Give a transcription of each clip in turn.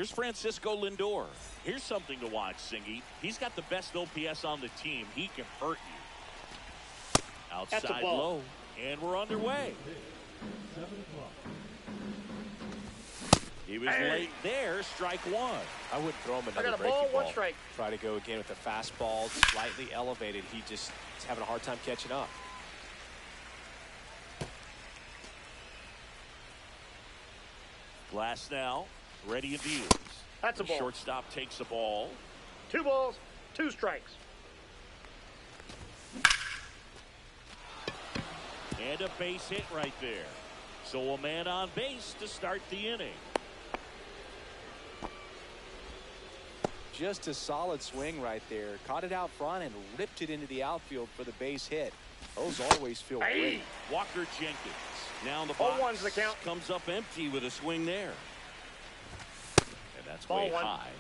Here's Francisco Lindor. Here's something to watch, Singy. He's got the best OPS on the team. He can hurt you. Outside low, and we're underway. He was late there, strike one. I wouldn't throw him another breaking ball. 1 strike. Try to go again with the fastball, slightly elevated. He just is having a hard time catching up. Glass now, ready and deals. That's a ball. Shortstop takes the ball. 2 balls, 2 strikes. And a base hit right there. So a man on base to start the inning. Just a solid swing right there. Caught it out front and ripped it into the outfield for the base hit. Those always feel great. Walker Jenkins now in the box. 0-1's the count. Comes up empty with a swing there. And that's Ball way one. high.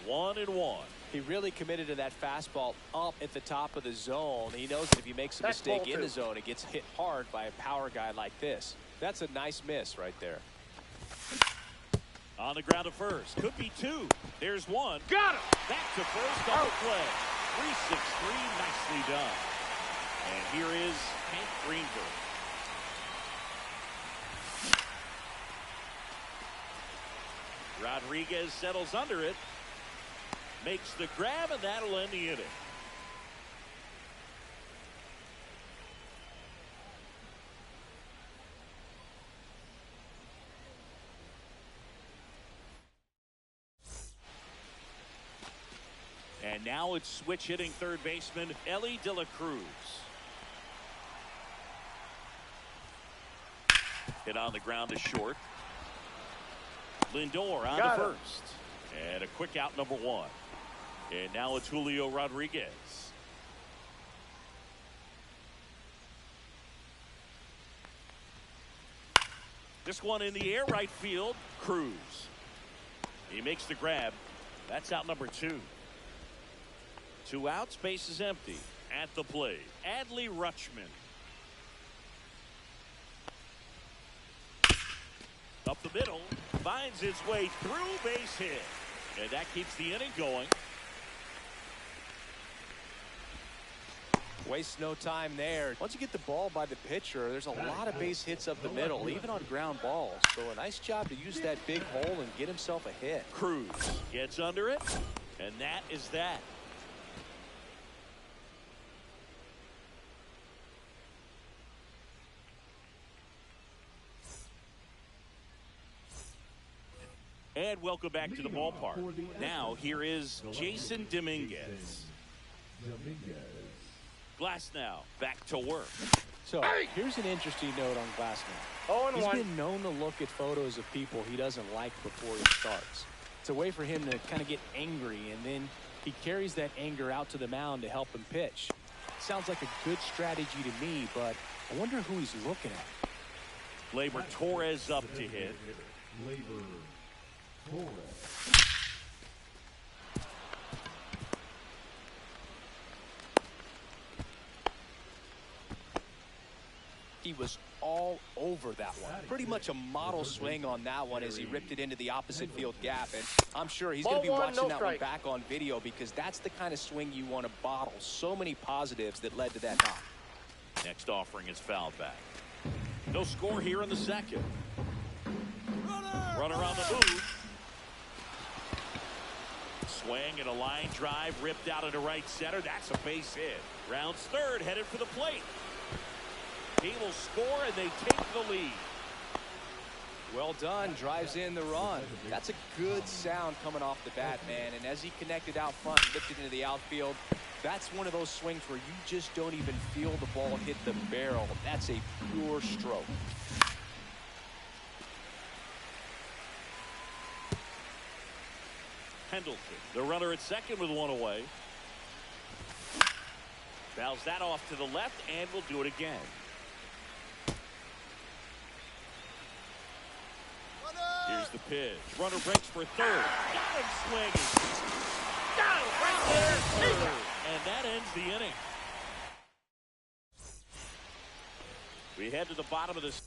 1-1. He really committed to that fastball up at the top of the zone. He knows that if he makes a mistake in the zone, it gets hit hard by a power guy like this. That's a nice miss right there. On the ground to first. Could be 2. There's 1. Got him! Back to first on the play. 3-6-3. Nicely done. And here is Hank Greenberg. Rodriguez settles under it. Makes the grab, and that'll end the inning. And now it's switch hitting third baseman Ellie De La Cruz. Hit on the ground to short. Lindor on to first. And a quick out, number 1. And now it's Julio Rodriguez. This one in the air, right field. Cruz. He makes the grab. That's out number 2. 2 outs, base is empty. At the plate, Adley Rutschman. Up the middle, finds his way through, base hit. And that keeps the inning going. Waste no time there. Once you get the ball by the pitcher, there's a lot of base hits up the middle, even on ground balls. So a nice job to use that big hole and get himself a hit. Cruz gets under it, and that is that. And welcome back to the ballpark. Now here is Jason Dominguez. Glass now back to work. So here's an interesting note on Glasnow. He's been known to look at photos of people he doesn't like before he starts. It's a way for him to kind of get angry, and then he carries that anger out to the mound to help him pitch. Sounds like a good strategy to me, but I wonder who he's looking at. Gleyber Torres up to hit. He was all over that one. Pretty much a model swing on that one as he ripped it into the opposite field gap. And I'm sure he's going to be watching that one back on video, because that's the kind of swing you want to bottle. So many positives that led to that knock. Next offering is fouled back. No score here in the second. Runner on the move. Swing and a line drive ripped out into right center. That's a base hit. Rounds third, headed for the plate. He will score, and they take the lead. Well done. Drives in the run. That's a good sound coming off the bat, man. And as he connected out front, lifted into the outfield, that's one of those swings where you just don't even feel the ball hit the barrel. That's a pure stroke. Pendleton, the runner at second with 1 away. Fouls that off to the left, and will do it again. Here's the pitch. Runner breaks for third. Got him swinging. Got him right there. And that ends the inning. We head to the bottom of this.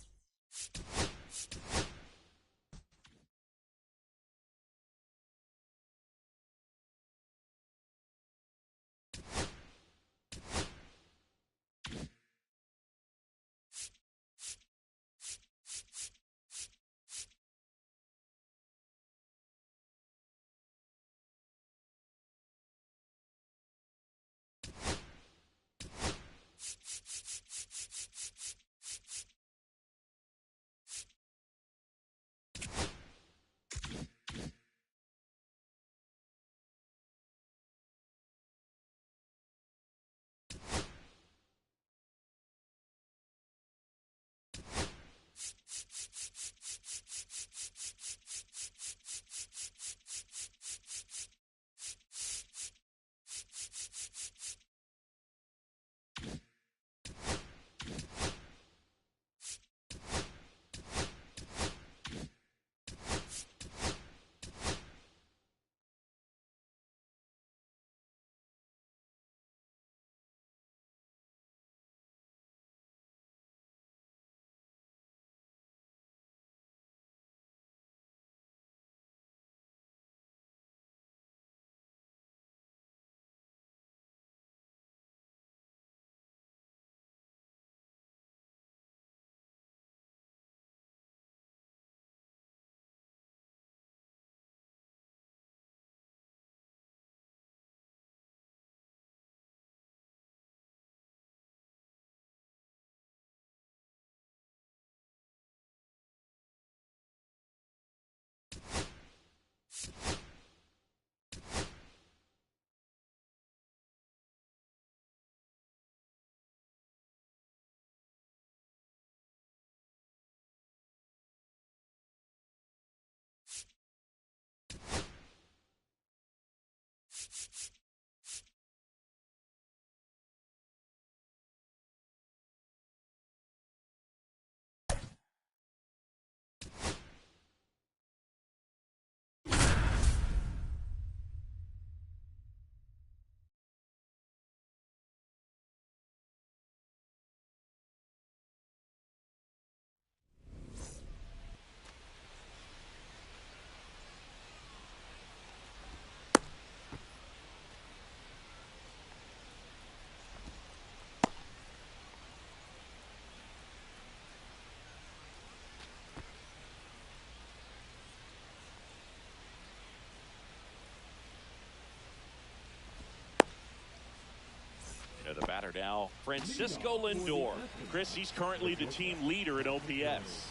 The batter now, Francisco Lindor. Chris, he's currently the team leader in OPS.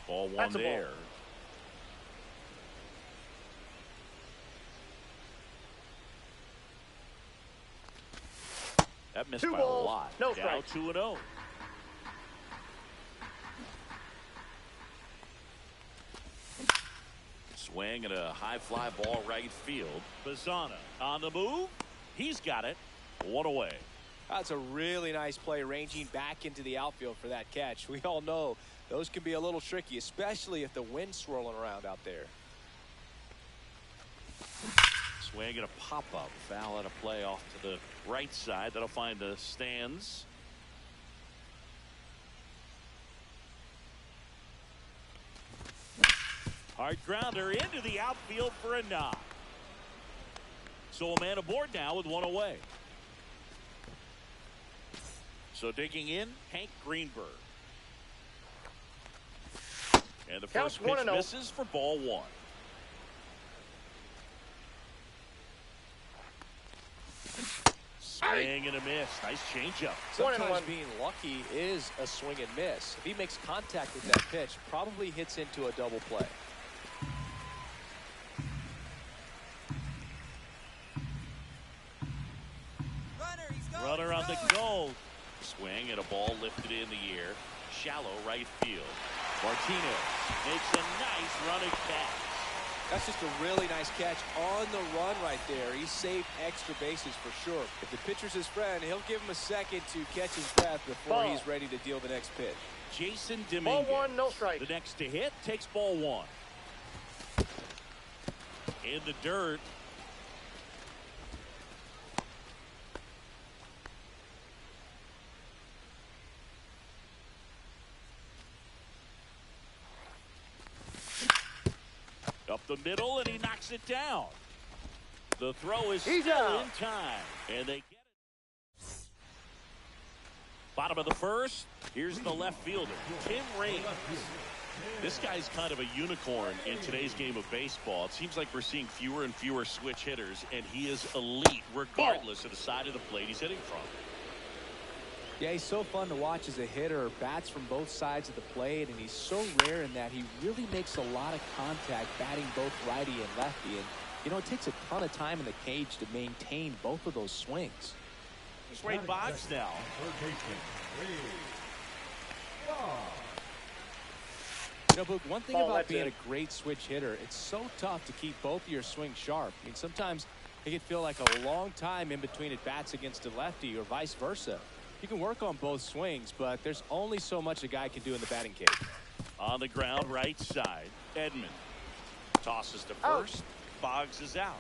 Ball one there. That missed by a lot. No now strike. 2-0. Swing and a high fly ball right field. Bazzana on the move. He's got it. One away. That's a really nice play, ranging back into the outfield for that catch. We all know those can be a little tricky, especially if the wind's swirling around out there. Swing and a pop-up. Foul at a play off to the right side. That'll find the stands. Hard grounder into the outfield for a knock. So a man aboard now with one away. So digging in, Hank Greenberg. And the first pitch misses for ball one. Swing and a miss. Nice changeup. Sometimes being lucky is a swing and miss. If he makes contact with that pitch, probably hits into a double play. Runner on the goal. Swing and a ball lifted in the air. Shallow right field. Martinez makes a nice running catch. That's just a really nice catch on the run right there. He saved extra bases for sure. If the pitcher's his friend, he'll give him a second to catch his breath before he's ready to deal the next pitch. Jason Dominguez. Ball one, no strike. The next to hit takes ball one. In the dirt. Up the middle, and he knocks it down. The throw is still in time, and they get it. Bottom of the first, here's the left fielder, Tim Raines. This guy's kind of a unicorn in today's game of baseball. It seems like we're seeing fewer and fewer switch hitters, and he is elite regardless of the side of the plate he's hitting from. Yeah, he's so fun to watch as a hitter. Bats from both sides of the plate, and he's so rare in that he really makes a lot of contact batting both righty and lefty. And, you know, it takes a ton of time in the cage to maintain both of those swings. It's Ray Boggs now. You know, Boog, one thing about being a great switch hitter, it's so tough to keep both of your swings sharp. I mean, sometimes it can feel like a long time in between at bats against a lefty or vice versa. You can work on both swings, but there's only so much a guy can do in the batting cage. On the ground, right side, Edman tosses to first. Boggs is out.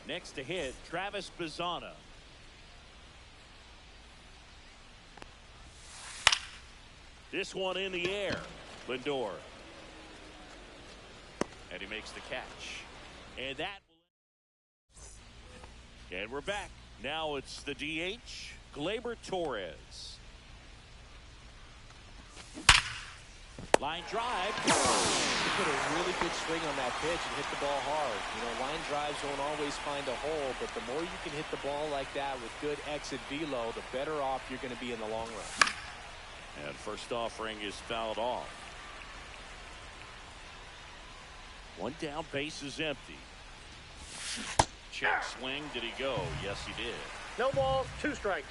Next to hit, Travis Bazzana. This one in the air. Lindor. And he makes the catch. And that. And we're back. Now it's the DH. Gleyber Torres. Line drive. He put a really good swing on that pitch and hit the ball hard. You know, line drives don't always find a hole, but the more you can hit the ball like that with good exit velo, the better off you're going to be in the long run. And first offering is fouled off. One down, base is empty. Check swing. Did he go? Yes, he did. No balls, 2 strikes.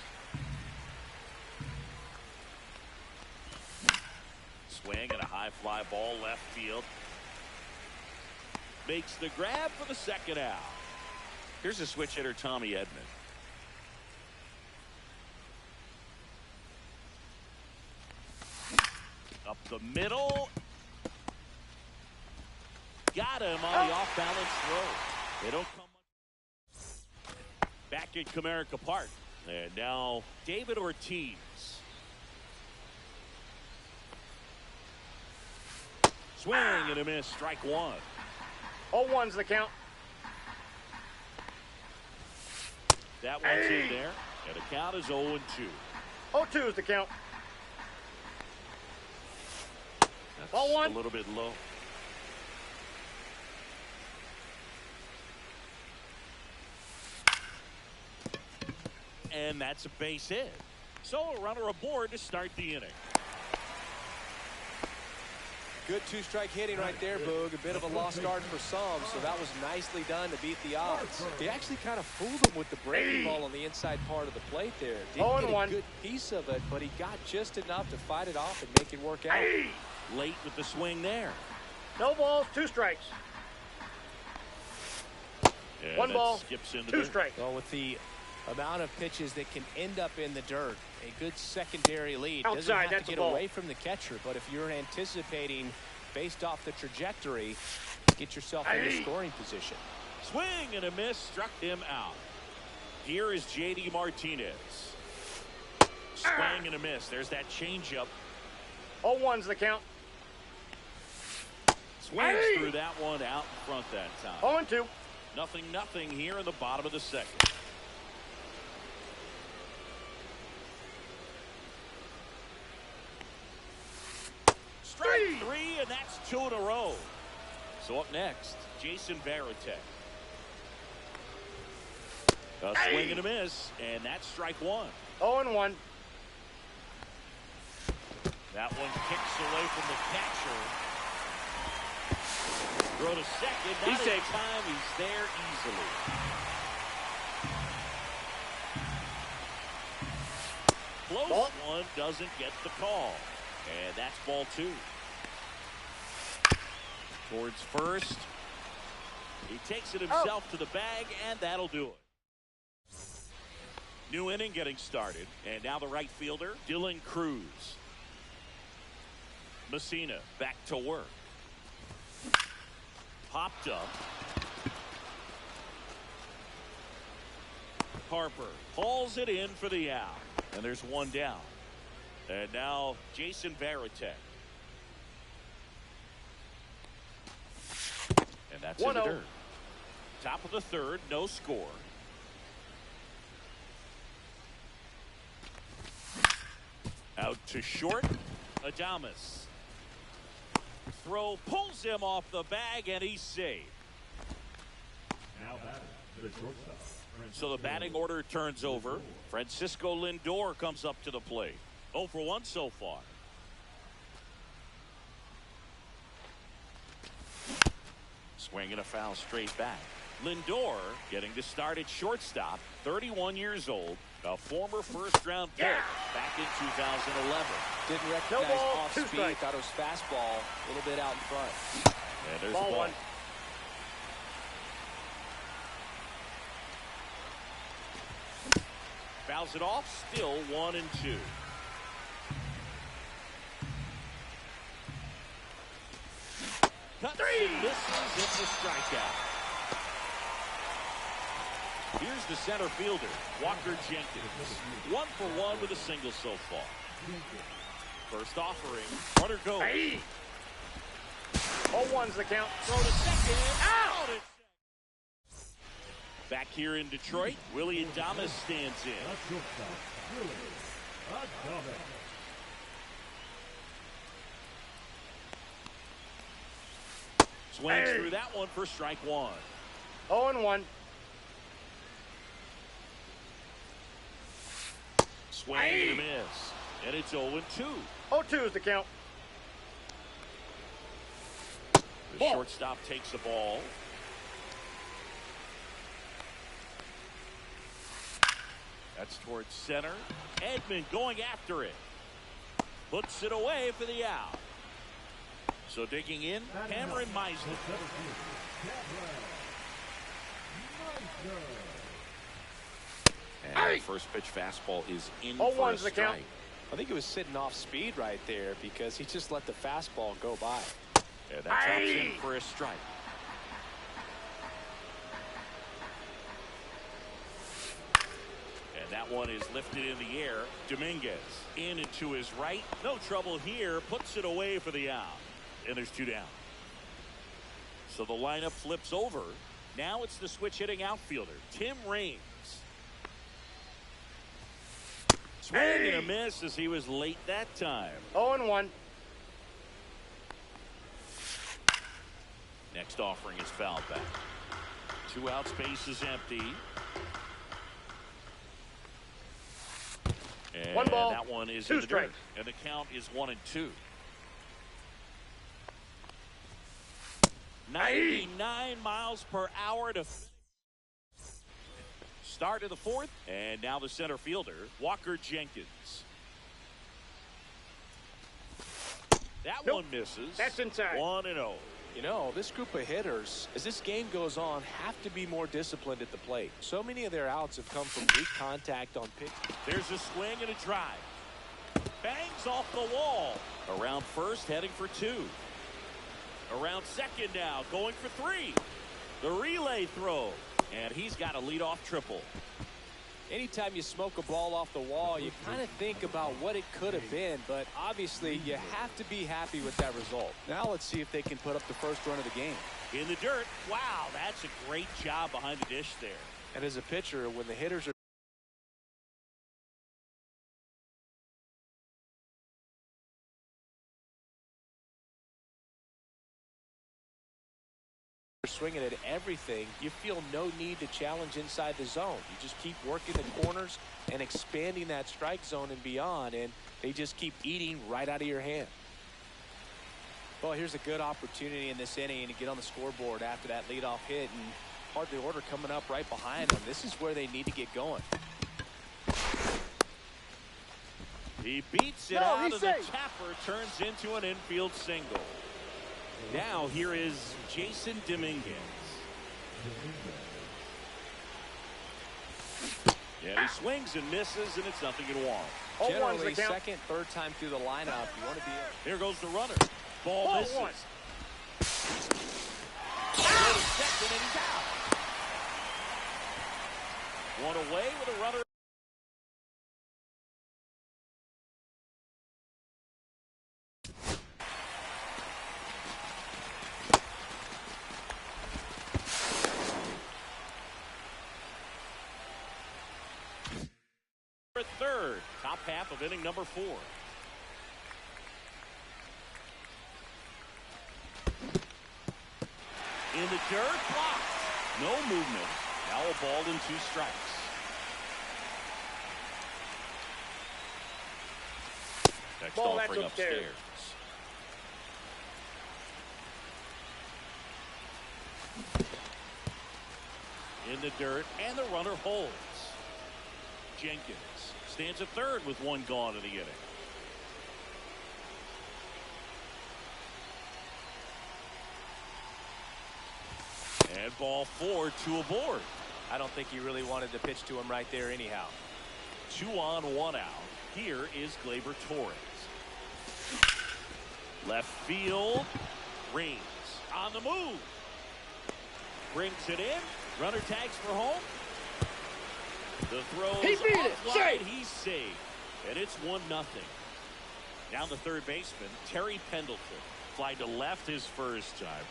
Swing and a high fly ball left field. Makes the grab for the second out. Here's a switch hitter, Tommy Edman. Up the middle. Got him on the off-balance throw. They don't come back at Comerica Park. And now David Ortiz. Swing and a miss. Strike one. 0-1's the count. That one's in there. And the count is 0-2. 0-2's the count. That's Ball one. A little bit low. And that's a base hit. So a runner aboard to start the inning. Good two-strike hitting right there, Boog. A bit of a lost start for some, so that was nicely done to beat the odds. He actually kind of fooled him with the breaking ball on the inside part of the plate there. Didn't get a good piece of it, but he got just enough to fight it off and make it work out. Late with the swing there. No balls, 2 strikes. And 1 ball, skips into 2 strikes. Well, with the amount of pitches that can end up in the dirt, a good secondary lead. Outside, doesn't have that's to a get ball. away from the catcher, but if you're anticipating based off the trajectory, get yourself in a scoring position. Swing and a miss, struck him out. Here is J.D. Martinez. Swing and a miss. There's that changeup. 0-1's the count. Swings through that one out in front that time. 0-2. Nothing here in the bottom of the second. Strike 3, and that's 2 in a row. So up next, Jason Varitek. A swing and a miss, and that's strike 1. 0-1. That one kicks away from the catcher. Throw to second. Not in time. He's there easily. Close one, doesn't get the call. And that's ball 2. Towards first. He takes it himself to the bag, and that'll do it. New inning getting started. And now the right fielder, Dylan Cruz. Messina back to work. Popped up. Harper hauls it in for the out. And there's one down. And now Jason Varitek. And that's in the dirt. Top of the third, no score. Out to short, Adames. Throw pulls him off the bag, and he's safe. Now batting, the shortstop. So the batting order turns over. Francisco Lindor comes up to the plate. 0 for 1 so far. Swing and a foul straight back. Lindor getting to start at shortstop. 31 years old. A former first-round pick back in 2011. Didn't recognize off speed. Thought it was fastball. A little bit out in front. And there's Ball the ball. 1. Fouls it off. Still 1-2. Cuts and misses into strikeout. Here's the center fielder, Walker Jenkins. 1 for 1 with a single so far. First offering. Runner goes. 0-1's the count. Throw to second. Out! Back here in Detroit, Willie Adames stands in. Swings through that one for strike 1. 0-1. Swing and a miss. And it's 0-2. 0-2's the count. The shortstop takes the ball. That's towards center. Edman going after it. Puts it away for the out. So digging in, Cameron Meisner. And the first pitch fastball is in for a strike. I think he was sitting off speed right there because he just let the fastball go by. And that drops in for a strike. And that one is lifted in the air. Dominguez in and to his right. No trouble here. Puts it away for the out. And there's 2 down. So the lineup flips over. Now it's the switch hitting outfielder, Tim Raines. Swing and a miss as he was late that time. 0-1. Next offering is fouled back. 2 outs, base is empty. And 1 ball, that one is 2 in the dirt. strikes. And the count is 1-2. 99 miles per hour to start of the 4th. And now the center fielder, Walker Jenkins. That one misses. That's inside. 1-0. You know, this group of hitters, as this game goes on, have to be more disciplined at the plate. So many of their outs have come from weak contact on pitch. There's a swing and a drive. Bangs off the wall. Around first, heading for 2. Around second now, going for 3. The relay throw. And he's got a leadoff triple. Anytime you smoke a ball off the wall, you kind of think about what it could have been, but obviously you have to be happy with that result. Now let's see if they can put up the first run of the game. In the dirt. Wow, that's a great job behind the dish there. And as a pitcher, when the hitters are swinging at everything, you feel no need to challenge inside the zone. You just keep working the corners and expanding that strike zone and beyond, and they just keep eating right out of your hand. Well, here's a good opportunity in this inning to get on the scoreboard after that leadoff hit, and hardly order coming up right behind them. This is where they need to get going. He beats it out, and the tapper turns into an infield single. Now here is Jason Dominguez. Yeah, he swings and misses, and it's 0-1. Generally, second, third time through the lineup, you want to be. Here goes the runner. Ball misses. Go to second, and he's out. One away with a runner. Third, top half of inning number 4. In the dirt, blocked. No movement. Now a ball and 2 strikes. Next ball, offering that's upstairs. In the dirt, and the runner holds. Jenkins stands at third with 1 gone in the inning. And ball 4, 2 aboard. I don't think he really wanted to pitch to him right there anyhow. 2 on, 1 out. Here is Gleyber Torres. Left field. Raines on the move. Brings it in. Runner tags for home. The throw is offline. He's safe. And it's 1-0. Now the third baseman, Terry Pendleton. Fly to left his first time.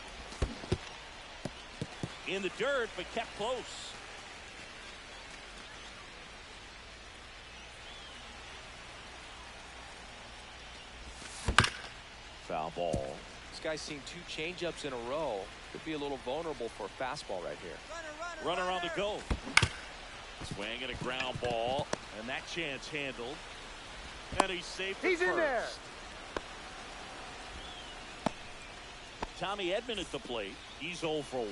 In the dirt, but kept close. Foul ball. This guy's seen 2 changeups in a row. Could be a little vulnerable for a fastball right here. Runner on the go. Swing and a ground ball, and that chance handled. And he's safe. He's in there. Tommy Edman at the plate. He's 0 for 1.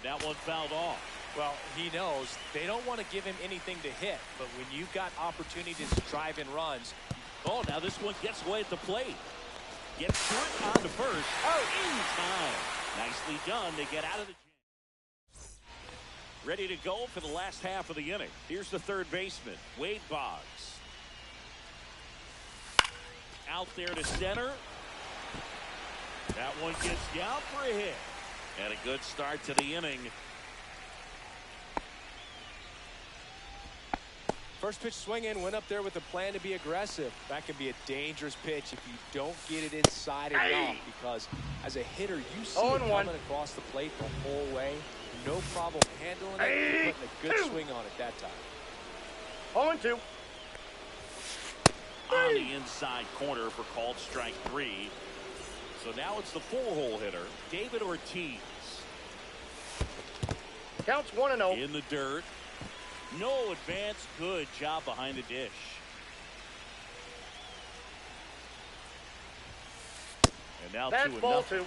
that one fouled off. Well, he knows they don't want to give him anything to hit, but when you've got opportunities to drive in runs. Oh, now this one gets away at the plate. Gets short on the first. Oh, in time. Nicely done to get out of the jam. Ready to go for the last half of the inning. Here's the third baseman, Wade Boggs. Out there to center. That one gets down for a hit. And a good start to the inning. First pitch swinging, went up there with a plan to be aggressive. That can be a dangerous pitch if you don't get it inside enough, because as a hitter, you see it coming across the plate the whole way. No problem handling it, putting a good swing on it that time. 0-2. On the inside corner for called strike 3. So now it's the 4-hole hitter, David Ortiz. Counts 1-0. In the dirt. No advance. Good job behind the dish. And now that's 2-2.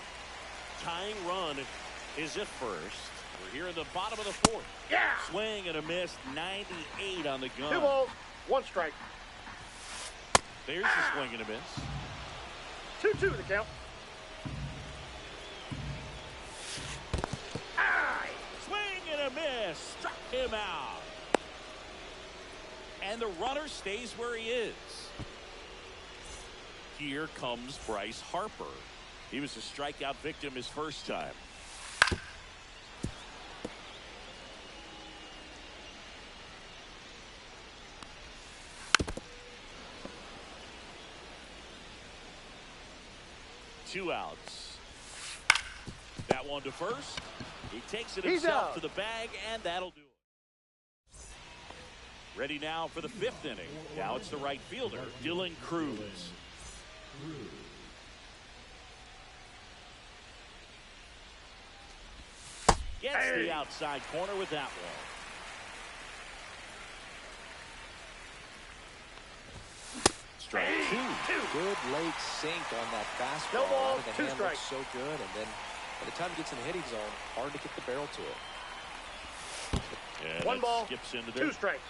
Tying run is at first. We're here in the bottom of the fourth. Yeah. Swing and a miss. 98 on the gun. 2 balls, 1 strike. There's the swing and a miss. 2-2 the count. Swing and a miss. Struck him out. And the runner stays where he is. Here comes Bryce Harper. He was a strikeout victim his first time. Two outs. That one to first. He takes it himself to the bag, and that'll do it. Ready now for the 5th inning. Now it's the right fielder, Dylan Cruz. Gets the outside corner with that one. Strike 2. Good late sink on that fastball. No ball, out of the 2 hand strikes. looks so good, and then by the time it gets in the hitting zone, hard to get the barrel to it. Yeah, 1 ball, skips into 2 strikes.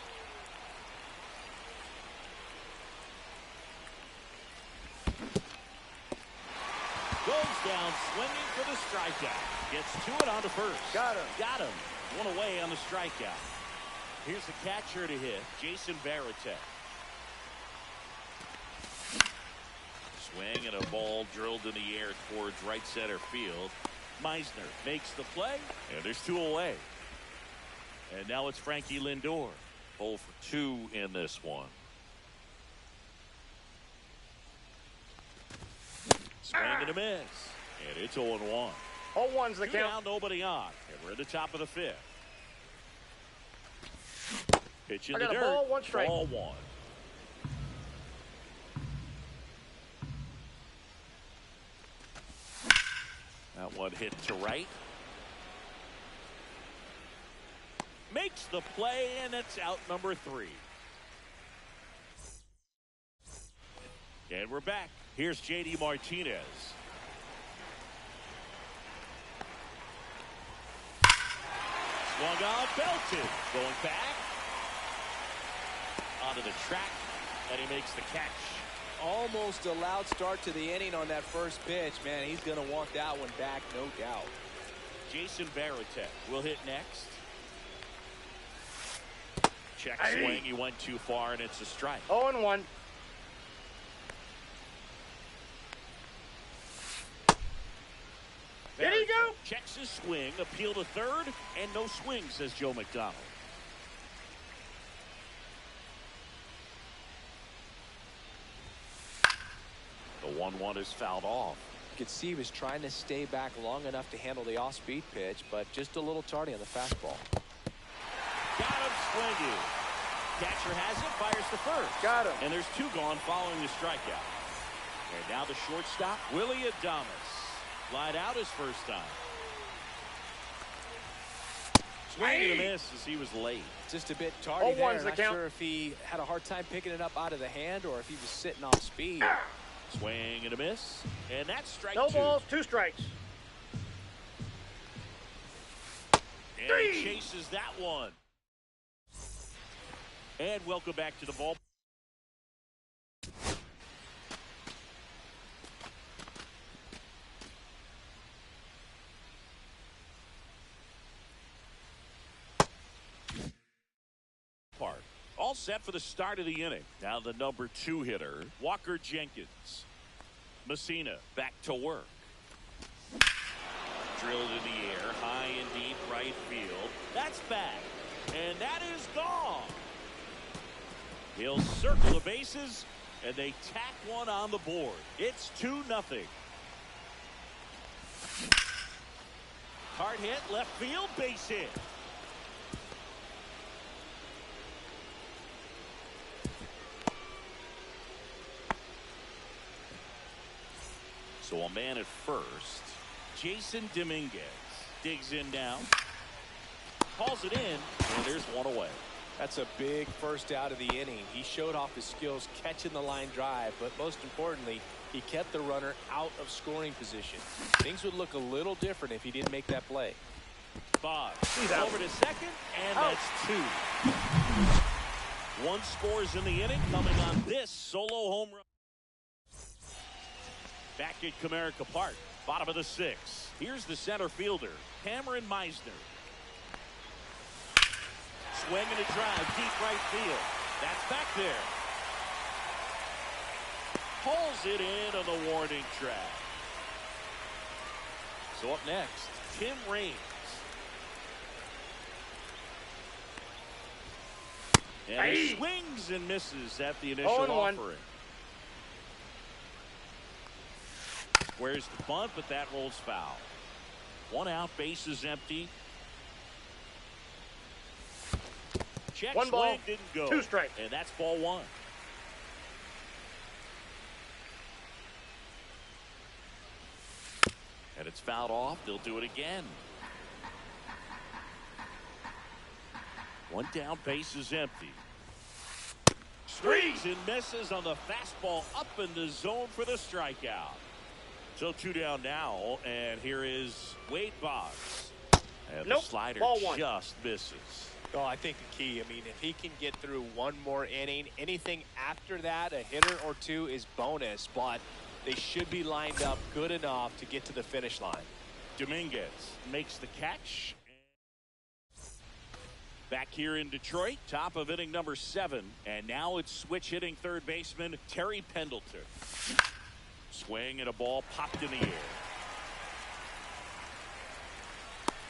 Goes down swinging for the strikeout. Gets to it on to first. Got him. Got him. One away on the strikeout. Here's the catcher to hit, Jason Varitek. Swing and a ball drilled in the air towards right center field. Meisner makes the play, and there's 2 away. And now it's Frankie Lindor. 0 for 2 in this one. Swing and a miss. And it's 0-1. 0-1's the 2 count. down, nobody on. And we're at the top of the 5th. Pitch in the I got dirt. a ball, 1 strike. Ball 1. That one hit to right. Makes the play, and it's out number 3. And we're back. Here's J.D. Martinez. Swung on, belted. Going back. Onto the track, and he makes the catch. Almost a loud start to the inning on that first pitch. Man, he's going to want that one back, no doubt. Jason Varitek will hit next. Check swing. He went too far, and it's a strike. 0-1. Did he go? Checks his swing, appeal to third, and no swing, says Joe McDonald. The 1-1 is fouled off. You could see he was trying to stay back long enough to handle the off-speed pitch, but just a little tardy on the fastball. Got him swinging. Catcher has it, fires to first. Got him. And there's 2 gone following the strikeout. And now the shortstop, Willie Adames. Lied out his first time. Swing and a miss as he was late. Just a bit tardy there. The Not count. sure if he had a hard time picking it up out of the hand or if he was sitting off speed. Swing and a miss. And that's strike No 2. balls, 2 strikes. And he chases that one. And welcome back to the ball. Park. All set for the start of the inning. Now the number 2 hitter, Walker Jenkins. Messina back to work. Drilled in the air, high and deep right field. That's back. And that is gone. He'll circle the bases, and they tack one on the board. It's 2-0. Hard hit, left field, base hit. So a man at first. Jason Dominguez digs in now. Calls it in, and there's one away. That's a big first out of the inning. He showed off his skills catching the line drive, but most importantly, he kept the runner out of scoring position. Things would look a little different if he didn't make that play. Boggs over to second, and that's 2. One scores in the inning coming on this solo home run. Back at Comerica Park, bottom of the 6th. Here's the center fielder, Cameron Meisner. Swing and a drive, deep right field. That's back there. Pulls it in on the warning track. So up next, Tim Raines. And he swings and misses at the initial offering. Where's the bunt, but that rolls foul. 1 out, base is empty. Check one swing, ball, didn't go. 2 strikes. And that's ball 1. And it's fouled off. They'll do it again. 1 down, base is empty. Swings and misses on the fastball up in the zone for the strikeout. So 2 down now, and here is Wade Boggs. And the slider just misses. Oh, I think the key, I mean, if he can get through 1 more inning, anything after that, a hitter or 2 is bonus, but they should be lined up good enough to get to the finish line. Dominguez makes the catch. Back here in Detroit, top of inning number 7, and now it's switch hitting third baseman Terry Pendleton. Swing and a ball popped in the air.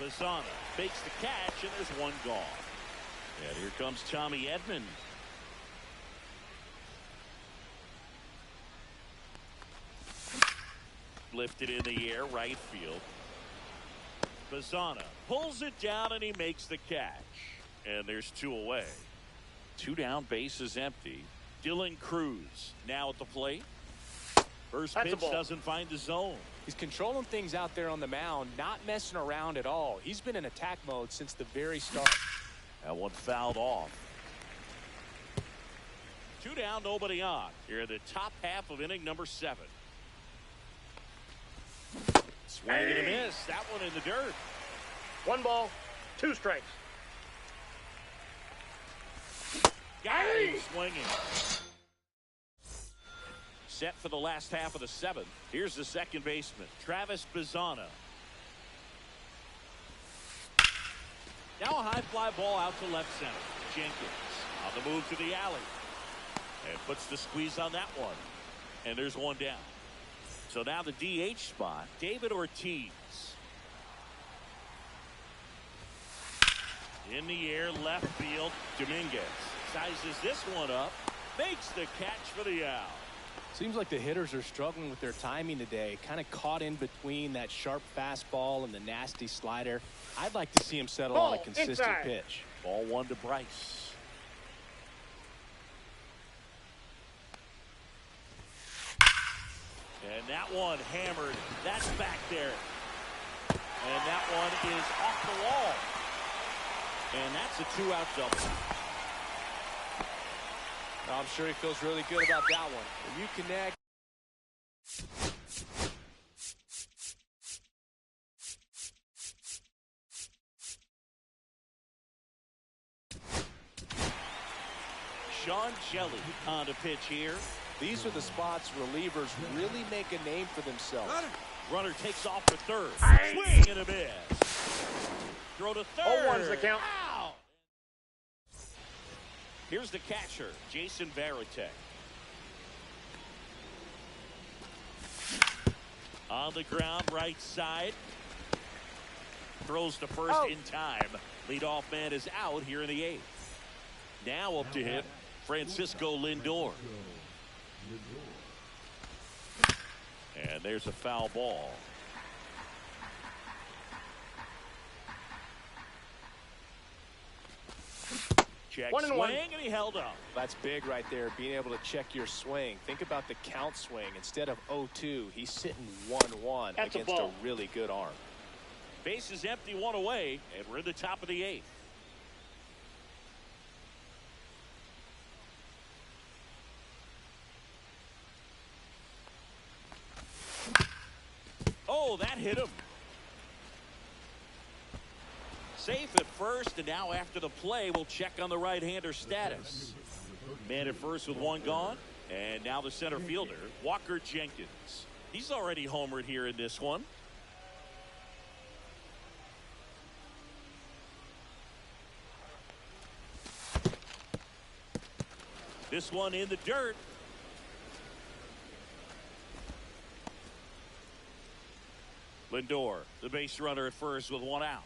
Bazzana fakes the catch, and there's 1 gone. And here comes Tommy Edman. Lifted in the air, right field. Bazzana pulls it down, and he makes the catch. And there's 2 away. 2 down, base is empty. Dylan Cruz now at the plate. First pitch doesn't find the zone. He's controlling things out there on the mound, not messing around at all. He's been in attack mode since the very start. That one fouled off. 2 down, nobody on. Here in the top half of inning number 7. Swing and a miss. That one in the dirt. 1 ball, 2 strikes. Got him swinging. Set for the last half of the 7th. Here's the second baseman, Travis Bazzana. Now a high fly ball out to left center. Jenkins on the move to the alley. And puts the squeeze on that one. And there's 1 down. So now the DH spot, David Ortiz. In the air, left field, Dominguez sizes this one up. Makes the catch for the out. Seems like the hitters are struggling with their timing today. Kind of caught in between that sharp fastball and the nasty slider. I'd like to see him settle on a consistent pitch. Ball 1 to Bryce. And that one hammered. That's back there. And that one is off the wall. And that's a 2-out double. I'm sure he feels really good about that one. When you connect Sean Shelley on the pitch here. These are the spots relievers really make a name for themselves. Runner takes off for third. Swing and a miss. Throw to third. 0-1's the count. Out. Here's the catcher, Jason Varitek. On the ground, right side. Throws to first in time. Leadoff man is out here in the 8th. Now up to hit, Francisco Lindor. And there's a foul ball. Check swing, and he held up. That's big right there, being able to check your swing. Think about the count swing. Instead of 0-2, he's sitting 1-1 against a really good arm. Base is empty, one away, and we're in the top of the 8th. Oh, that hit him. Safe at first, and now after the play, we'll check on the right-hander status. Man at first with one gone, and now the center fielder, Walker Jenkins. He's already homered here in this one. This one in the dirt. Lindor, the base runner at first with one out.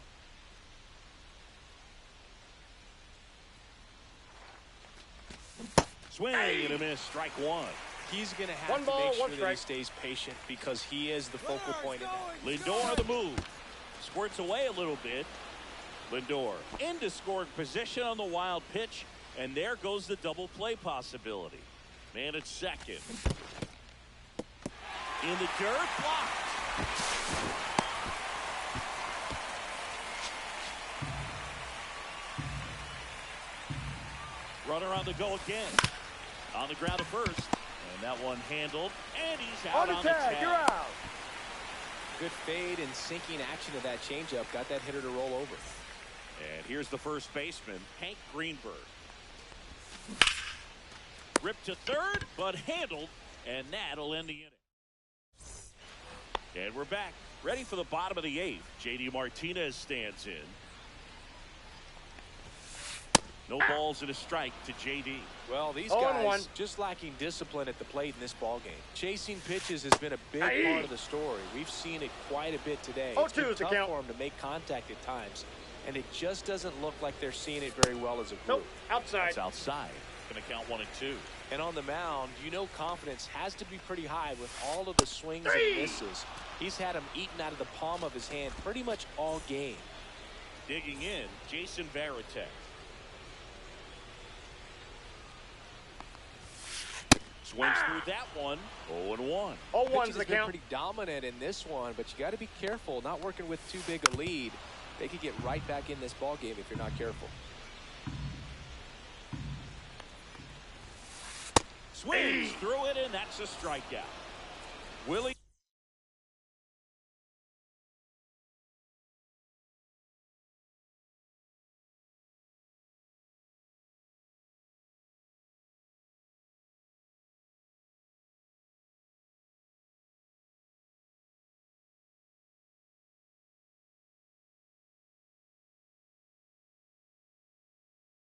Swing and a miss, strike one. He's going to have to make sure that he stays patient because he is the focal point in that. Lindor the move. Squirts away a little bit. Lindor into scoring position on the wild pitch. And there goes the double play possibility. Man at second. In the dirt, blocked. Runner on the go again. On the ground at first. And that one handled. And he's out on the tag. You're out. Good fade and sinking action of that changeup. Got that hitter to roll over. And here's the first baseman, Hank Greenberg. Ripped to third, but handled. And that'll end the inning. And we're back. Ready for the bottom of the 8th. J.D. Martinez stands in. No balls and a strike to J.D. Well, these guys just lacking discipline at the plate in this ballgame. Chasing pitches has been a big part of the story. We've seen it quite a bit today. It's been tough for them to make contact at times, and it just doesn't look like they're seeing it very well as a group. Nope, outside. That's outside. Going to count 1 and 2. And on the mound, you know confidence has to be pretty high with all of the swings and misses. He's had them eaten out of the palm of his hand pretty much all game. Digging in, Jason Varitek. Swings through that one. 0-1. 0-1's the count. Pretty dominant in this one, but you got to be careful. Not working with too big a lead. They could get right back in this ball game if you're not careful. Swings through it, and that's a strikeout. Willie.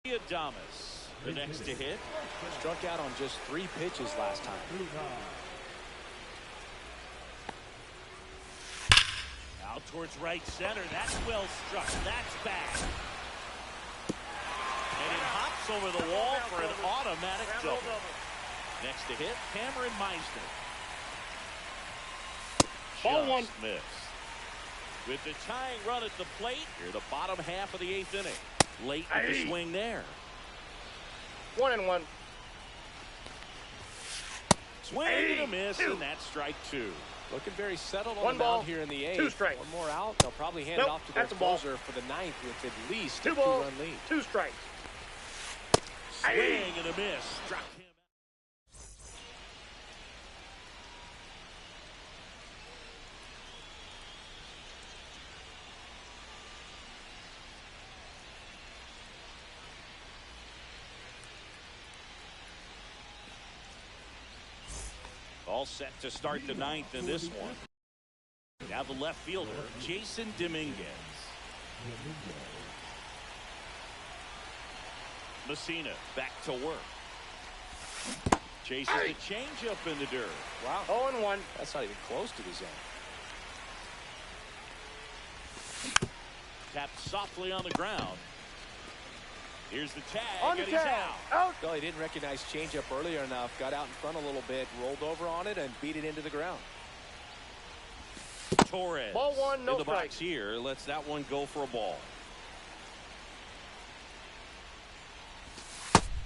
Adames, the next to hit. Struck out on just 3 pitches last time. Out towards right center. That's well struck. That's back. And it hops over the wall for an automatic double. Next to hit, Cameron Meisner. Ball one. Missed. With the tying run at the plate, here the bottom half of the 8th inning. Late with the swing there. 1-1. Swing and a miss, and that's strike 2. Looking very settled on the mound here in the 8th. 2 strikes. One more out. They'll probably hand it off to their closer for the 9th with at least a 2-run lead. 2 strikes. Swing and a miss. Struck him. All set to start the ninth in this one. Now the left fielder, Jason Dominguez. Messina back to work. Chases the changeup in the dirt. Wow. 0-1. That's not even close to the zone. Tapped softly on the ground. Here's the tag, On the and he's tag. out. Well, he didn't recognize changeup earlier enough. Got out in front a little bit, rolled over on it, and beat it into the ground. Torres Ball one, no in the strike. box here. Lets that one go for a ball.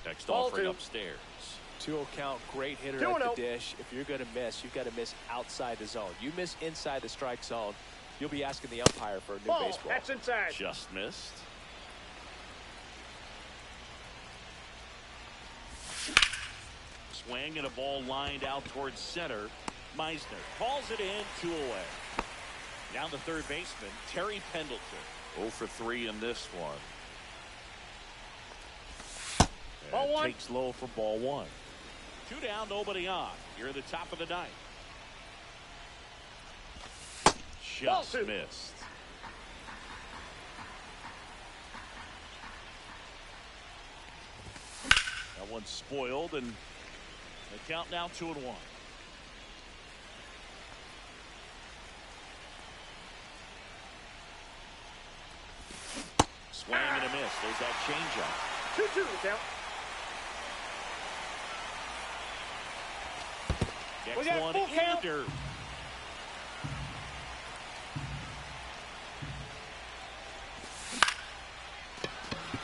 Next Ball offering two. upstairs. 2-0 count, great hitter 2-0. at the dish. If you're going to miss, you've got to miss outside the zone. You miss inside the strike zone, you'll be asking the umpire for a new Ball. baseball. That's inside. Just missed. Swing and a ball lined out towards center. Meisner calls it in, 2 away. Down the third baseman, Terry Pendleton. 0 for 3 in this one. Ball And one. takes low for ball one. 2 down, nobody on. You're at the top of the ninth. Ball Just two. missed. That one's spoiled, and the count now 2-1. Swing and a miss. There's that changeup. 2-2 the count. We Next got one full in count. the dirt.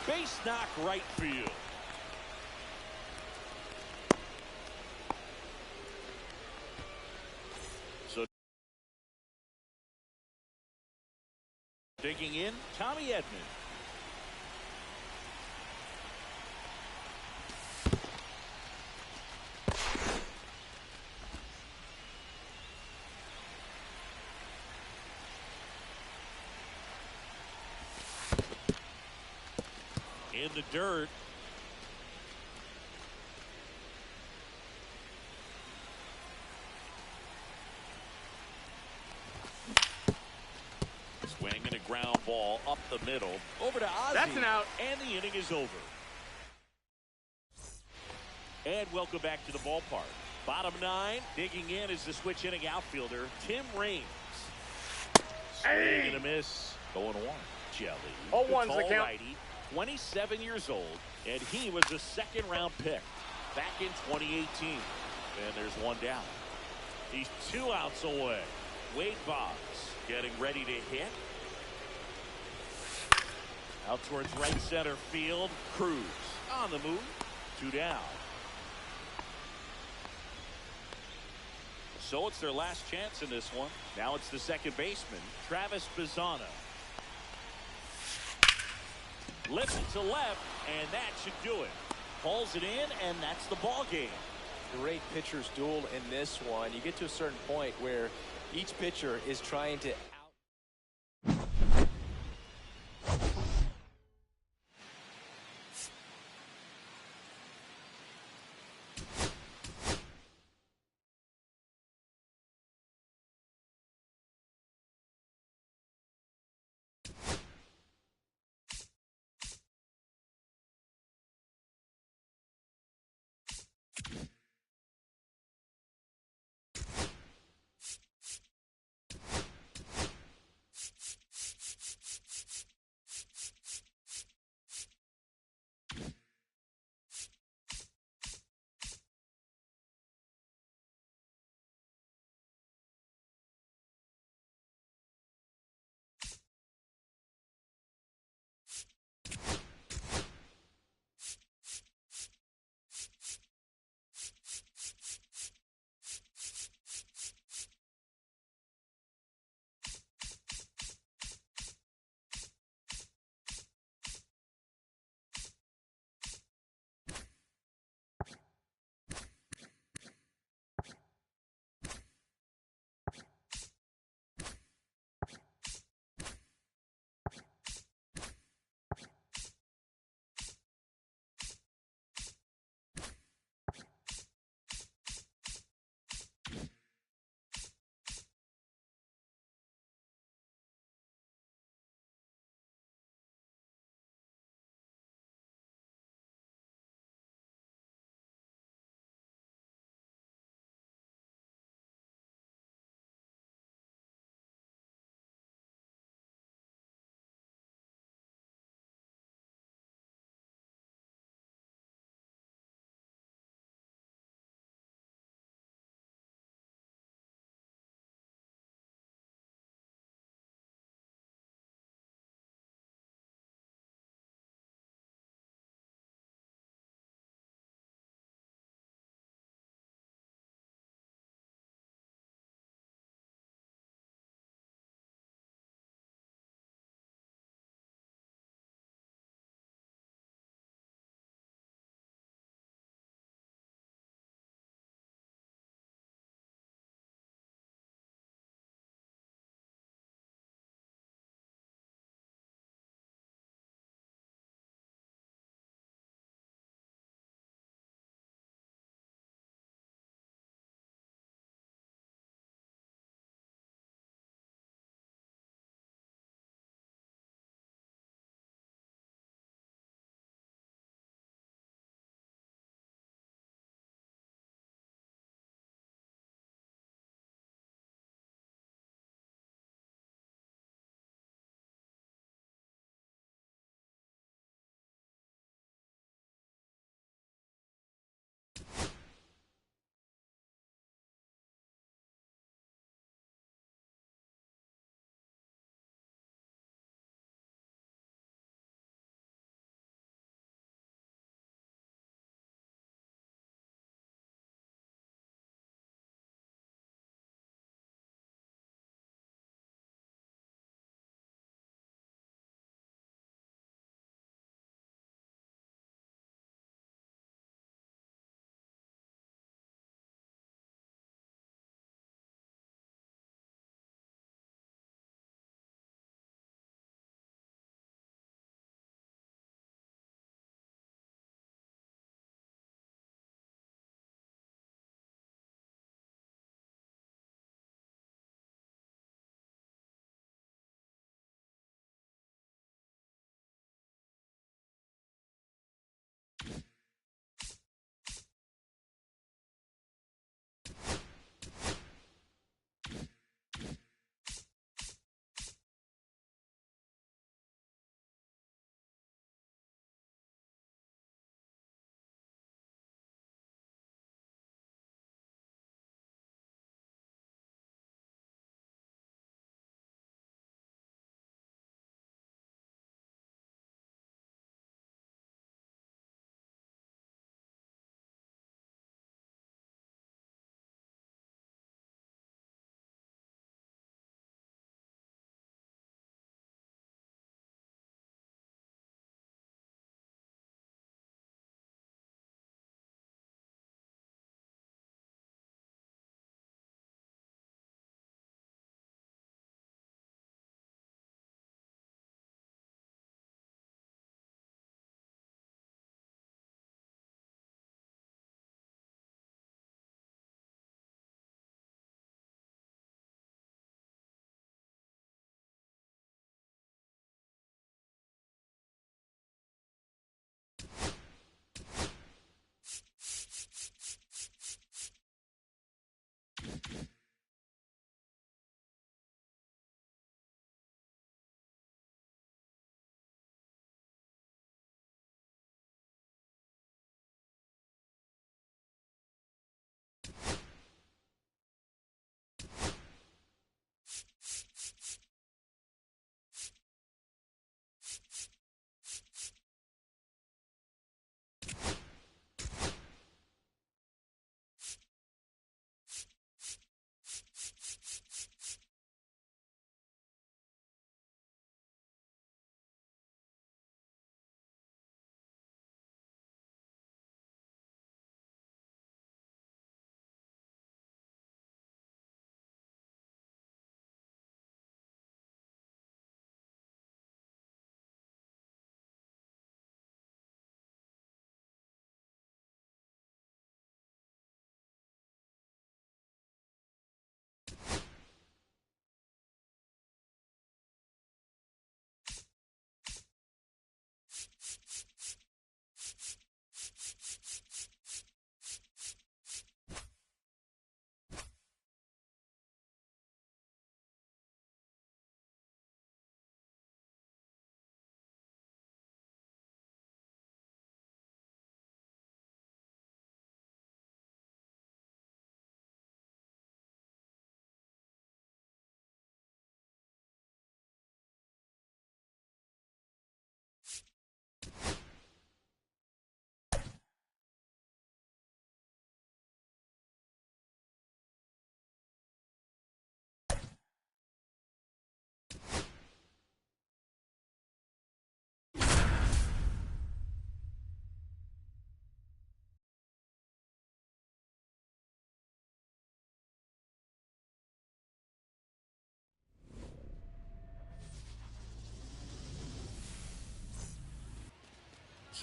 Base knock right field. So digging in, Tommy Edman. In the dirt. Swing and a ground ball up the middle. Over to Ozzie. That's an out. And the inning is over. And welcome back to the ballpark. Bottom 9. Digging in is the switch inning outfielder, Tim Raines. Swing and a miss. 0-1. Jelly. 0-1's the tall count. righty, 27 years old, and he was a second-round pick back in 2018. And there's one down. He's 2 outs away. Wade Boggs getting ready to hit. Out towards right center field. Cruz on the move. 2 down. So it's their last chance in this one. Now it's the second baseman, Travis Bazzana. Lifts it to left, and that should do it. Pulls it in, and that's the ball game. Great pitchers duel in this one. You get to a certain point where each pitcher is trying to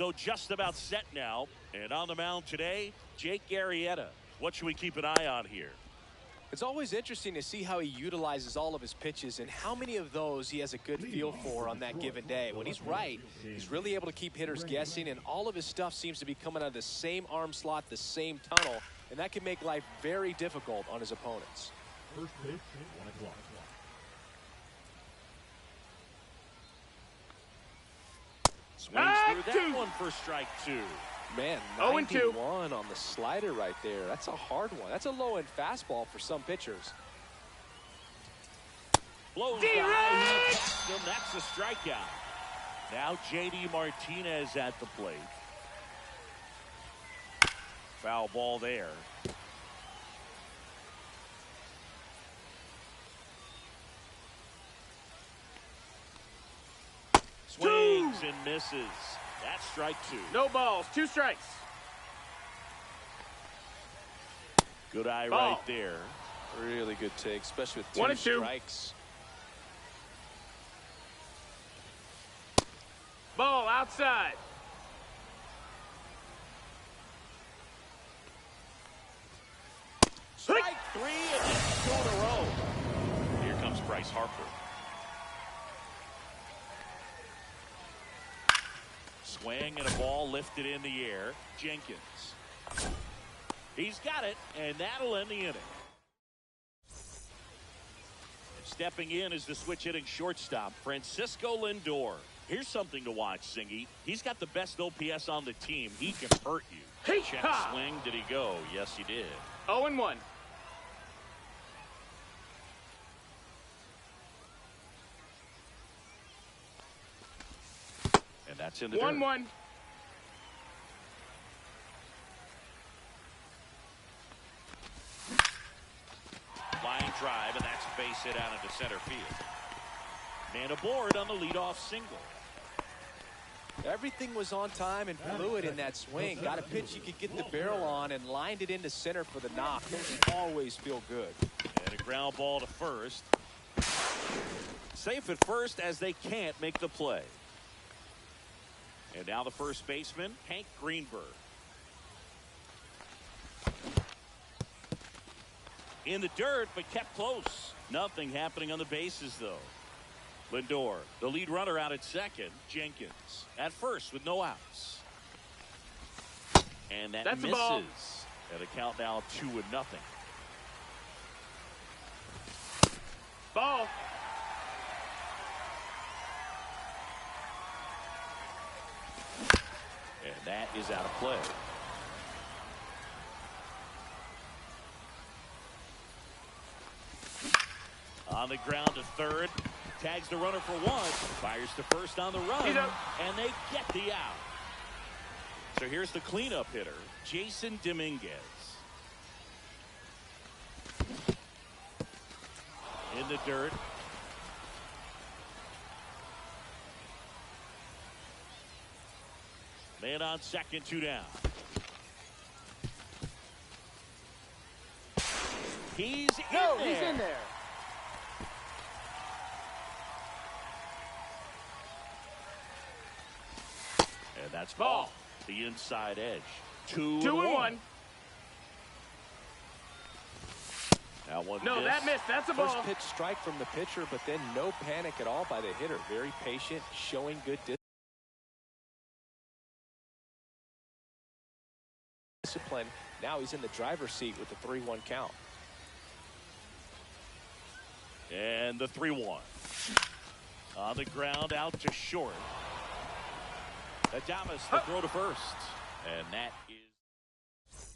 So just about set now. And on the mound today, Jake Arrieta. What should we keep an eye on here? It's always interesting to see how he utilizes all of his pitches and how many of those he has a good feel for on that given day. When he's right, he's really able to keep hitters guessing, and all of his stuff seems to be coming out of the same arm slot, the same tunnel, and that can make life very difficult on his opponents. First pitch, 1 o'clock. Swings through that one for strike 2. Man, 91 on the slider right there. That's a hard one. That's a low-end fastball for some pitchers. Blows by, he taps him. That's a strikeout. Now J.D. Martinez at the plate. Foul ball there. Swings and misses. That's strike 2. No balls, 2 strikes. Good eye Ball. right there. Really good take, especially with 1 2 and 2. strikes. Ball outside. Strike 3 and that's 2 in a row. Here comes Bryce Harper. Swing and a ball lifted in the air. Jenkins. He's got it, and that'll end the inning. Stepping in is the switch hitting shortstop, Francisco Lindor. Here's something to watch, Singy. He's got the best OPS on the team. He can hurt you. Hey, Check ha. swing. Did he go? Yes, he did. 0-1. And that's in the 1-1. Line drive, and that's a base hit out into center field. Man aboard on the leadoff single. Everything was on time and fluid in that swing. Got a pitch you could get the barrel on and lined it into center for the knock. Those always feel good. And a ground ball to first. Safe at first as they can't make the play. And now the first baseman, Hank Greenberg. In the dirt, but kept close. Nothing happening on the bases, though. Lindor, the lead runner out at second. Jenkins at first with no outs. And that That's misses. a ball. At a count now 2-0. Ball. And that is out of play. On the ground to third. Tags the runner for 1. Fires to first on the run. He's out. And they get the out. So here's the cleanup hitter, Jason Dominguez. In the dirt. Man on second, 2 down. He's in there. And that's ball. The inside edge. 2-1. That one No, missed. that missed. That's a First ball. pitch strike from the pitcher, but then no panic at all by the hitter. Very patient, showing good discipline. Now he's in the driver's seat with the 3-1 count. And the 3-1. On the ground, out to short. Adames, the throw to first. And that is...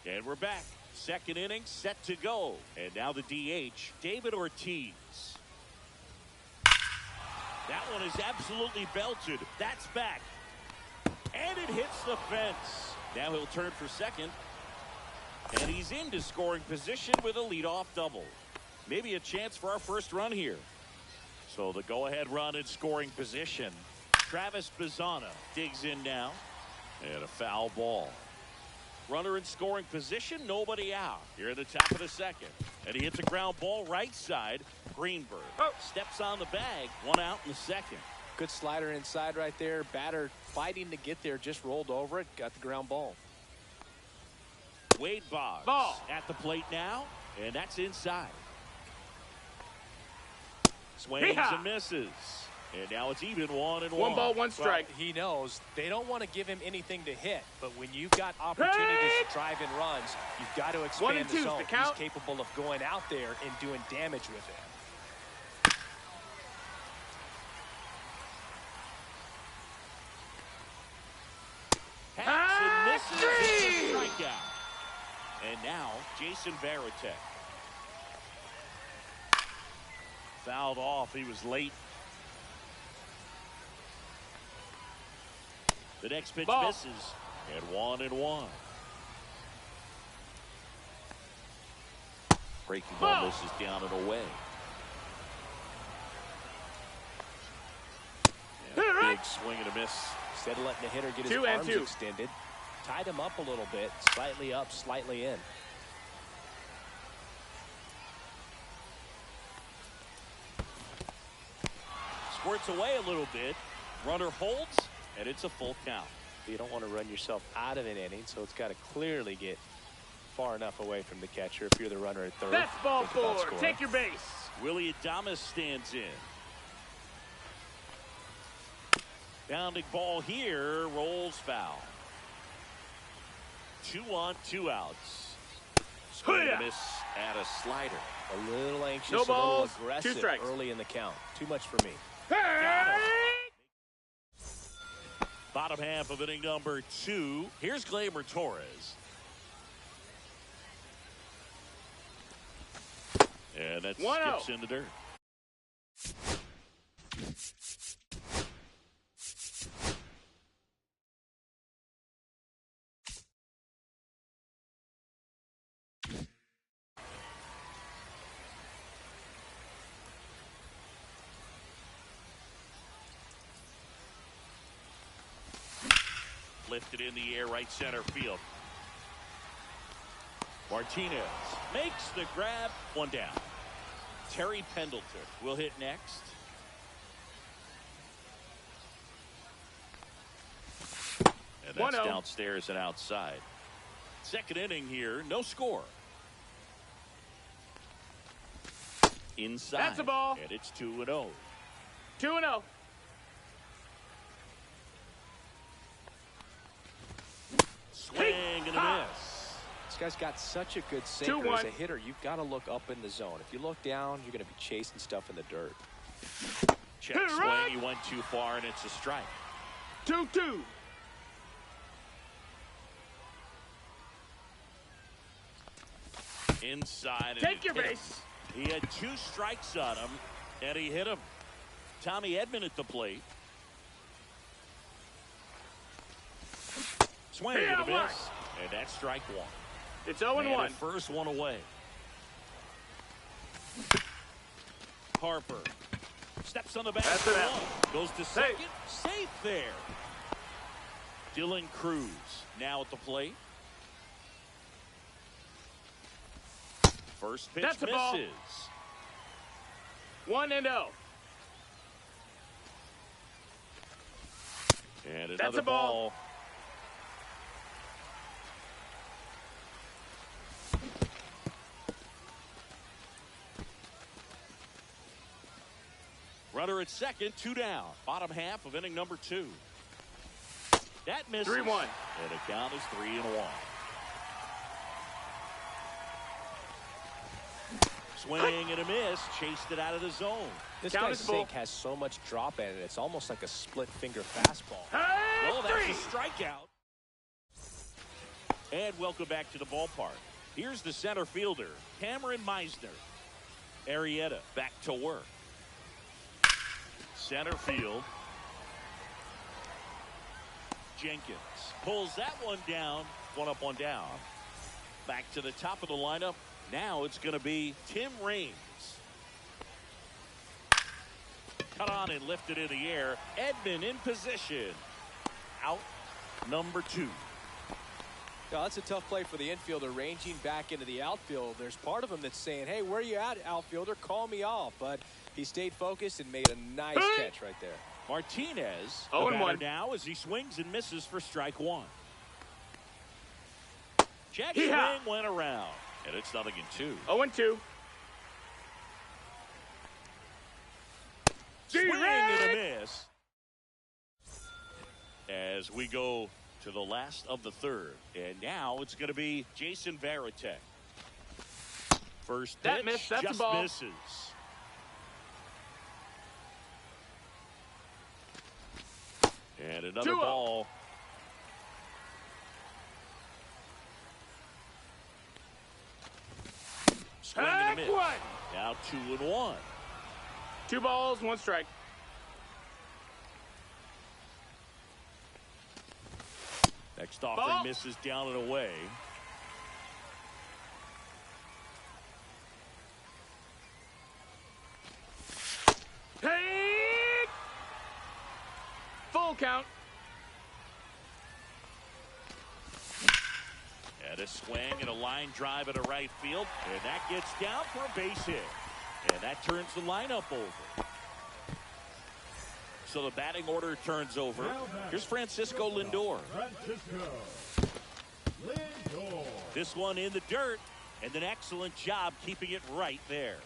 And we're back. Second inning set to go. And now the DH, David Ortiz. That one is absolutely belted. That's back. And it hits the fence. Now he'll turn for second. And he's into scoring position with a leadoff double. Maybe a chance for our first run here. So the go-ahead run in scoring position. Travis Bazzana digs in now. And a foul ball. Runner in scoring position, nobody out. Here at the top of the second. And he hits a ground ball right side. Greenberg steps on the bag. 1 out in the second. Good slider inside right there. Batter fighting to get there, just rolled over it, got the ground ball. Wade Boggs Ball. at the plate now, and that's inside. Swings and misses. And now it's even 1-1. 1 ball, 1 strike. Well, he knows they don't want to give him anything to hit, but when you've got opportunities to drive in runs, you've got to expand the zone. He's capable of going out there and doing damage with it. Hacks and misses. It's a strikeout. And now Jason Varitek. Fouled off. He was late. The next pitch misses. And 1-1. Breaking ball misses down and away. And a big swing and a miss. Instead of letting the hitter get his arms extended, tied him up a little bit, slightly up, slightly in. Squirts away a little bit. Runner holds, and it's a full count. You don't want to run yourself out of an inning, so it's got to clearly get far enough away from the catcher if you're the runner at third. That's ball 4. Take your base. Willie Adames stands in. Bounding ball here, rolls foul. 2 on, 2 outs. Swing and a miss at a slider. A little anxious, no balls, a little aggressive early in the count. Too much for me. Bottom half of inning number 2. Here's Gleyber Torres. And that skips in the dirt. Lifted in the air, right center field. Martinez makes the grab. 1 down. Terry Pendleton will hit next. And that's downstairs and outside. Second inning here, no score. Inside. That's a ball. And it's 2-0. 2-0. Swing and a miss. This guy's got such a good sinker. As a hitter, you've got to look up in the zone. If you look down, you're going to be chasing stuff in the dirt. Check swing. He went too far, and it's a strike. 2-2. Inside. Take your base. He had 2 strikes on him, and he hit him. Tommy Edman at the plate. Swing and a miss. And that's strike 1. It's 0-1. First one away. Harper steps on the back. That's it. Goes to second. Safe there. Dylan Cruz now at the plate. First pitch misses. Ball. 1-0. And another ball. Runner at second, 2 down. Bottom half of inning number 2. That misses. 3-1. And the count is 3-1. Swing and a miss. Chased it out of the zone. This guy's sink has so much drop in it. It's almost like a split finger fastball. Well, that's a strikeout. And welcome back to the ballpark. Here's the center fielder, Cameron Meisner. Arrieta back to work. Center field. Jenkins pulls that one down. 1 up, 1 down. Back to the top of the lineup. Now it's going to be Tim Raines. Cut on and lifted in the air. Edman in position. Out number 2. Yeah, that's a tough play for the infielder, ranging back into the outfield. There's part of him that's saying, hey, where you at, outfielder? Call me off. But he stayed focused and made a nice catch right there. Martinez, 0-1. the batter now as he swings and misses for strike one. Check swing went around, and it's 0-2. 0-2. Swing and a miss. As we go to the last of the third, and now it's going to be Jason Varitek. First pitch, that's just a ball. misses. And another 2-0. ball. Swing and a miss. Now 2-1. 2 balls, 1 strike. Next offering misses down and away. Hey! Full count. And a swing and a line drive into right field. And that gets down for a base hit. And that turns the lineup over. So the batting order turns over. Here's Francisco Lindor. This one in the dirt. And an excellent job keeping it right there.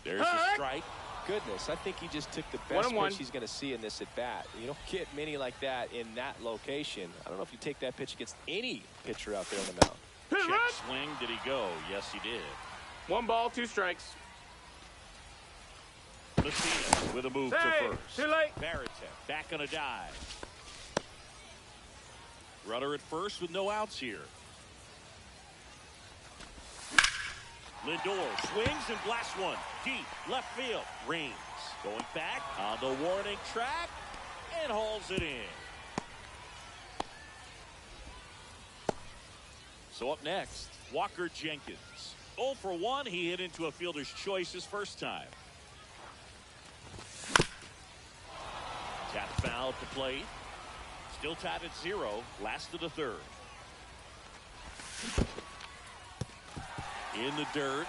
There's a strike. Goodness, I think he just took the best 1-1. pitch he's going to see in this at bat. You don't get many like that in that location. I don't know if you take that pitch against any pitcher out there on the mound. Check swing. Did he go? Yes, he did. 1 ball, 2 strikes. Messina with a move to first. Too late. Varitek back on a dive. Runner at first with no outs here. Lindor swings and blasts one deep left field. Rings going back on the warning track and hauls it in. So up next, Walker Jenkins. 0 for 1. He hit into a fielder's choice his first time. Tap foul at the plate. Still tied at 0. Last of the third. In the dirt.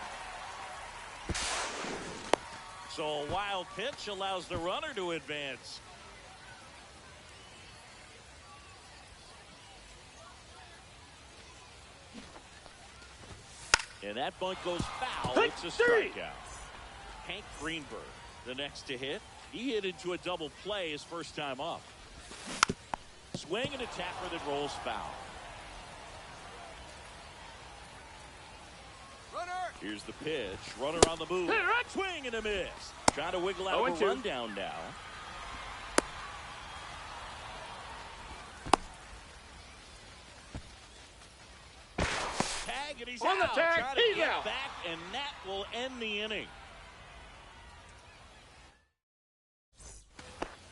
So a wild pitch allows the runner to advance. And that bunt goes foul. It's a strikeout. Hank Greenberg, the next to hit. He hit into a double play his first time up. Swing and a tapper that rolls foul. Here's the pitch. Runner on the move. Swing and a miss. Trying to wiggle out of a rundown now. Tag, and he's on out. the tag. Trying to He's get out. back, and that will end the inning.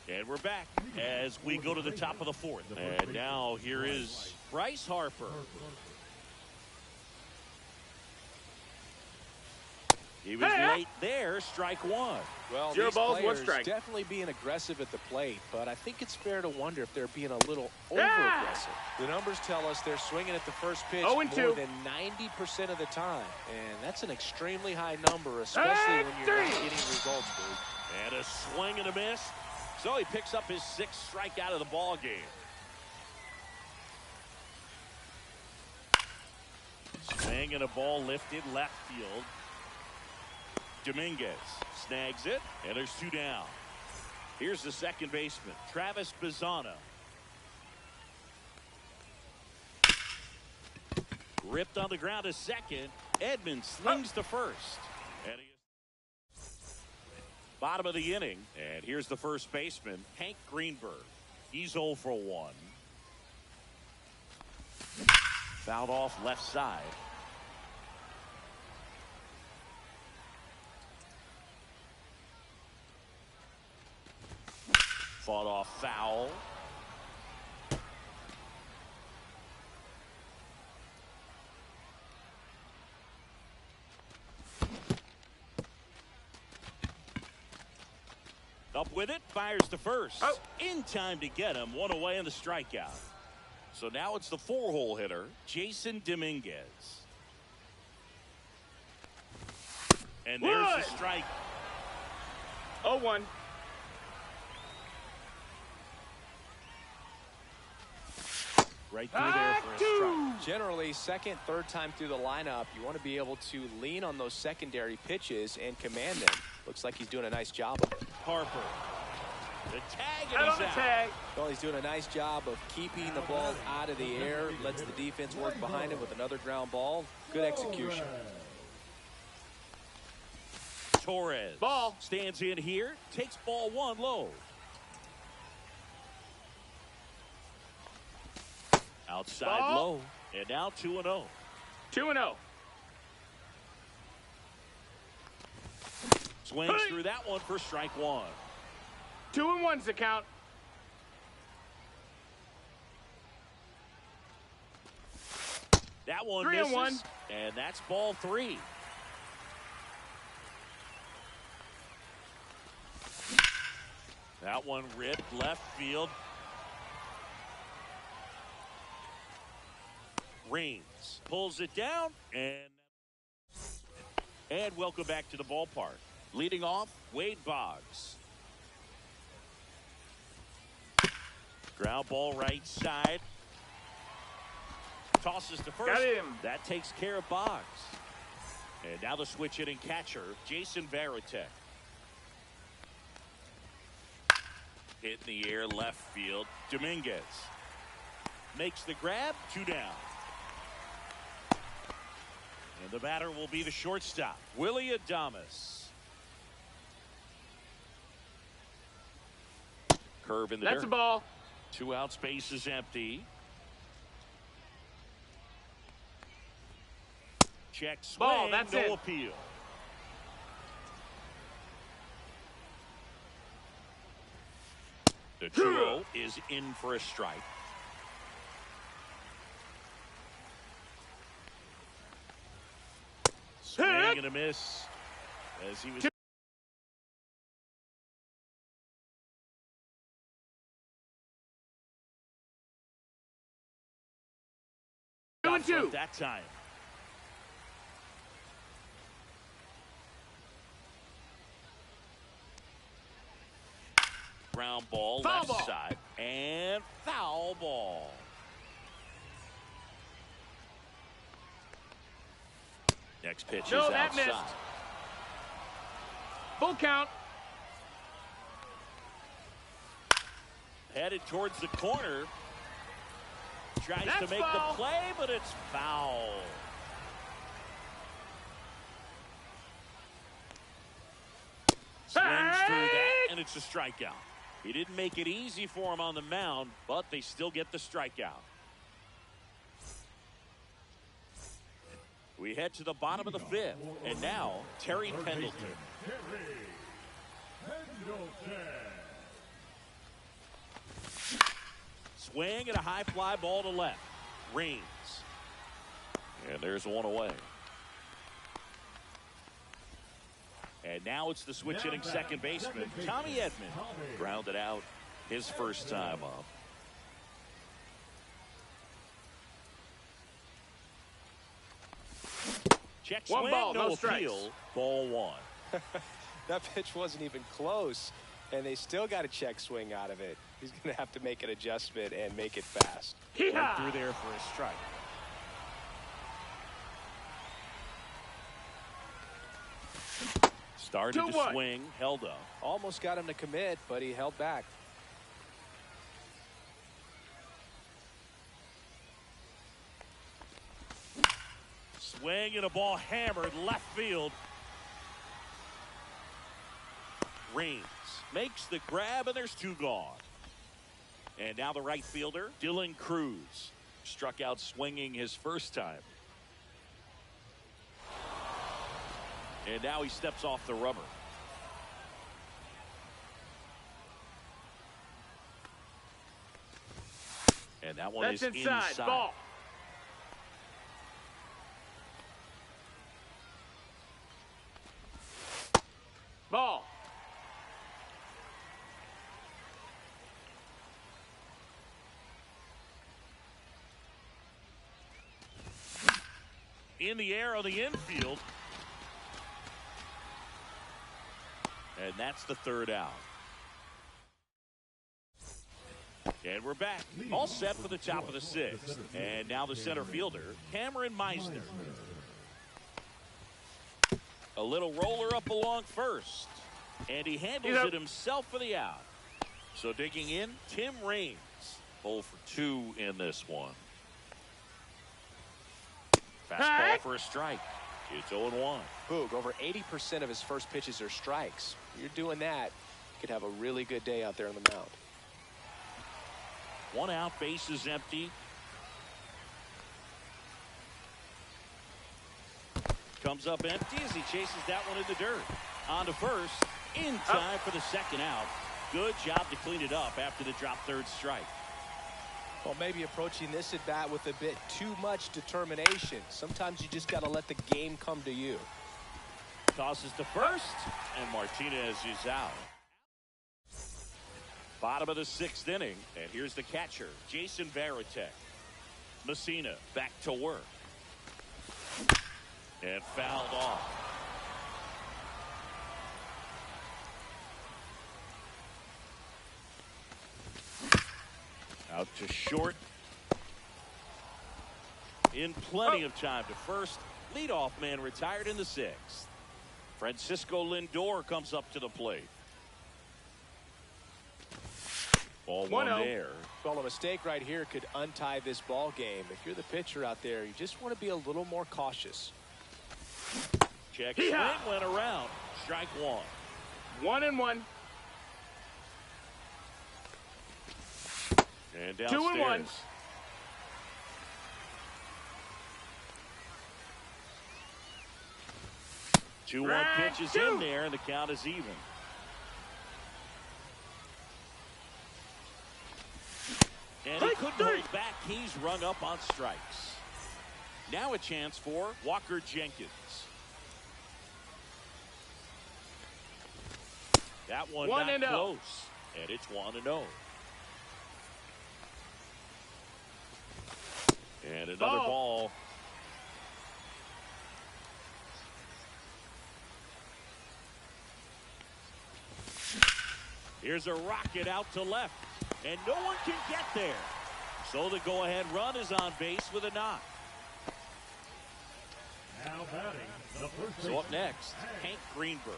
And we're back as we go to the top of the fourth. And now here is Bryce Harper. He was late there, strike one. Well, 0 these balls, 1 players strike. definitely being aggressive at the plate, but I think it's fair to wonder if they're being a little over-aggressive. The numbers tell us they're swinging at the first pitch more 0-2. than 90% of the time, and that's an extremely high number, especially when you're not getting results, dude. And a swing and a miss. So he picks up his 6th strikeout of the ball game. Swing and a ball lifted left field. Dominguez snags it, and there's 2 down. Here's the second baseman, Travis Bazzano. Ripped on the ground to second. Edmonds slings to first. And bottom of the inning, and here's the first baseman, Hank Greenberg. He's 0 for 1. Fouled off left side. Fought off foul. Up with it, fires to first. In time to get him, 1 away in the strikeout. So now it's the 4-hole hitter, Jason Dominguez. And there's the strike. 0-1. Right through there for a strike. Generally, second, third time through the lineup, you want to be able to lean on those secondary pitches and command them. Looks like he's doing a nice job of it. Harper. The tag, and he's out. Tag. Well, he's doing a nice job of keeping the ball out of the air, lets the defense work behind him with another ground ball. Good execution. Torres. Ball. Stands in here, takes ball one low. Outside Ball. low, and now 2-0. 2-0. Swings through that one for strike one. 2-1's the count. That one 3-1. misses, and that's ball three. That one ripped left field. Reigns pulls it down, and welcome back to the ballpark. Leading off, Wade Boggs. Ground ball right side. Tosses to first. Got him. That takes care of Boggs. And now the switch hitting catcher, Jason Varitek. Hit in the air left field. Dominguez makes the grab, 2 down. And the batter will be the shortstop, Willie Adames. Curve in the That's dirt. a ball. 2 outs, base is empty. Check swing, Ball, that's no it. appeal. The duo is in for a strike. Swing and a miss as he was. 2-2. That time. Ground ball, Foul left ball. side, and foul ball. Next pitch No, is that outside. missed. Full count. Headed towards the corner. Tries That's to make foul. the play, but it's foul. Swings through that, and it's a strikeout. He didn't make it easy for him on the mound, but they still get the strikeout. We head to the bottom of the fifth, and now Terry Pendleton. Swing and a high fly ball to left. Reigns. And there's one away. And now it's the switch hitting second baseman, Tommy Edman. Grounded out his first time up. Check swing, One ball, no appeal. strikes. Ball one. That pitch wasn't even close, and they still got a check swing out of it. He's going to have to make an adjustment and make it fast. Went through there for a strike. Started to 2-1. swing, held up. Almost got him to commit, but he held back. Swing and a ball hammered left field. Reigns makes the grab, and there's 2 gone. And now the right fielder, Dylan Cruz, struck out swinging his first time. And now he steps off the rubber. And that one That's is inside. Ball. Ball. In the air on the infield. And that's the third out. And we're back. All set for the top of the sixth. And now the center fielder, Cameron Meisner. A little roller up along first. And he handles it himself for the out. So digging in, Tim Raines. 0 for 2 in this one. Fastball for a strike. It's 0-1. Boog, over 80% of his first pitches are strikes. You're doing that, you could have a really good day out there on the mound. 1 out, base is empty. Comes up empty as he chases that one in the dirt. On to first, in time for the second out. Good job to clean it up after the drop third strike. Well, maybe approaching this at bat with a bit too much determination. Sometimes you just got to let the game come to you. Tosses to first, and Martinez is out. Bottom of the 6th inning, and here's the catcher, Jason Varitek. Messina back to work. And fouled off. Out to short. In plenty of time to first. Leadoff man retired in the 6th. Francisco Lindor comes up to the plate. Ball 1 there. Well, a mistake right here could untie this ball game. If you're the pitcher out there, you just want to be a little more cautious. Check swing went around. Strike 1. 1-1. And downstairs. 2-1. 2-1 pitch is in there, and the count is even. And he couldn't hold back. He's rung up on strikes. Now a chance for Walker Jenkins. That one not close. And it's 1-0. And another ball. Here's a rocket out to left. And no one can get there. So the go-ahead run is on base with a knock. Now batting, the first So up next, Hank Greenberg.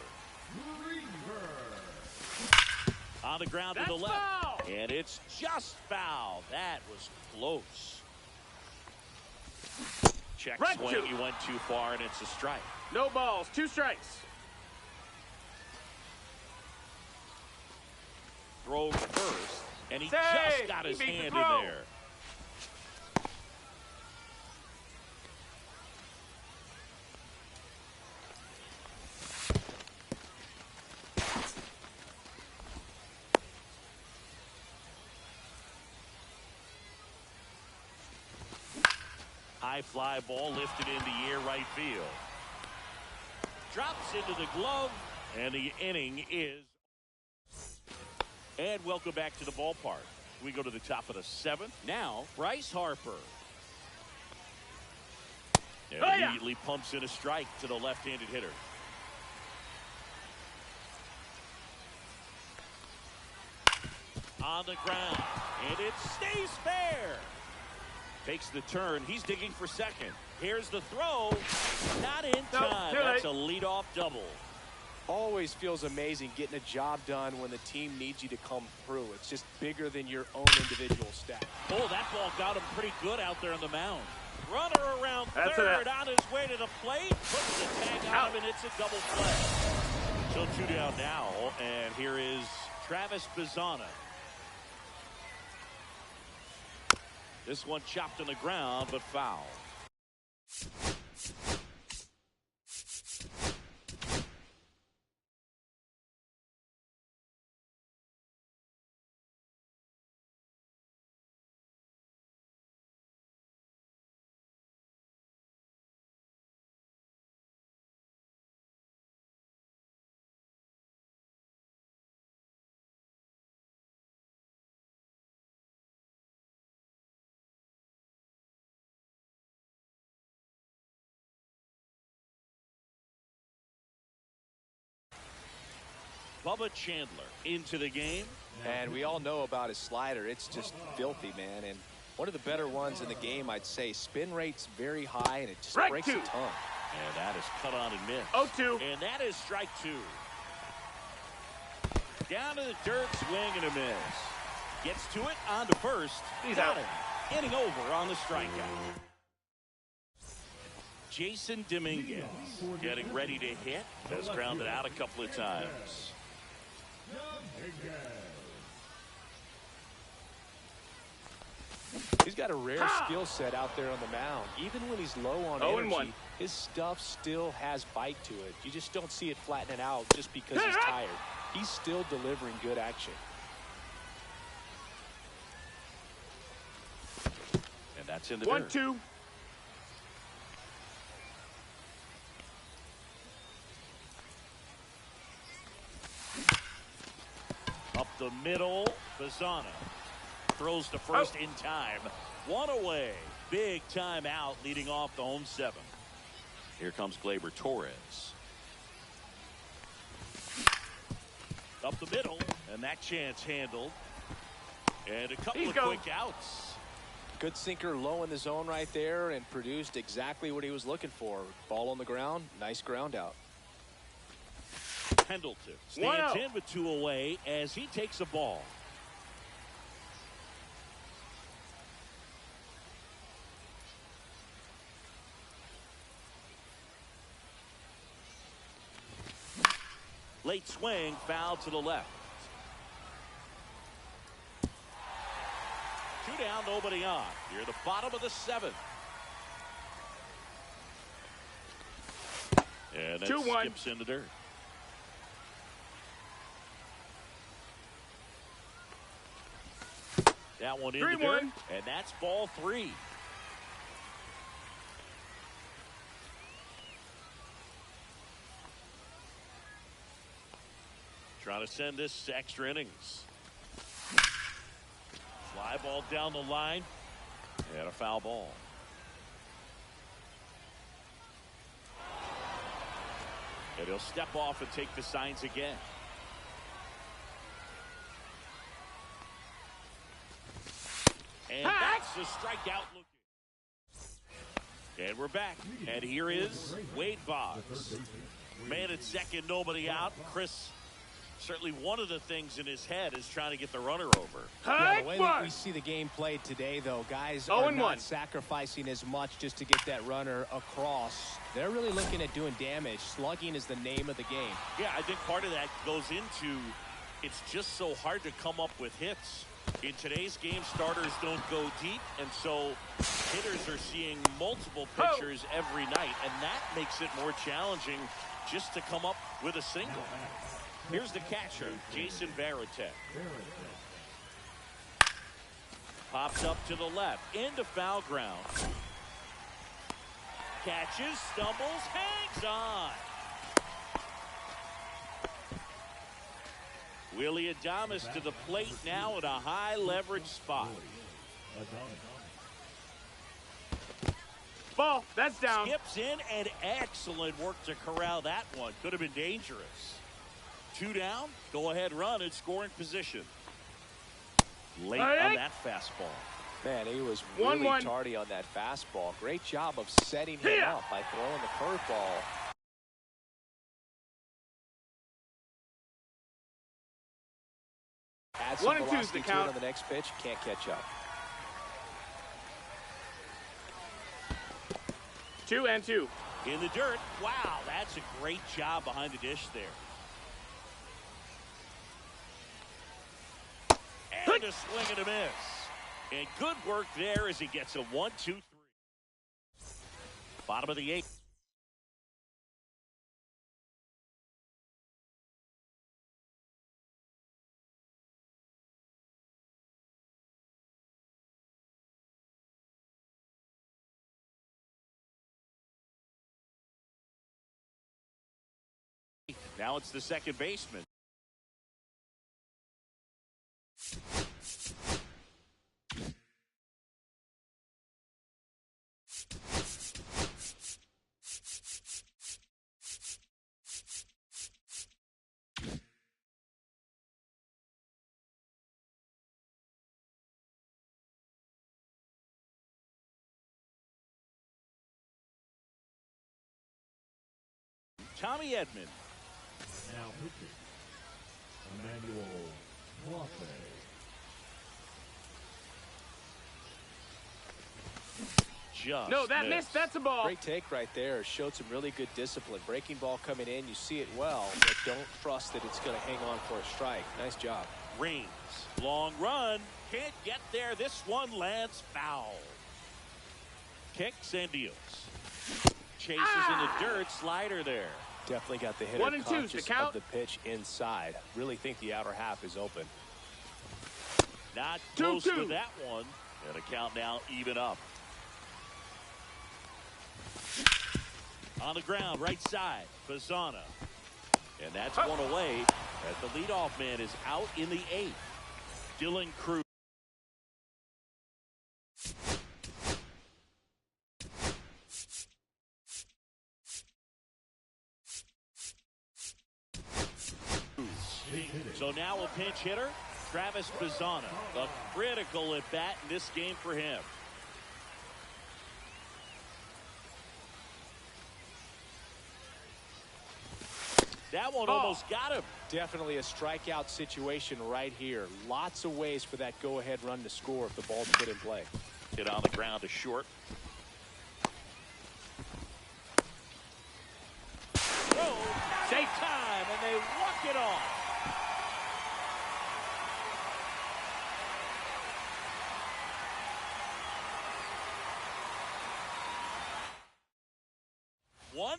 On the ground to the left. Foul. And it's just foul. That was close. Check swing. He went too far, and it's a strike. No balls, 2 strikes. Throw first, and he just got his hand in there. High fly ball lifted in the air right field. Drops into the glove, and the inning is. And welcome back to the ballpark. We go to the top of the 7th. Now, Bryce Harper. And immediately pumps in a strike to the left-handed hitter. On the ground, and it stays fair. Takes the turn. He's digging for second. Here's the throw. Not in time. That's a leadoff double. Always feels amazing getting a job done when the team needs you to come through. It's just bigger than your own individual stat. Oh, that ball got him pretty good out there on the mound. Runner around third on his way to the plate. Puts the tag on him, and it's a double play. So 2 down now, and here is Travis Bazzana. This one chopped on the ground, but foul. Bubba Chandler into the game. And we all know about his slider. It's just filthy, man. And one of the better ones in the game, I'd say. Spin rate's very high, and it just breaks a ton. And that is cut on and missed. 0-2. And that is strike two. Down to the dirt, swing and a miss. Gets to it, on to first. He's Got out. him. Inning over on the strikeout. Jason Dominguez getting ready to hit. Has grounded out a couple of times. He's got a rare skill set out there on the mound. Even when he's low on energy, his stuff still has bite to it. You just don't see it flattening out just because he's tired. He's still delivering good action. And that's in the dirt. 1-2. Up the middle, Bazzana throws to first in time. One away. Big time out leading off the home seven. Here comes Gleyber Torres. Up the middle, and that chance handled. And a couple of quick outs. Good sinker low in the zone right there and produced exactly what he was looking for. Ball on the ground, nice ground out. Pendleton stands in with two away as he takes a ball. Late swing, foul to the left. Two down, nobody on. Near the bottom of the seventh. And that skips in the dirt. That one in the dirt, and that's ball three. Trying to send this to extra innings. Fly ball down the line, and a foul ball. And he'll step off and take the signs again. And that's the strikeout looking. And we're back. And here is Wade Boggs. Man at second, nobody out. Chris, certainly one of the things in his head is trying to get the runner over. Yeah, the way that we see the game played today, though, guys are not sacrificing as much just to get that runner across. They're really looking at doing damage. Slugging is the name of the game. Yeah, I think part of that goes into it's just so hard to come up with hits. In today's game, starters don't go deep, and so hitters are seeing multiple pitchers every night, and that makes it more challenging just to come up with a single. Here's the catcher, Jason Varitek. Pops up to the left, into foul ground. Catches, stumbles, hangs on. Willie Adames to the plate now at a high leverage spot. Ball, that's down. Skips in, and excellent work to corral that one. Could have been dangerous. Two down, go ahead run in scoring position. Late on that fastball. Man, he was really tardy on that fastball. Great job of setting him up by throwing the curveball. Add some velocity to it on the next pitch, can't catch up. 2-2. In the dirt. Wow, that's a great job behind the dish there. And a swing and a miss. And good work there as he gets a 1-2-3. Bottom of the eighth. Now it's the second baseman. Tommy Edman. Now pitching, Emmanuel Clase. Just No, that missed. That's a ball. Great take right there. Showed some really good discipline. Breaking ball coming in. You see it well, but don't trust that it's going to hang on for a strike. Nice job. Rings. Long run. Can't get there. This one lands foul. Kicks and deals. Chases in the dirt. Slider there. Definitely got the hitter 1 and 2's conscious the count. of the pitch inside. Really think the outer half is open. Not close 2-2. to that one. And a count now even up. On the ground, right side, Bazzana. And that's one away as the leadoff man is out in the 8th. Dylan Cruz. So now a pinch hitter, Travis Bazzana. A critical at bat in this game for him. That one almost got him. Definitely a strikeout situation right here. Lots of ways for that go-ahead run to score if the ball's put in play. Hit on the ground to short. Oh, safe time, and they walk it off. One.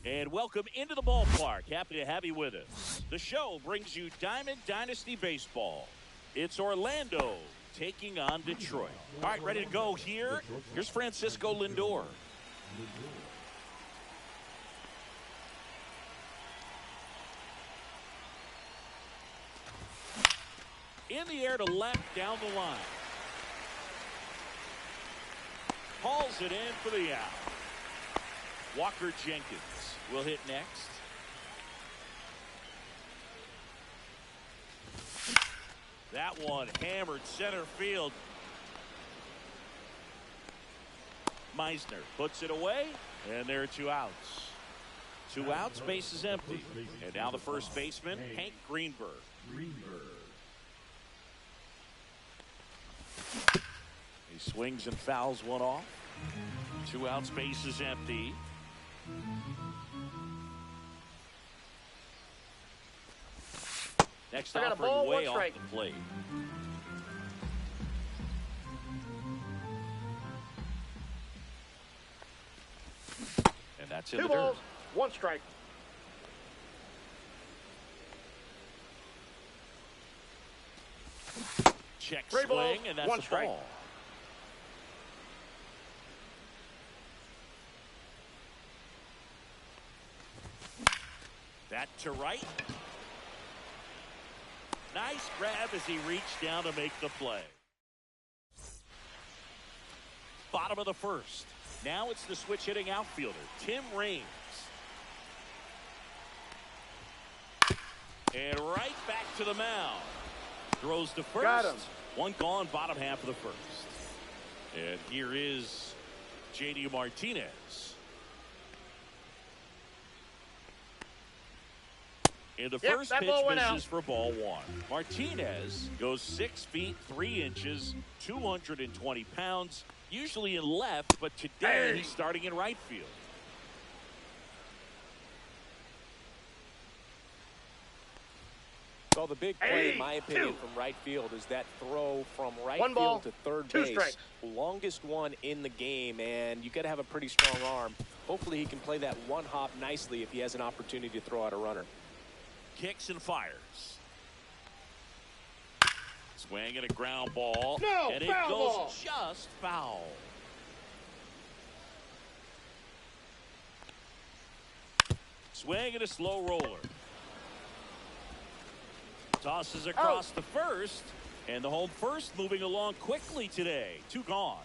And welcome into the ballpark. Happy to have you with us. The show brings you Diamond Dynasty Baseball. It's Orlando taking on Detroit. All right, ready to go here. Here's Francisco Lindor. In the air to left, down the line. Hauls it in for the out. Walker Jenkins will hit next. That one hammered center field. Meisner puts it away, and there are 2 outs. 2 outs, base is empty. And now the first baseman, Hank Greenberg. He swings and fouls one off. 2 outs, base is empty. Next offering way off the plate. And that's in the dirt. 2 balls, 1 strike. Check 3 swing, balls, and that's 1 a strike. ball. That to right. Nice grab as he reached down to make the play. Bottom of the first. Now it's the switch hitting outfielder, Tim Raines. And right back to the mound. Throws to first. Got him. 1 gone, bottom half of the first. And here is J.D. Martinez. And the first pitch misses for ball 1. Martinez goes 6 feet 3 inches, 220 pounds, usually in left, but today he's starting in right field. Well, the big play, in my opinion, from right field is that throw from right 1 ball, field to third 2 base. strikes. Longest one in the game, and you got to have a pretty strong arm. Hopefully he can play that one hop nicely if he has an opportunity to throw out a runner. Kicks and fires. Swing and a ground ball. No, and it foul goes ball. just foul. Swing and a slow roller. Tosses across the first. And the home first moving along quickly today. 2 gone.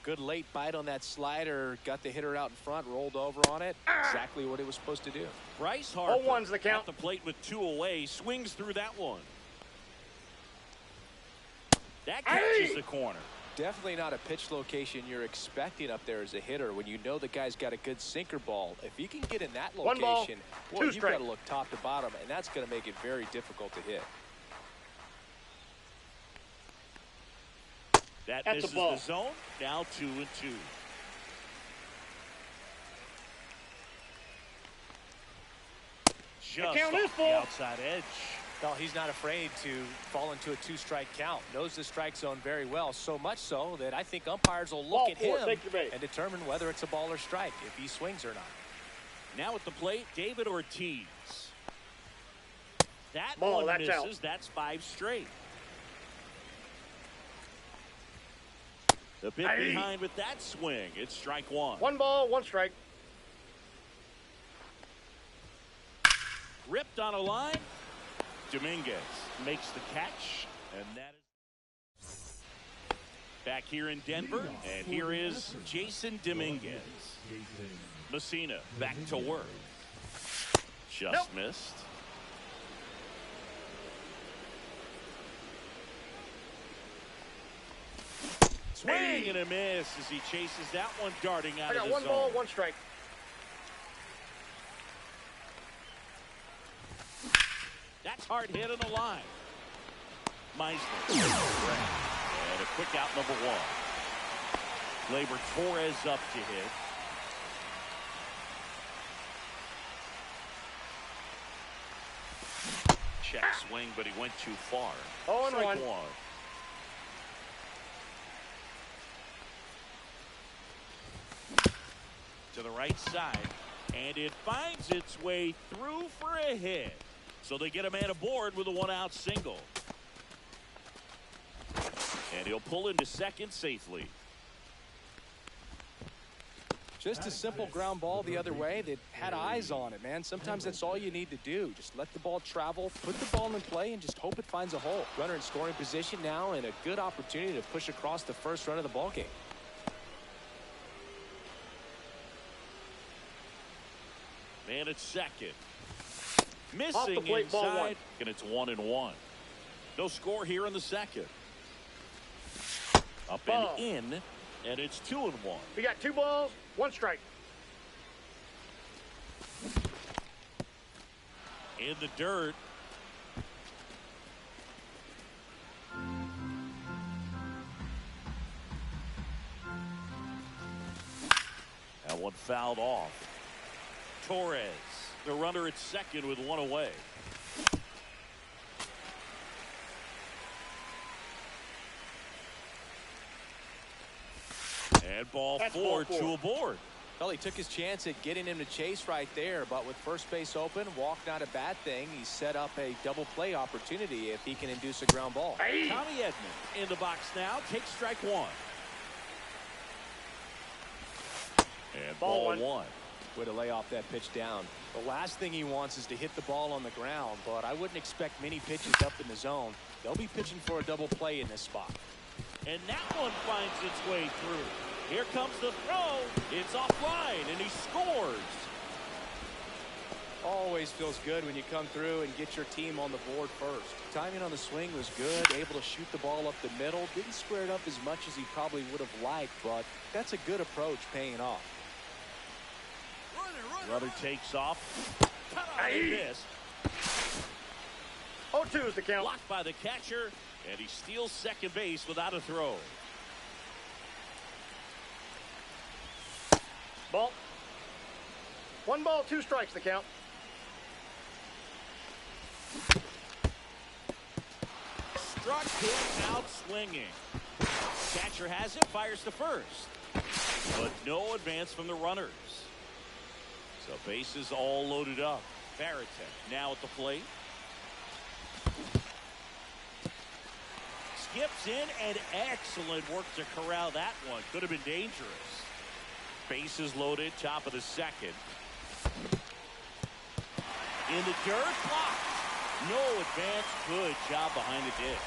Good late bite on that slider. Got the hitter out in front, rolled over on it. Exactly what it was supposed to do. Bryce Harper 0-1's the count. at the plate with 2 away. Swings through that one. That catches the corner. Definitely not a pitch location you're expecting up there as a hitter when you know the guy's got a good sinker ball. If he can get in that 1 ball, location, boy, 2 you've strikes. got to look top to bottom, and that's going to make it very difficult to hit. That misses the zone. Now 2-2. Just off the outside edge. No, he's not afraid to fall into a 2-strike count. Knows the strike zone very well, so much so that I think umpires will look at him and determine whether it's a ball or strike, if he swings or not. Now at the plate, David Ortiz. That Ball, one that's misses. out. That's 5 straight. The bit behind with that swing. It's strike 1. 1 ball, 1 strike. Ripped on a line. Dominguez makes the catch, and that is back here in Denver. And here is Jason Dominguez. Messina back to work. Just missed. Swing and a miss as he chases that one darting out of the zone. 1 ball, 1 strike. That's hard hit on the line. Meisner. And a quick out number 1. Gleyber Torres up to hit. Check swing, but he went too far. 0-1. Strike 1. To the right side. And it finds its way through for a hit. So they get a man aboard with a one-out single. And he'll pull into second safely. Just a simple ground ball the other way that had eyes on it, man. Sometimes that's all you need to do. Just let the ball travel, put the ball in play, and just hope it finds a hole. Runner in scoring position now, and a good opportunity to push across the first run of the ball game. Man at second. Off the Missing plate, ball one. inside, and it's 1-1. No score here in the second. Up Ball. and in, and it's 2-1. We got 2 balls, 1 strike. In the dirt. That one fouled off. Torres, the runner at second with 1 away. And ball That's four, ball 4. 2 aboard. Well, he took his chance at getting him to chase right there, but with first base open, walk not a bad thing. He set up a double play opportunity if he can induce a ground ball. Hey. Tommy Edman in the box now, takes strike 1. And ball one. Way to lay off that pitch down. The last thing he wants is to hit the ball on the ground, but I wouldn't expect many pitches up in the zone. They'll be pitching for a double play in this spot. And that one finds its way through. Here comes the throw. It's offline, and he scores. Always feels good when you come through and get your team on the board first. Timing on the swing was good, able to shoot the ball up the middle. Didn't square it up as much as he probably would have liked, but that's a good approach paying off. Runner takes off. Cut on Hey. this. 0-2 is the count. Blocked by the catcher, and he steals second base without a throw. Ball. 1 ball, 2 strikes the count. Struck him out swinging. Catcher has it, fires to first. But no advance from the runners. So bases all loaded up. Barrett now at the plate. Skips in, and excellent work to corral that one. Could have been dangerous. Bases loaded, top of the second. In the dirt, blocked. No advance. Good job behind the dish.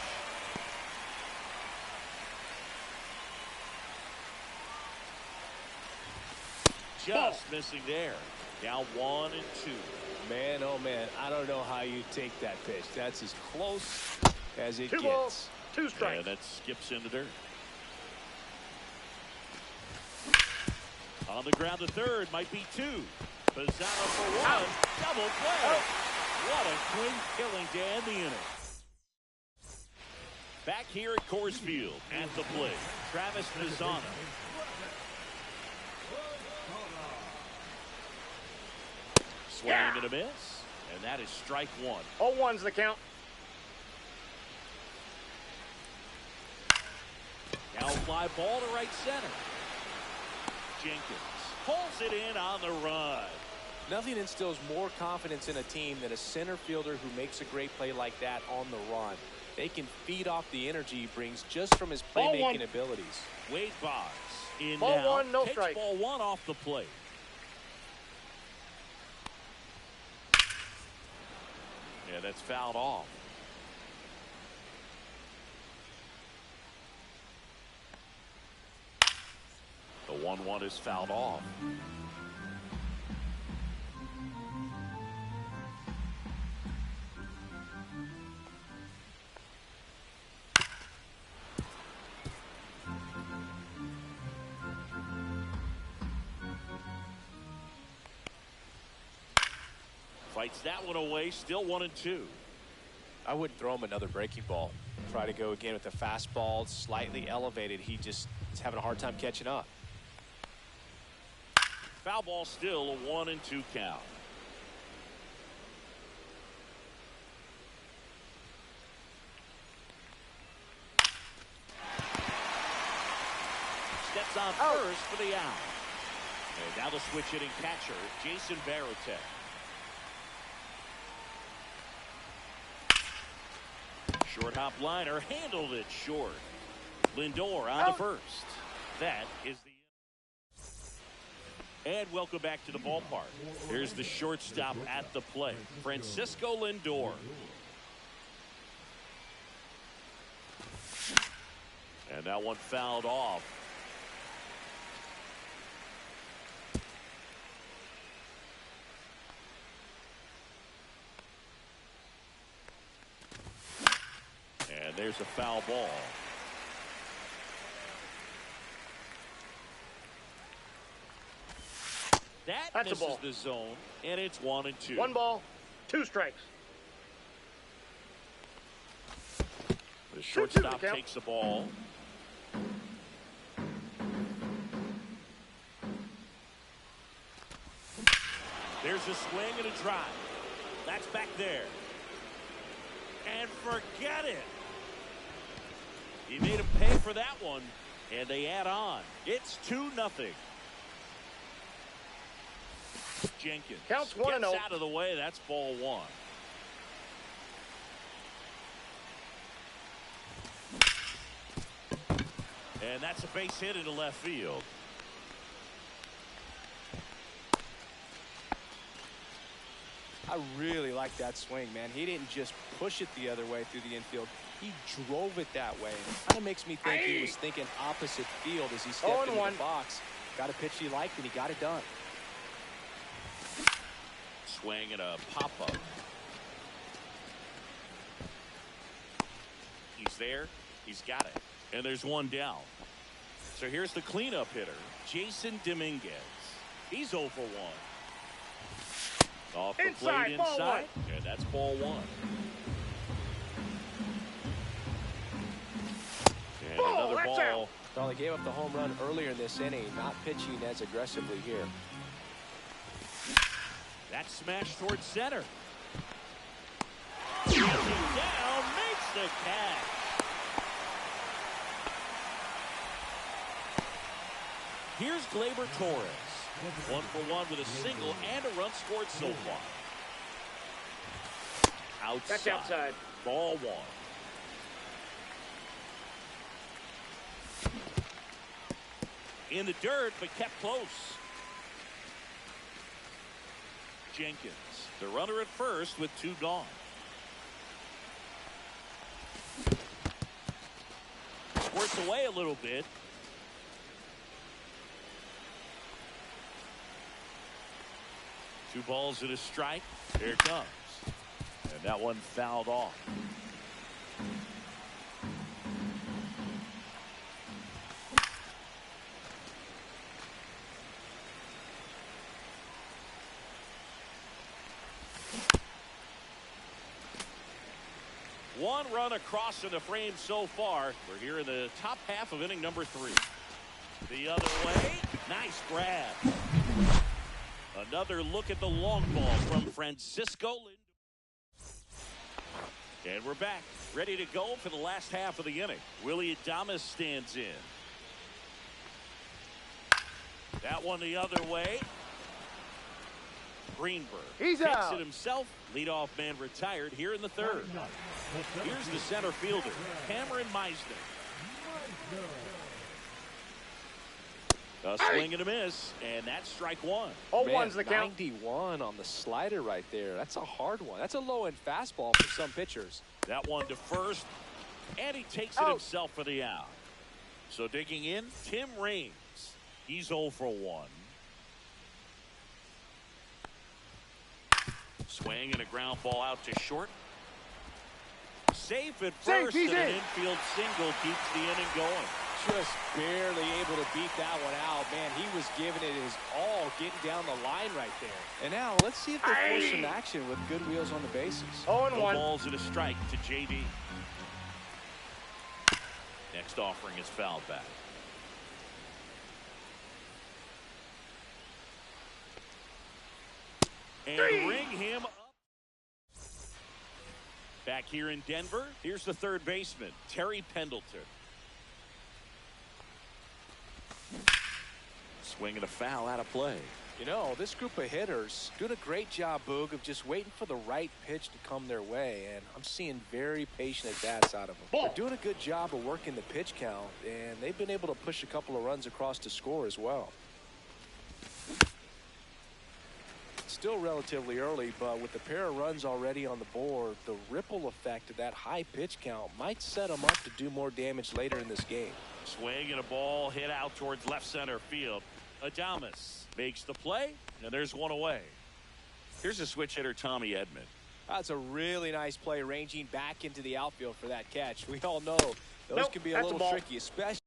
Just missing there. Now 1-2. Man, oh man, I don't know how you take that pitch. That's as close as it 2 gets. balls, 2 strikes. And that skips in the dirt. On the ground to third, might be 2. Pizarro for 1. Double play. What a clean killing to end the inning. Back here at Coors Field at the plate, Travis Pizarro. Swing and a miss, and that is strike 1. 0-1's the count. Now fly ball to right center. Jenkins pulls it in on the run. Nothing instills more confidence in a team than a center fielder who makes a great play like that on the run. They can feed off the energy he brings just from his playmaking abilities. Wade Boggs in Ball now. 1, no Takes strike. ball 1 off the plate. Yeah, that's fouled off. The 1-1 is fouled off. Fights that one away, still 1-2. I wouldn't throw him another breaking ball. Try to go again with the fastball, slightly elevated. He just is having a hard time catching up. Foul ball still, a 1-2 count. Steps on first for the out. And now the switch hitting catcher, Jason Varitek. Short hop liner, handled it short. Lindor on the first. That is the... And welcome back to the ballpark. Here's the shortstop at the plate, Francisco Lindor. And that one fouled off. And there's a foul ball. That's misses a ball. The zone, and it's 1-2. 1 ball, 2 strikes. The shortstop takes the ball. There's a swing and a drive. That's back there. And forget it. He made him pay for that one, and they add on. It's 2-0. Jenkins counts 1-0. Gets out of the way. That's ball 1. And that's a base hit into left field. I really like that swing, man. He didn't just push it the other way through the infield. He drove it that way. It kind of makes me think he was thinking opposite field as he stepped into the box. Got a pitch he liked, and he got it done. Swing and a pop-up. He's there. He's got it. And there's one down. So here's the cleanup hitter, Jason Dominguez. He's 0 for 1. Off the plate inside. And that's ball 1. And another ball. Well, they gave up the home run earlier in this inning, not pitching as aggressively here. That smash towards center. Down, makes the catch. Here's Gleyber Torres. 1 for 1 with a single and a run scored so far. Outside. That's outside. Ball 1. In the dirt, but kept close. Jenkins, the runner at first with 2 gone. Squirts away a little bit. Two balls and a strike. Here it comes. And that one fouled off. One run across in the frame so far. We're here in the top half of inning number 3. The other way. Nice grab. Another look at the long ball from Francisco Lindor. And we're back. Ready to go for the last half of the inning. Willie Adames stands in. That one the other way. Greenberg He's takes out. it himself. Leadoff man retired here in the 3rd. Here's the center fielder, Cameron Meisner. A swing and a miss, and that's strike 1. Oh, one's the count. 91 on the slider right there. That's a hard one. That's a low-end fastball for some pitchers. That one to first, and he takes it himself for the out. So digging in, Tim Raines. He's 0 for 1. Swing and a ground ball out to short. Safe at first, and an infield single keeps the inning going. Just barely able to beat that one out. Man, he was giving it his all, getting down the line right there. And now let's see if they force some action with good wheels on the bases. 0-1. No balls and a strike to JD. Next offering is fouled back. And ring him up. Back here in Denver, here's the third baseman, Terry Pendleton. Swing and a foul out of play. You know, this group of hitters doing a great job, Boog, of just waiting for the right pitch to come their way, and I'm seeing very patient at-bats out of them. They're doing a good job of working the pitch count, and they've been able to push a couple of runs across to score as well. It's still relatively early, but with the pair of runs already on the board, the ripple effect of that high pitch count might set them up to do more damage later in this game. Swing and a ball hit out towards left center field. Adames makes the play, and there's one away. Here's a switch hitter, Tommy Edman. That's a really nice play, ranging back into the outfield for that catch. We all know those can be a little tricky, especially.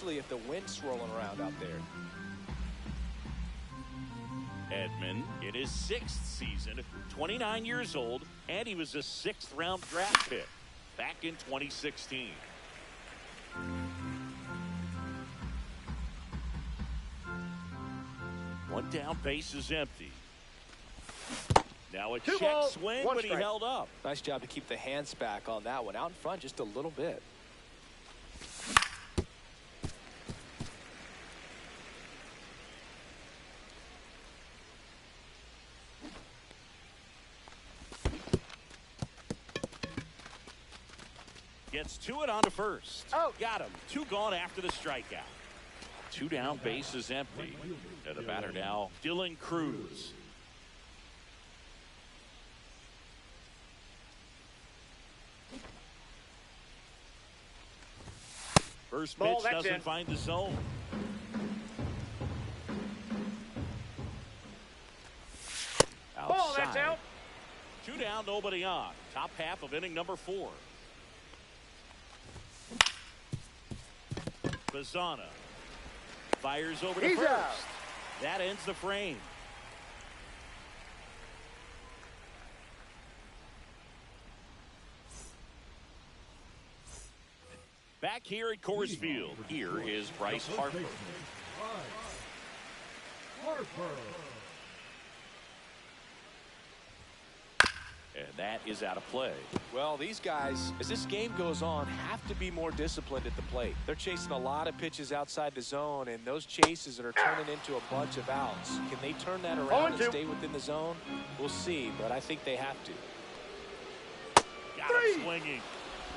If the wind's swirling around out there. Edman in his 6th season, 29 years old, and he was a 6th-round draft pick back in 2016. One down, base is empty. Now a check swing, but he held up. Nice job to keep the hands back on that one. Out in front just a little bit. Gets to it on to first. Oh, got him. 2 gone after the strikeout. 2 down, base is empty. And the batter now, Dylan Cruz. First pitch doesn't find the zone. Outside. Ball, that's out. 2 down, nobody on. Top half of inning number 4. Bazana fires over to first. Out. That ends the frame. Back here at Coors Field, here is Bryce Harper. And that is out of play. Well, these guys, as this game goes on, have to be more disciplined at the plate. They're chasing a lot of pitches outside the zone, and those chases are turning into a bunch of outs. Can they turn that around and stay within the zone? We'll see, but I think they have to. Got him swinging.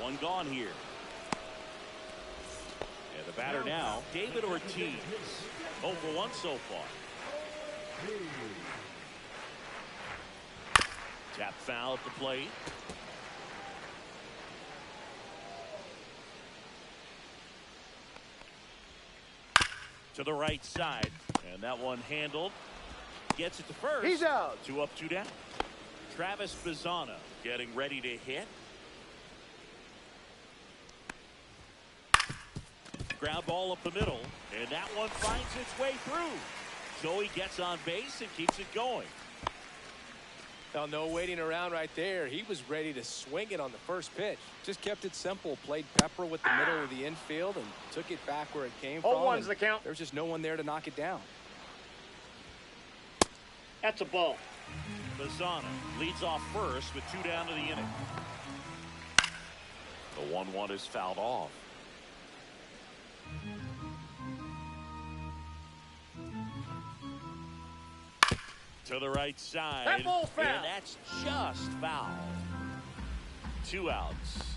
1 gone here. And the batter now, David Ortiz. 0 for 1 so far. Tap foul at the plate. To the right side, and that one handled. Gets it to first. He's out. 2 up, 2 down. Travis Bazana getting ready to hit. Ground ball up the middle, and that one finds its way through. Joey gets on base and keeps it going. Now, no waiting around right there. He was ready to swing it on the first pitch. Just kept it simple. Played pepper with the middle of the infield and took it back where it came from. 0-1's the count. There's just no one there to knock it down. That's a ball. Bazana leads off first with 2 down to the inning. The 1-1 is fouled off. To the right side. That ball's foul. And that's just foul. 2 outs.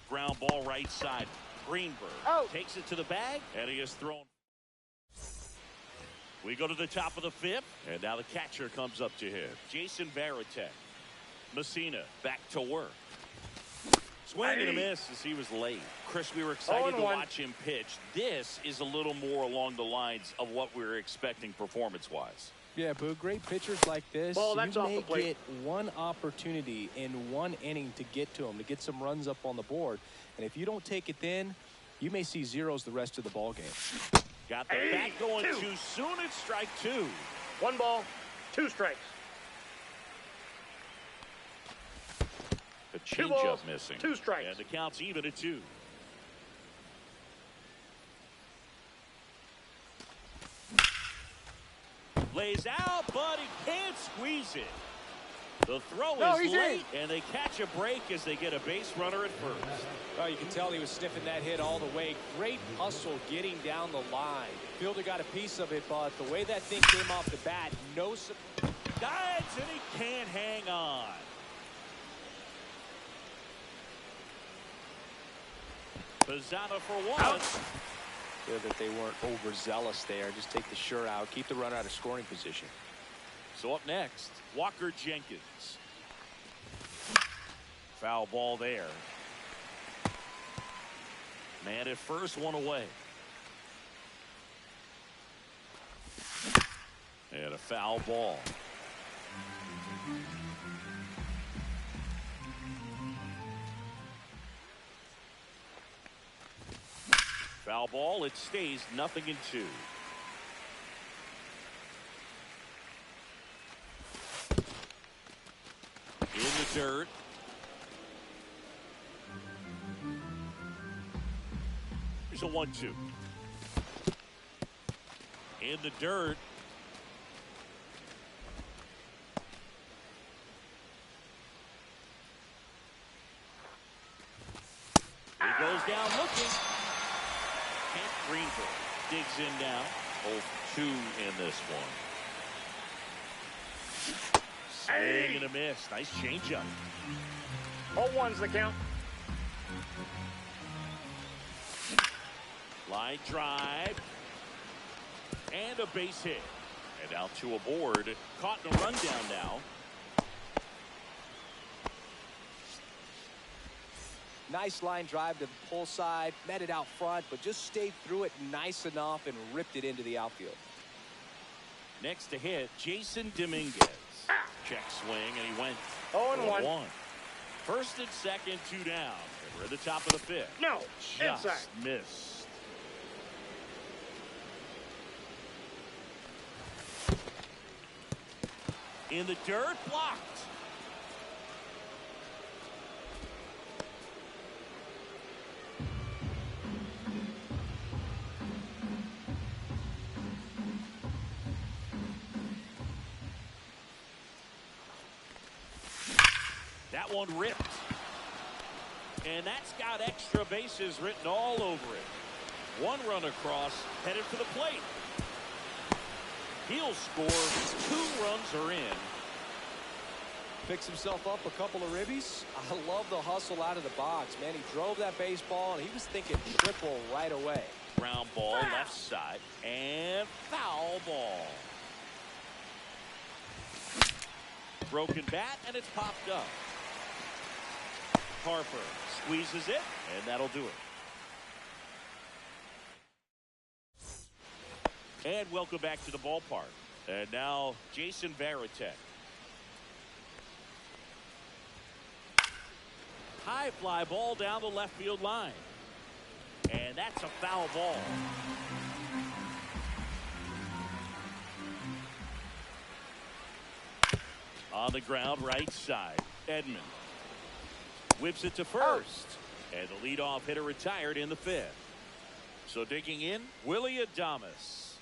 Ground ball right side. Greenberg takes it to the bag, and he is thrown. We go to the top of the 5th, and now the catcher comes up to hit. Jason Varitek. Messina back to work. Swing and a miss as he was late. Chris, we were excited to watch him pitch. This is a little more along the lines of what we were expecting performance-wise. Yeah, Boo, great pitchers like this, Ball, that's you off the may plate. get one opportunity in one inning to get to them, to get some runs up on the board. And if you don't take it then, you may see zeros the rest of the ball game. Got the bat going too soon. It's strike two. 1 ball, 2 strikes. The 2 balls, changeup missing. 2 strikes. And the count's even at 2. Lays out, but he can't squeeze it. The throw is late, and they catch a break as they get a base runner at first. Well, you can tell he was sniffing that hit all the way. Great hustle getting down the line. Fielder got a piece of it, but the way that thing came off the bat, no surprise. Dives, and he can't hang on. Pizzata for 1. Clear that they weren't overzealous there. Just take the sure out. Keep the runner out of scoring position. So up next, Walker Jenkins. Foul ball there. Man at first, 1 away. And a foul ball. Foul ball, it stays 0-2. In the dirt. Here's a 1-2. In the dirt. He goes down looking. Kent Greenberg digs in now. 0-2 in this one. Swing and a miss. Nice changeup. 0-1's the count. Line drive. And a base hit. And out to a board. Caught in a rundown now. Nice line drive to the pull side. Met it out front, but just stayed through it nice enough and ripped it into the outfield. Next to hit, Jason Dominguez. Check swing, and he went 0-1. First and second, 2 down. And we're at the top of the 5th. No, Just inside. missed. In the dirt, blocked. That one ripped. And that's got extra bases written all over it. 1 run across, headed for the plate. He'll score. 2 runs are in. Picks himself up a couple of ribbies. I love the hustle out of the box, man. He drove that baseball, and he was thinking triple right away. Ground ball, left side, and foul ball. Broken bat, and it's popped up. Harper squeezes it, and that'll do it. And welcome back to the ballpark. And now Jason Varitek. High fly ball down the left field line. And that's a foul ball. On the ground, right side. Edman whips it to first. And the leadoff hitter retired in the 5th. So digging in, Willie Adames.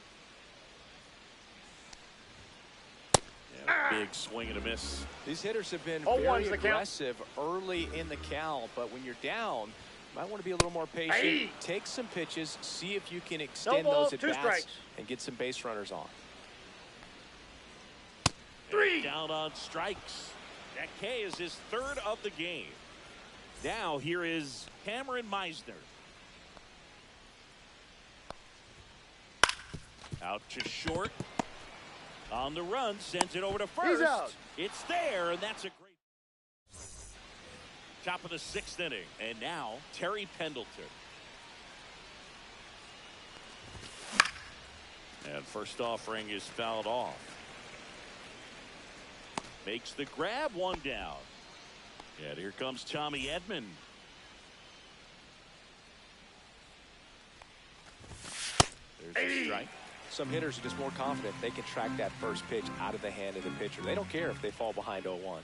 And a big swing and a miss. These hitters have been 0-1's very the count. aggressive early in the count, but when you're down, you might want to be a little more patient. Take some pitches, see if you can extend No balls, those 2 at-bats strikes. and get some base runners on. 3. Down on strikes. That K is his 3rd of the game. Now here is Cameron Meisner. Out to short. On the run, sends it over to first. He's out. It's there, and that's a great. Top of the 6th inning. And now Terry Pendleton. And first offering is fouled off. Makes the grab, 1 down. And here comes Tommy Edman. There's a strike. Some hitters are just more confident they can track that first pitch out of the hand of the pitcher. They don't care if they fall behind 0-1.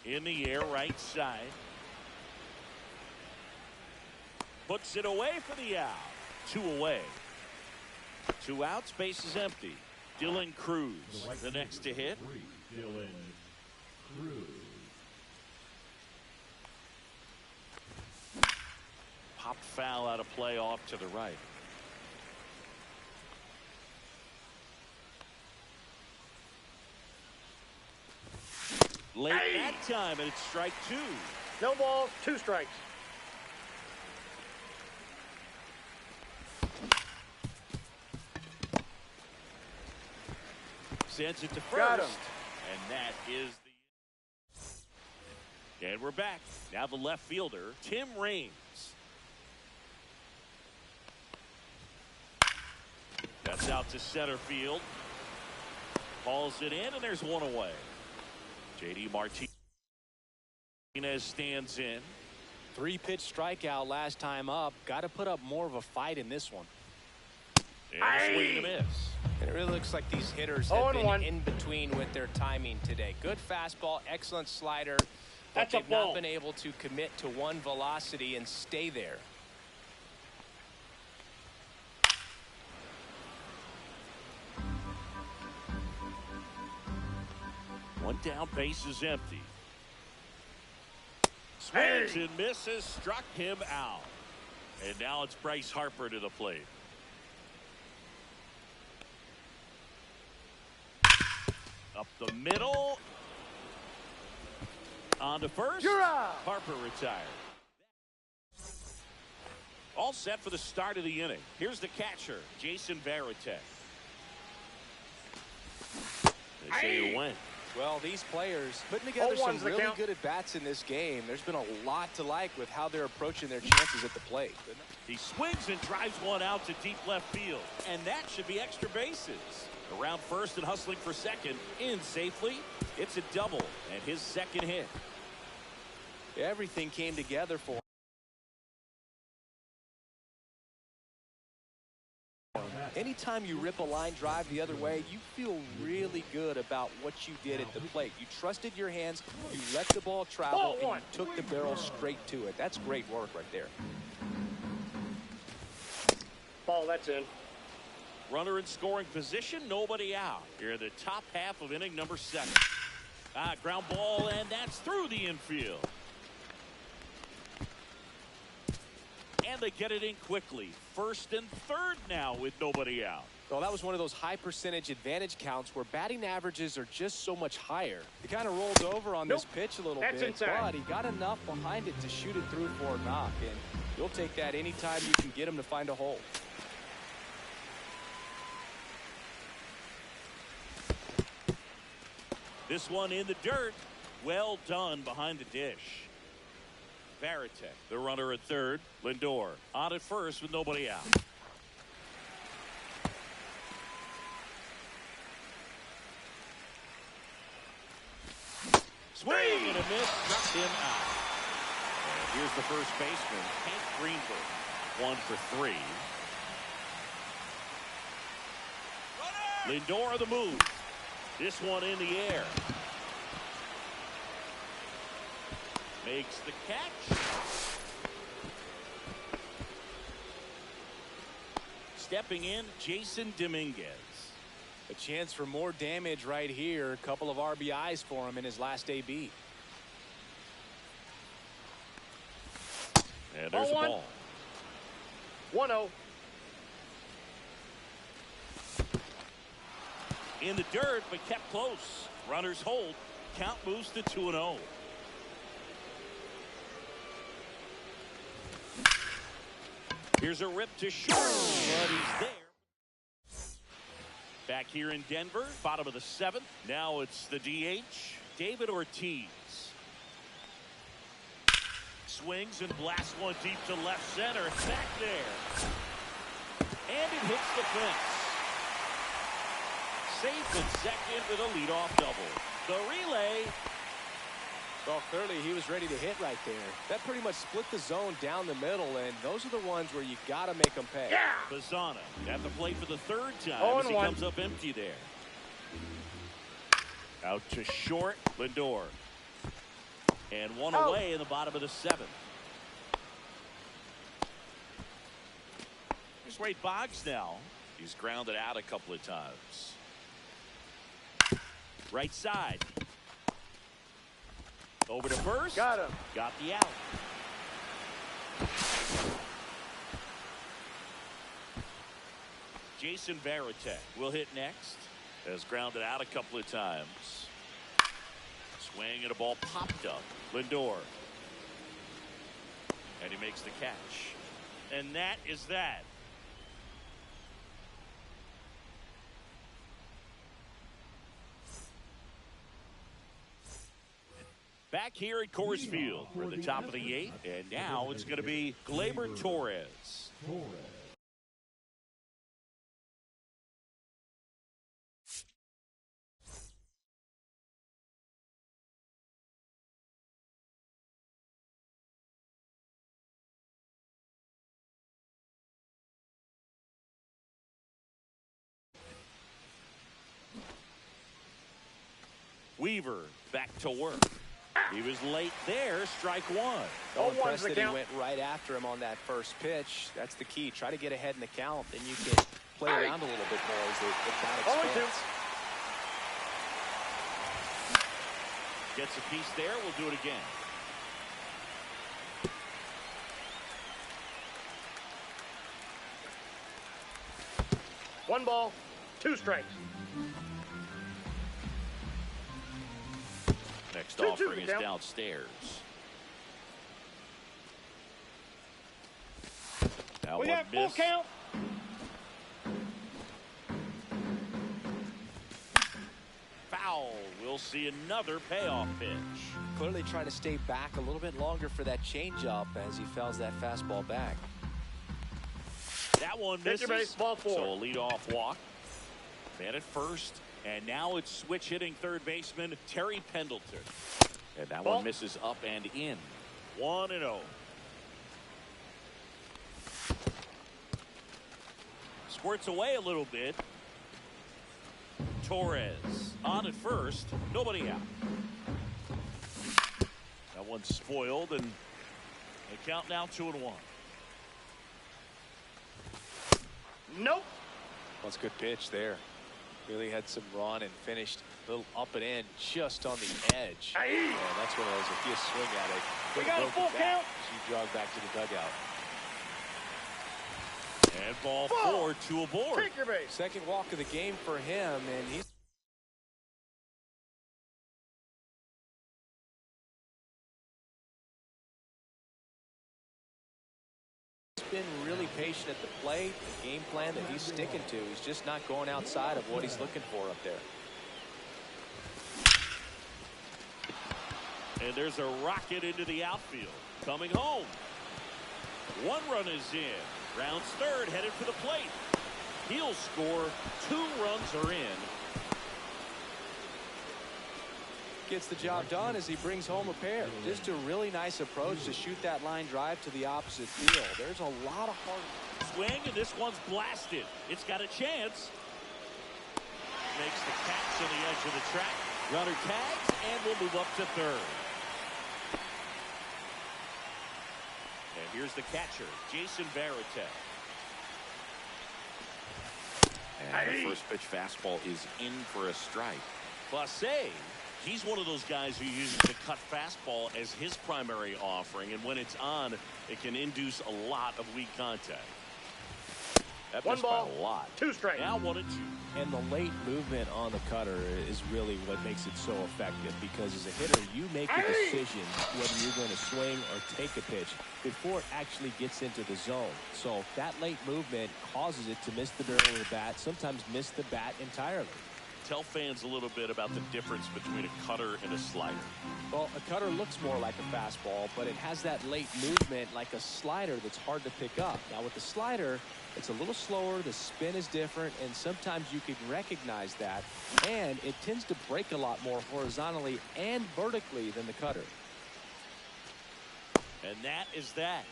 In the air, right side. Puts it away for the out. 2 away. 2 outs, base is empty. Dylan Cruz, the next to hit. Dylan Cruz. Popped foul out of play off to the right. Late that time, and it's strike 2. No balls, 2 strikes. Sends it to first. Got him. And that is the... And we're back. Now the left fielder, Tim Raines. That's out to center field. Hauls it in, and there's 1 away. J.D. Martinez stands in. 3-pitch strikeout last time up. Got to put up more of a fight in this one. And a swing and a miss. And it really looks like these hitters have been in between with their timing today. Good fastball, excellent slider, but they've not been able to commit to one velocity and stay there. One down, base is empty. Swings and misses, struck him out. And now it's Bryce Harper to the plate. Up the middle. On to first. You're out. Harper retired. All set for the start of the inning. Here's the catcher, Jason Varitek. They say you win. Well, these players putting together some really good at-bats in this game. There's been a lot to like with how they're approaching their chances at the plate. He swings and drives one out to deep left field. And that should be extra bases. Around first and hustling for second. In safely. It's a double. And his second hit. Everything came together for him. Anytime you rip a line drive the other way, you feel really good about what you did at the plate. You trusted your hands, you let the ball travel, and you took the barrel straight to it. That's great work right there. Ball, that's in. Runner in scoring position, nobody out. Here in the top half of inning number 7. Ground ball, and that's through the infield. And they get it in quickly. First and third now with nobody out. Well, that was one of those high percentage advantage counts where batting averages are just so much higher. He kind of rolled over on this pitch a little bit, but he got enough behind it to shoot it through for a knock. And you'll take that anytime you can get him to find a hole. This one in the dirt. Well done behind the dish. Varitek, the runner at third. Lindor on at first with nobody out. Swing and a miss, struck him out. And here's the first baseman, Hank Greenberg. 1 for 3. Lindor on the move. This one in the air. Makes the catch. Stepping in, Jason Dominguez. A chance for more damage right here. A couple of RBIs for him in his last AB. And there's the ball. 1-0. In the dirt, but kept close. Runners hold. Count moves to 2-0. Here's a rip to short, but he's there. Back here in Denver, bottom of the 7th. Now it's the DH, David Ortiz. Swings and blasts one deep to left center. Back there. And it hits the fence. Safe at second with a leadoff double. The relay. Well, clearly he was ready to hit right there. That pretty much split the zone down the middle, and those are the ones where you got to make them pay. Yeah! Bazzana at the plate for the third time as he comes up empty there. Out to short, Lindor. And one away in the bottom of the seventh. Here's Wade Boggs now. He's grounded out a couple of times. Right side. Over to first. Got him. Got the out. Jason Varitek will hit next. Has grounded out a couple of times. Swing and a ball popped up. Lindor. And he makes the catch. And that is that. Back here at Coors Field for the top of the eighth. And now it's going to be Gleyber Torres. Weaver back to work. He was late there. Strike one. So impressed that he went right after him on that first pitch. That's the key. Try to get ahead in the count. Then you can play around a little bit more as the count expands. Gets a piece there. We'll do it again. One ball, two strikes. Next offering is downstairs. Now we got full count. Foul. We'll see another payoff pitch. Clearly trying to stay back a little bit longer for that changeup as he fouls that fastball back. That one misses. Base, ball four. So a leadoff walk. Man at first. And now it's switch hitting third baseman Terry Pendleton. And that one misses up and in. 1-0. Squirts away a little bit. Torres on at first. Nobody out. That one's spoiled, and they count now 2-1. Nope. That's a good pitch there. Really had some run and finished a little up and in just on the edge. And that's one of those, if you swing at it, we got a full count. You jog back to the dugout. And ball four, two aboard. Take your base. Second walk of the game for him, and he's been really patient at the plate. The game plan that he's sticking to, he's just not going outside of what he's looking for up there. And there's a rocket into the outfield. Coming home. One run is in. Rounds third, headed for the plate. He'll score. 2 runs are in. Gets the job done as he brings home a pair. Just a really nice approach to shoot that line drive to the opposite field. There's a lot of hard swing, and this one's blasted. It's got a chance. Makes the catch on the edge of the track. Runner tags, and we'll move up to third. And here's the catcher, Jason Varitek. And the first pitch fastball is in for a strike. Clase, he's one of those guys who uses the cut fastball as his primary offering, and when it's on, it can induce a lot of weak contact. That one ball, a lot. 2 strikes. Now 1-2. And the late movement on the cutter is really what makes it so effective, because as a hitter, you make a decision whether you're going to swing or take a pitch before it actually gets into the zone. So that late movement causes it to miss the barrel of the bat, sometimes miss the bat entirely. Tell fans a little bit about the difference between a cutter and a slider. Well, a cutter looks more like a fastball, but it has that late movement like a slider that's hard to pick up. Now, with the slider, it's a little slower, the spin is different, and sometimes you can recognize that. And it tends to break a lot more horizontally and vertically than the cutter. And that is that.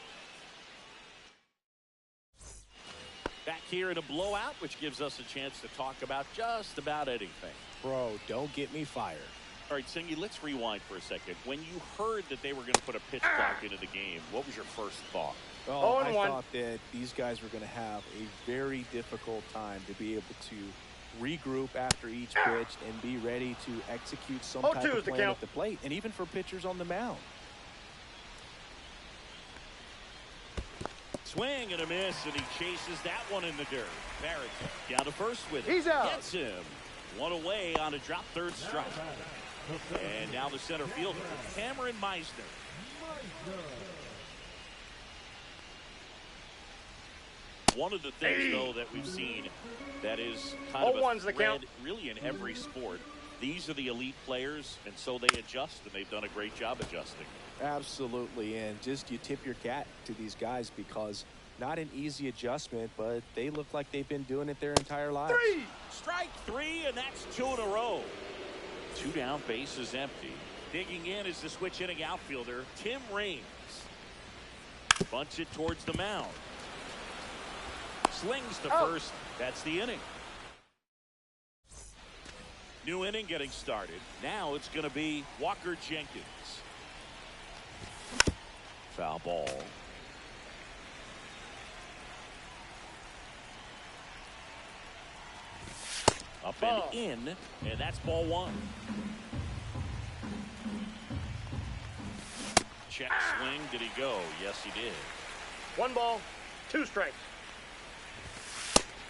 Back here in a blowout, which gives us a chance to talk about just about anything. Bro, don't get me fired. All right, Singy, let's rewind for a second. When you heard that they were going to put a pitch clock into the game, what was your first thought? Oh, I thought that these guys were going to have a very difficult time to be able to regroup after each pitch and be ready to execute some type of plan at the plate, and even for pitchers on the mound. Swing and a miss, and he chases that one in the dirt. Barrett down to first with it. He's out. Gets him. One away on a drop third strike. And now the center fielder, Cameron Meisner. One of the things, though, that we've seen that is kind of a thread really in every sport, these are the elite players, and so they adjust, and they've done a great job adjusting. Absolutely, and just you tip your cap to these guys because not an easy adjustment, but they look like they've been doing it their entire lives. Strike three, and that's 2 in a row. 2 down, base is empty. Digging in is the switch hitting outfielder, Tim Raines. Bunts it towards the mound. Slings to first. That's the inning. New inning getting started. Now it's going to be Walker Jenkins. Foul ball. Up and in, and that's ball 1. Check swing. Did he go? Yes, he did. 1 ball, 2 strikes.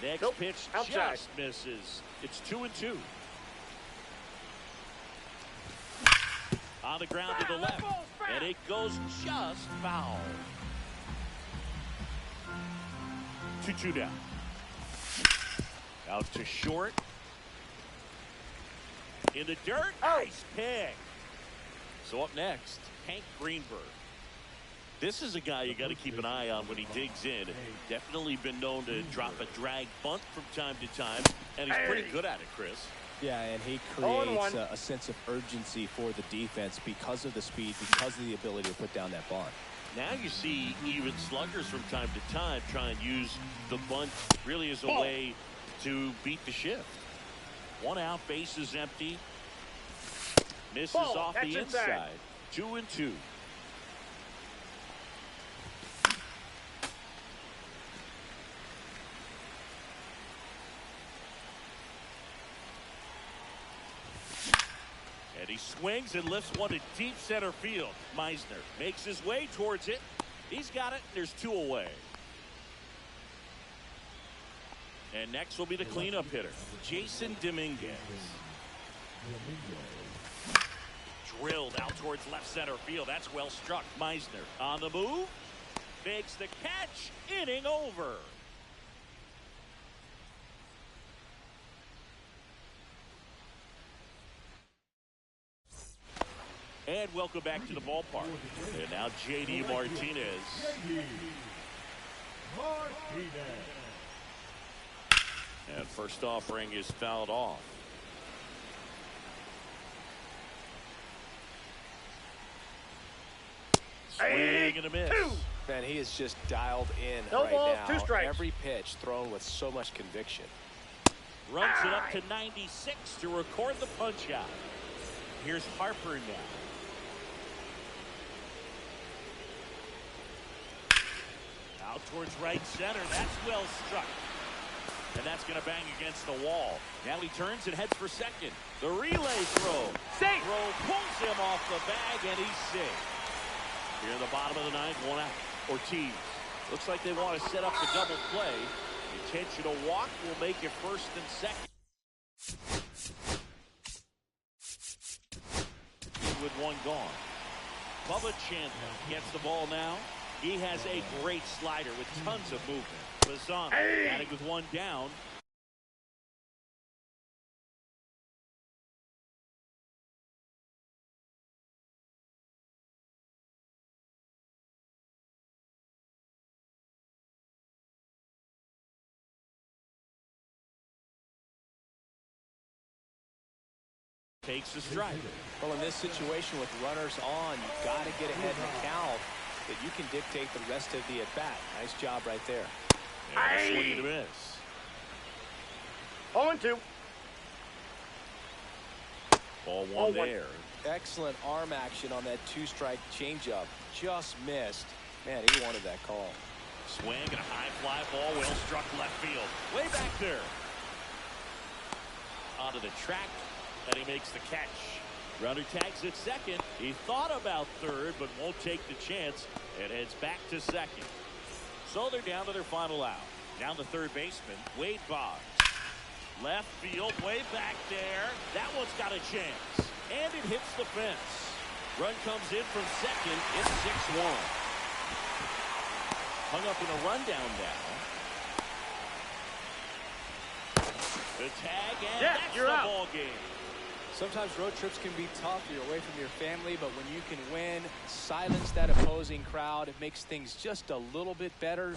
Next pitch just misses. It's 2-2. On the ground to the left, and it goes just foul. 2-2 down. Out to short. In the dirt. Nice pick. So up next, Hank Greenberg. This is a guy you got to keep an eye on when he digs in. Definitely been known to drop a drag bunt from time to time, and he's pretty good at it, Chris. Yeah, and he creates a sense of urgency for the defense because of the speed, because of the ability to put down that bunt. Now you see even sluggers from time to time try and use the bunt really as a way to beat the shift. 1 out, base is empty. Misses off the inside. 2-2. And he swings and lifts one to deep center field. Meisner makes his way towards it. He's got it. There's 2 away. And next will be the cleanup hitter, Jason Dominguez. Drilled out towards left center field. That's well struck. Meisner on the move. Makes the catch. Inning over. And welcome back to the ballpark. And now J.D. Martinez. And first offering is fouled off. Swing and a miss. Man, he is just dialed in No right balls, now. 2 strikes. Every pitch thrown with so much conviction. Runs it up to 96 to record the punch out. Here's Harper now. Out towards right center. That's well struck. And that's going to bang against the wall. Now he turns and heads for second. The relay throw. Safe. Throw pulls him off the bag, and he's safe. Here in the bottom of the 9th, 1 out. Ortiz. Looks like they want to set up the double play. Intentional walk will make it first and second. With 1 gone. Bubba Chandler gets the ball now. He has a great slider with tons of movement. Lozano batting with 1 down. Takes a strike. Well, in this situation with runners on, you've got to get ahead in the count that you can dictate the rest of the at-bat. Nice job right there. And a swing and a miss. 0-2. Ball one there. Excellent arm action on that two-strike changeup. Just missed. Man, he wanted that call. Swing and a high fly ball. Well struck left field. Way back there. Onto the track. And he makes the catch. Runner tags at second. He thought about third, but won't take the chance and heads back to second. So they're down to their final out. Down the third baseman, Wade Boggs. Left field, way back there. That one's got a chance. And it hits the fence. Run comes in from second. It's 6-1. Hung up in a rundown now. The tag, and that's the ball game. Sometimes road trips can be tough. You're away from your family, but when you can win, silence that opposing crowd, it makes things just a little bit better.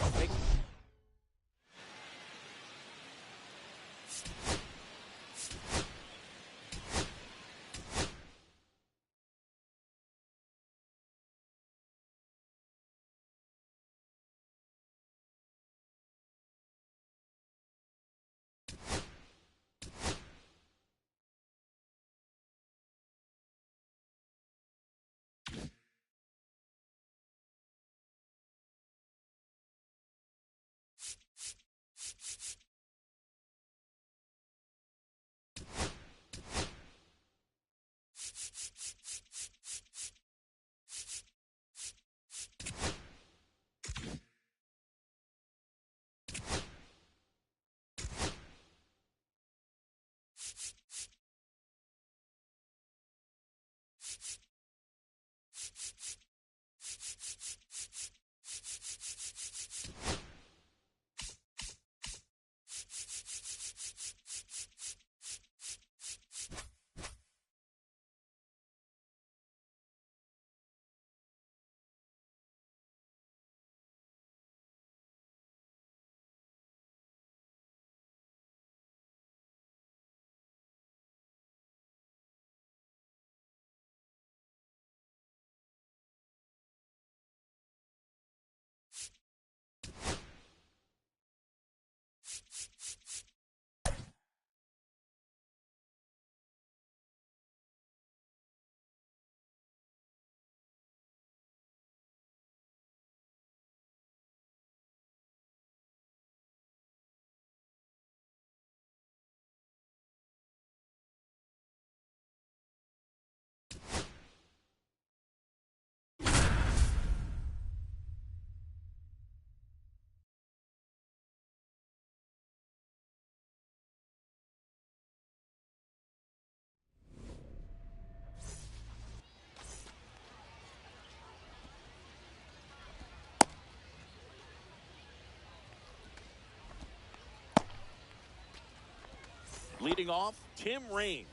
Leading off, Tim Raines.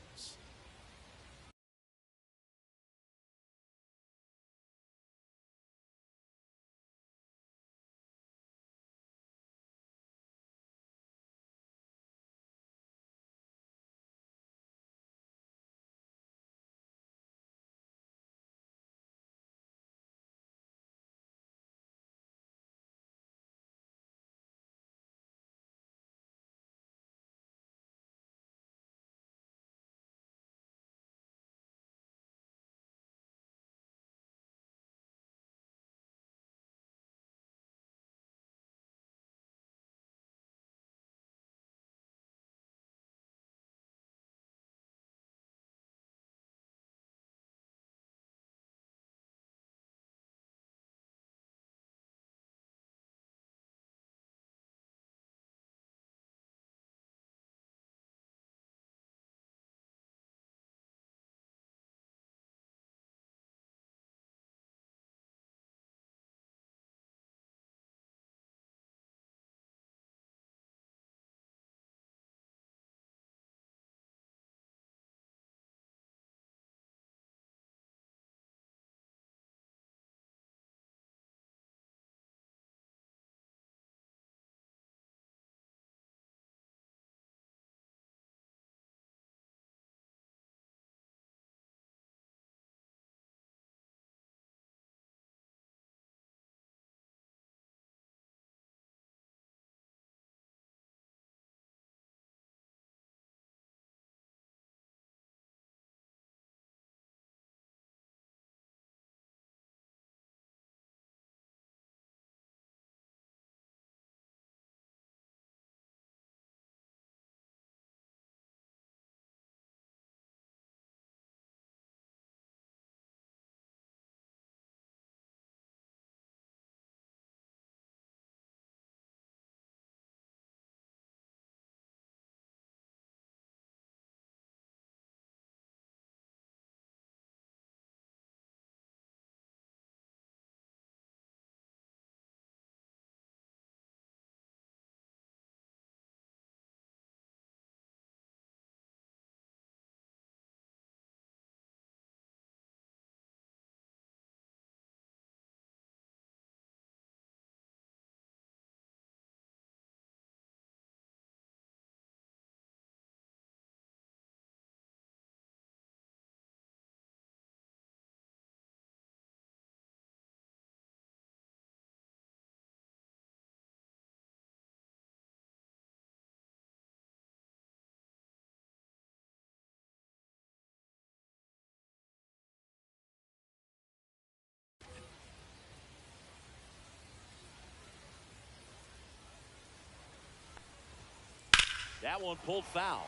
That one pulled foul.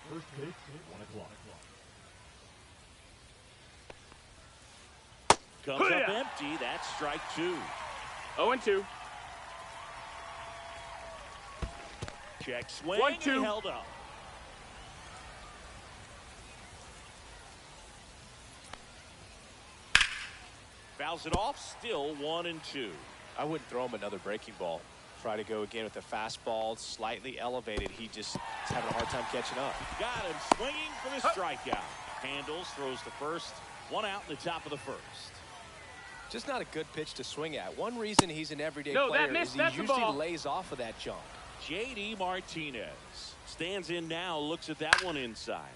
First pitch, 1 o'clock. Comes up empty. That's strike 2. 0-2. Check swing. 1-2. He held up. Fouls it off. Still 1-2. I wouldn't throw him another breaking ball. Try to go again with the fastball slightly elevated. He just is having a hard time catching up. Got him swinging for the strikeout. Handles, throws to first. 1 out in the top of the first. Just not a good pitch to swing at. One reason he's an everyday player is he usually lays off of that jump. J.D. Martinez stands in now, looks at that one inside.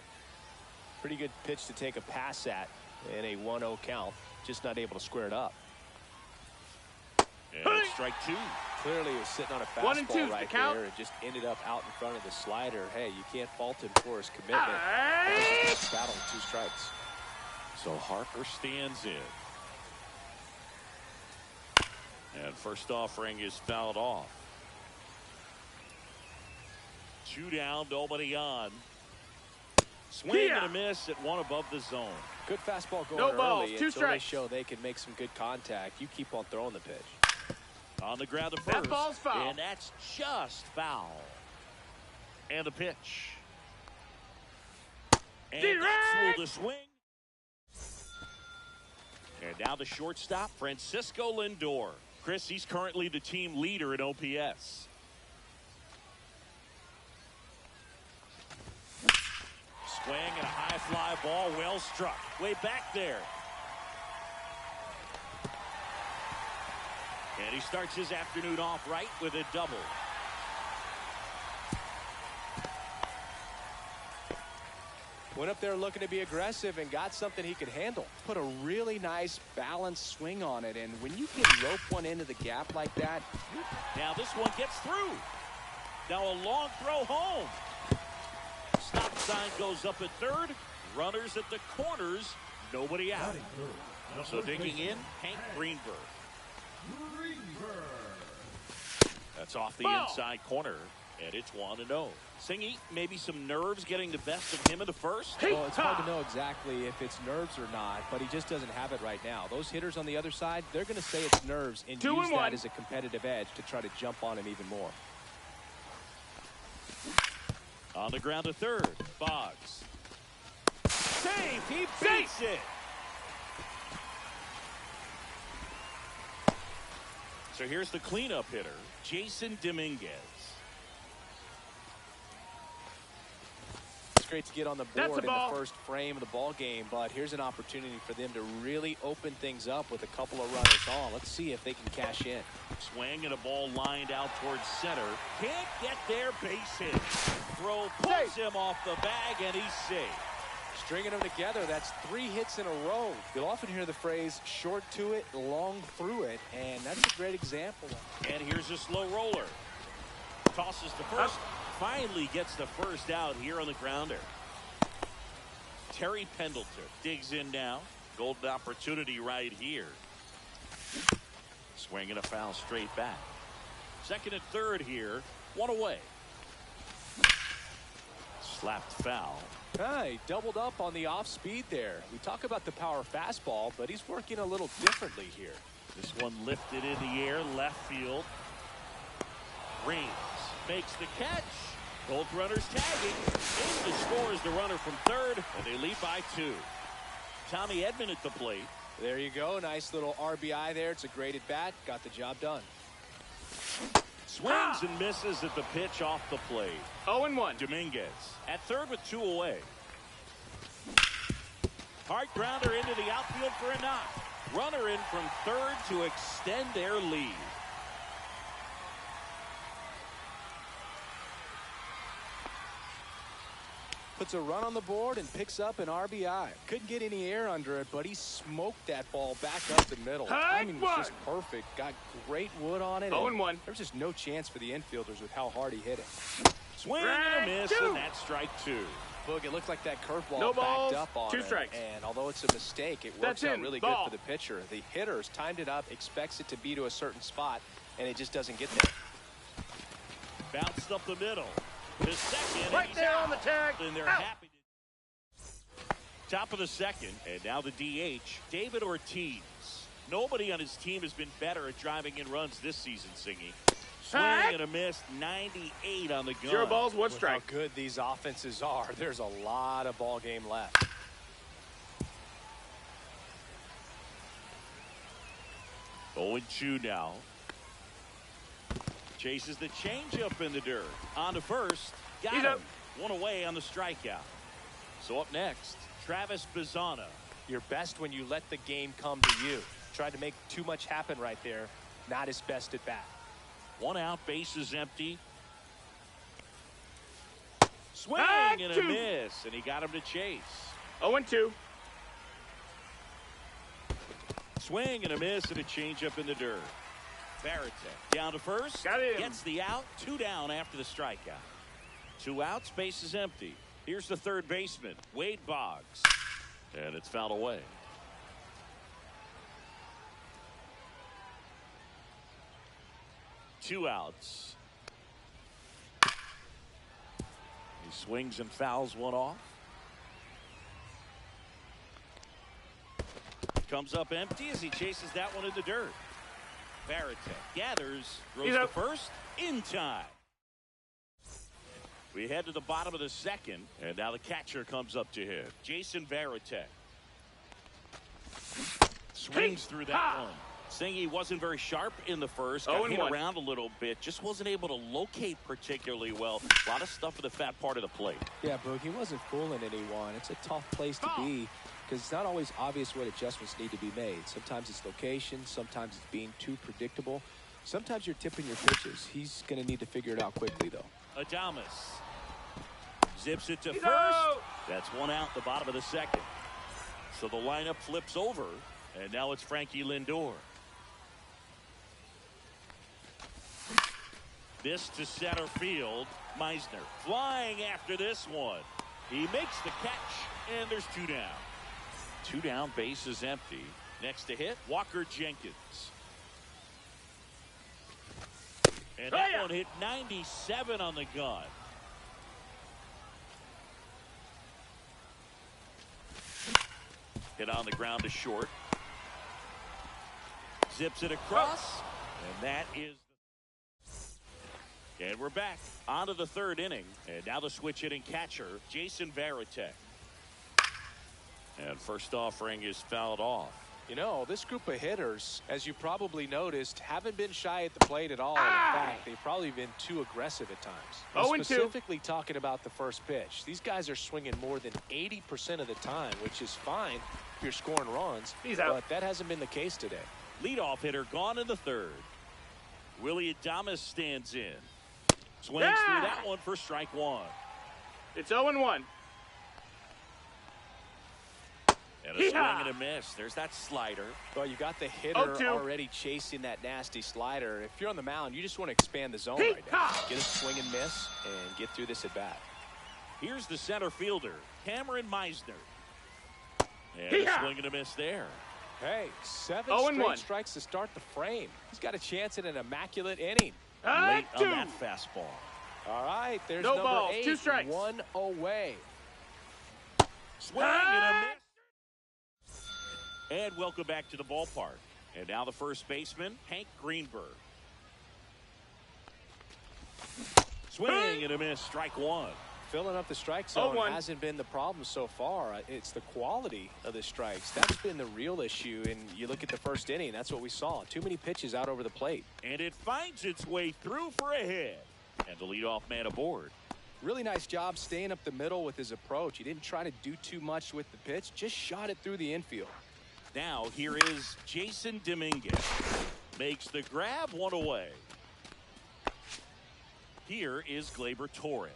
Pretty good pitch to take a pass at in a 1-0 count. Just not able to square it up. And strike 2. Clearly he was sitting on a fastball right there and just ended up out in front of the slider. Hey, you can't fault him for his commitment. Battle with 2 strikes. So Harper stands in. And first offering is fouled off. 2 down, nobody on. Swing and a miss at 1 above the zone. Good fastball going no balls, early 2 until strikes. they show they can make some good contact. You keep on throwing the pitch. On the ground to first. That ball's foul. And that's just foul. And the pitch. And that's ruled a swing. And now the shortstop, Francisco Lindor. Chris, he's currently the team leader in OPS. Swing and a high fly ball, well struck. Way back there. And he starts his afternoon off right with a double. Went up there looking to be aggressive and got something he could handle. Put a really nice balanced swing on it. And when you can rope one into the gap like that. Now this one gets through. Now a long throw home. Stop sign goes up at third. Runners at the corners. Nobody out. So digging in, Hank Greenberg. That's off the inside corner. And it's 1-0. Singy, maybe some nerves getting the best of him in the first? Well, it's hard to know exactly if it's nerves or not, but he just doesn't have it right now. Those hitters on the other side, they're going to say it's nerves and use that as a competitive edge to try to jump on him even more. On the ground to third, Boggs. Save! He beats it! So here's the cleanup hitter, Jason Dominguez. It's great to get on the board in the first frame of the ball game, but here's an opportunity for them to really open things up with a couple of runners on. Let's see if they can cash in. Swing and a ball lined out towards center. Can't get there, base hit. Throw pulls him off the bag, and he's safe. Stringing them together, that's 3 hits in a row. You'll often hear the phrase short to it, long through it, and that's a great example. And here's a slow roller. Tosses to first. Finally gets the first out here on the grounder. Terry Pendleton digs in now. Golden opportunity right here. Swinging a foul straight back. Second and third here. 1 away. Slapped foul. He doubled up on the off speed there. We talk about the power fastball, but he's working a little differently here. This one lifted in the air, left field. Reigns makes the catch. Both runners tagging. In to scores the runner from third, and they lead by 2. Tommy Edman at the plate. There you go. Nice little RBI there. It's a great at bat. Got the job done. Swings and misses at the pitch off the plate. 0-1. Dominguez at third with 2 away. Hard grounder into the outfield for a knock. Runner in from third to extend their lead. Puts a run on the board and picks up an RBI. Couldn't get any air under it, but he smoked that ball back up the middle. Timing was just perfect. Got great wood on it. 0-1. There's just no chance for the infielders with how hard he hit it. Swing and a miss, and that's strike 2. Look, it looked like that curveball backed up on 2 it. strikes. And although it's a mistake, it works out really good for the pitcher. The hitters timed it up, expects it to be to a certain spot, and it just doesn't get there. Bounced up the middle. The second. Right there on the tag. And they're happy. Top of the second. And now the DH, David Ortiz. Nobody on his team has been better at driving in runs this season, Singy. Swing and a miss, 98 on the gun. 0 balls, 1 strike. How good these offenses are. There's a lot of ball game left. Oh, 0-2 now. Chases the changeup in the dirt. On to first. Got him. 1 away on the strikeout. So up next, Travis Bazzana. You're best when you let the game come to you. Tried to make too much happen right there. Not his best at bat. 1 out, bases empty. Swing and a miss, and he got him to chase. 0-2. Swing and a miss and a changeup in the dirt. Varitek down to first. Got him. Gets the out. 2 down after the strikeout. 2 outs, bases empty. Here's the third baseman, Wade Boggs. And it's fouled away. Two outs. He swings and fouls one off. Comes up empty as he chases that one in the dirt. Varitek gathers, throws to first, in time. We head to the bottom of the second, and now the catcher comes up to him. Jason Varitek. Swings through that one. Singy wasn't very sharp in the first. Got hit around a little bit. Just wasn't able to locate particularly well. A lot of stuff at the fat part of the plate. Yeah, Boog, he wasn't fooling anyone. It's a tough place to be because it's not always obvious what adjustments need to be made. Sometimes it's location. Sometimes it's being too predictable. Sometimes you're tipping your pitches. He's going to need to figure it out quickly, though. Adames zips it to first. That's 1 out, the bottom of the second. So the lineup flips over, and now it's Frankie Lindor. This to center field. Meisner flying after this one. He makes the catch, and there's 2 down. 2 down, base is empty. Next to hit, Walker Jenkins. And that one hit 97 on the gun. Hit on the ground to short. Zips it across, and that is. And we're back onto the third inning. And now the switch hitting catcher, Jason Varitek. And first offering is fouled off. You know, this group of hitters, as you probably noticed, haven't been shy at the plate at all. In fact, they've probably been too aggressive at times. Specifically talking about the first pitch. These guys are swinging more than 80% of the time, which is fine if you're scoring runs. But that hasn't been the case today. Leadoff hitter gone in the third. Willie Adames stands in. Swings through that one for strike 1. It's 0-1. And a swing and a miss. There's that slider. Well, you got the hitter already chasing that nasty slider. If you're on the mound, you just want to expand the zone right now. Get a swing and miss and get through this at bat. Here's the center fielder, Cameron Meisner. And a swing and a miss there. Hey, 7 straight strikes to start the frame. He's got a chance at an immaculate inning. Late on that fastball. All right, there's no number balls, 8, 2 strikes. 1 away. Swing and a miss. And welcome back to the ballpark. And now the first baseman, Hank Greenberg. Swing and a miss, strike 1. Filling up the strike zone hasn't been the problem so far. It's the quality of the strikes. That's been the real issue. And you look at the first inning, that's what we saw. Too many pitches out over the plate. And it finds its way through for a hit. And the leadoff man aboard. Really nice job staying up the middle with his approach. He didn't try to do too much with the pitch, just shot it through the infield. Now here is Jason Dominguez. Makes the grab, 1 away. Here is Gleyber Torres.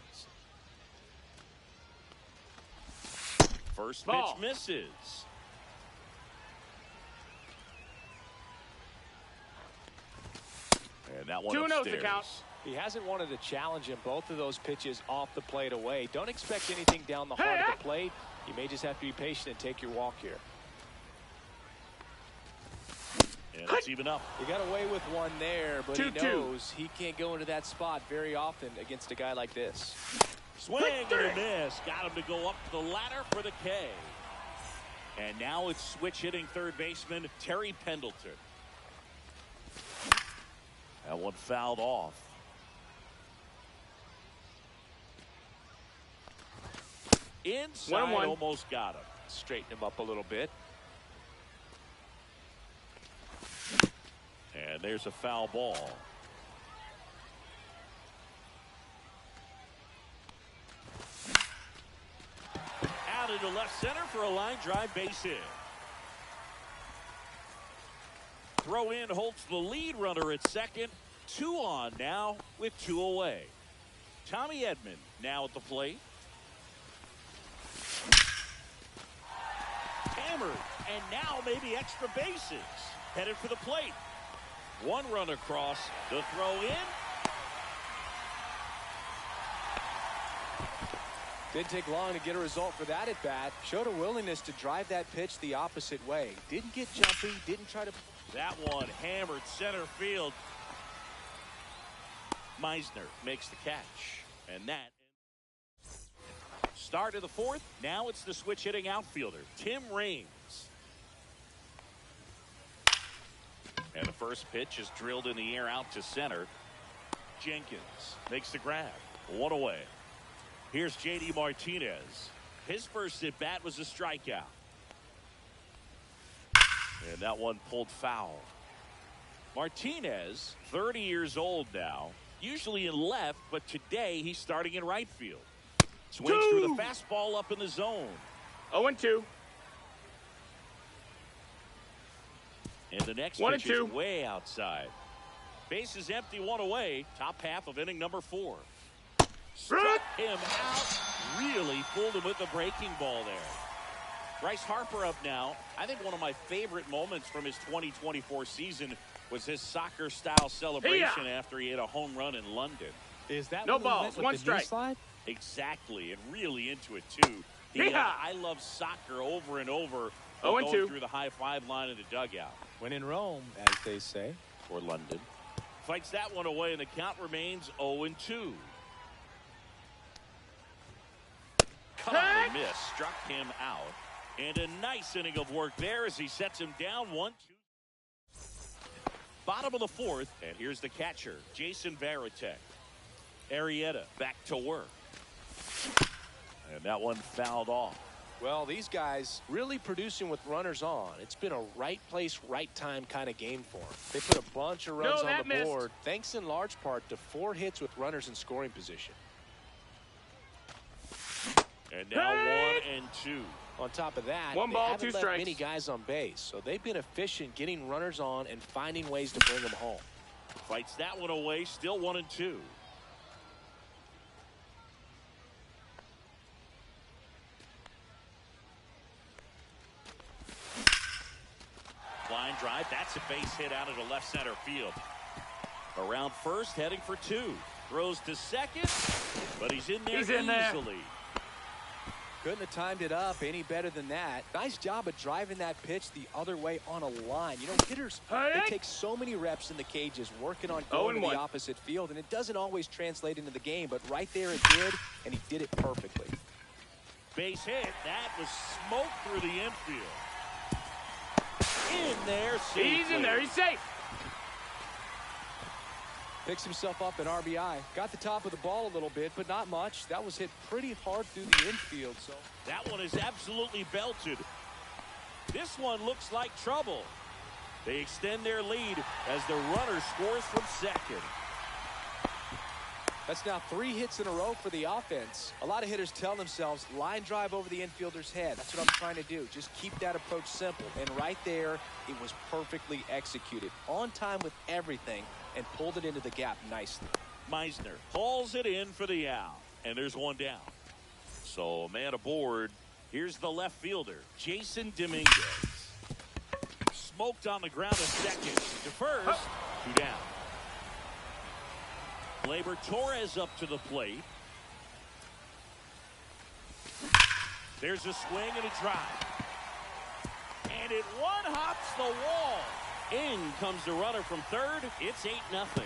First pitch misses. And that one 2-0 upstairs. to count. He hasn't wanted to challenge him. Both of those pitches off the plate away. Don't expect anything down the heart of the plate. You may just have to be patient and take your walk here. And it's even up. He got away with one there, but 2-2. he knows he can't go into that spot very often against a guy like this. Swing and a miss. Got him to go up the ladder for the K. And now it's switch hitting third baseman Terry Pendleton. That one fouled off. Inside, 1-1. almost got him. Straighten him up a little bit. And there's a foul ball. Out into left center for a line drive base hit. Throw in holds the lead runner at second. 2 on now with 2 away. Tommy Edman now at the plate. Hammered, and now maybe extra bases. Headed for the plate. 1 run across. The throw in. Didn't take long to get a result for that at bat. Showed a willingness to drive that pitch the opposite way. Didn't get jumpy. Didn't try to. That one hammered center field. Meisner makes the catch. And that. Start of the 4th. Now it's the switch hitting outfielder, Tim Raines. And the first pitch is drilled in the air out to center. Jenkins makes the grab. 1 away. Here's J.D. Martinez. His first at bat was a strikeout. And that one pulled foul. Martinez, 30 years old now, usually in left, but today he's starting in right field. Swings through the fastball up in the zone. 0-2. And the next pitch is way outside. Base is empty, 1 away. Top half of inning number 4. Struck him out. Really fooled him with the breaking ball there. Bryce Harper up now. I think one of my favorite moments from his 2024 season was his soccer-style celebration after he hit a home run in London. Is that no balls, 1 strike? Slide? Exactly, and really into it too. I love soccer over and over. Going through the high 5 line of the dugout. When in Rome, as they say. Or London. Fights that one away, and the count remains 0-2. Cut on the miss, struck him out. And a nice inning of work there as he sets him down 1-2. Bottom of the 4th, and here's the catcher, Jason Varitek. Arrieta back to work. And that one fouled off. Well, these guys really producing with runners on. It's been a right place, right time kind of game for them. They put a bunch of runs on the board, thanks in large part to 4 hits with runners in scoring position. And now 1-2. On top of that, 1 ball, they haven't 2 left strikes. many guys on base, so they've been efficient getting runners on and finding ways to bring them home. Fights that one away, still 1-2. Line drive, that's a base hit out into left center field. Around first, heading for 2. Throws to second, but he's in there easily. Couldn't have timed it up any better than that. Nice job of driving that pitch the other way on a line. You know, hitters, they take so many reps in the cages working on going to the opposite field, and it doesn't always translate into the game, but right there it did, and he did it perfectly. Base hit, that was smoke through the infield. In there, safely. He's in there, he's safe. Picks himself up an RBI. Got the top of the ball a little bit, but not much. That was hit pretty hard through the infield. So that one is absolutely belted. This one looks like trouble. They extend their lead as the runner scores from second. That's now 3 hits in a row for the offense. A lot of hitters tell themselves, line drive over the infielder's head. That's what I'm trying to do. Just keep that approach simple. And right there, it was perfectly executed. On time with everything, and pulled it into the gap nicely. Meisner hauls it in for the out. And there's 1 down. So, man aboard. Here's the left fielder, Jason Dominguez. Smoked on the ground a second. To first, 2 down. Gleyber Torres up to the plate. There's a swing and a drive. And it one-hops the wall. In comes the runner from third. It's 8-0.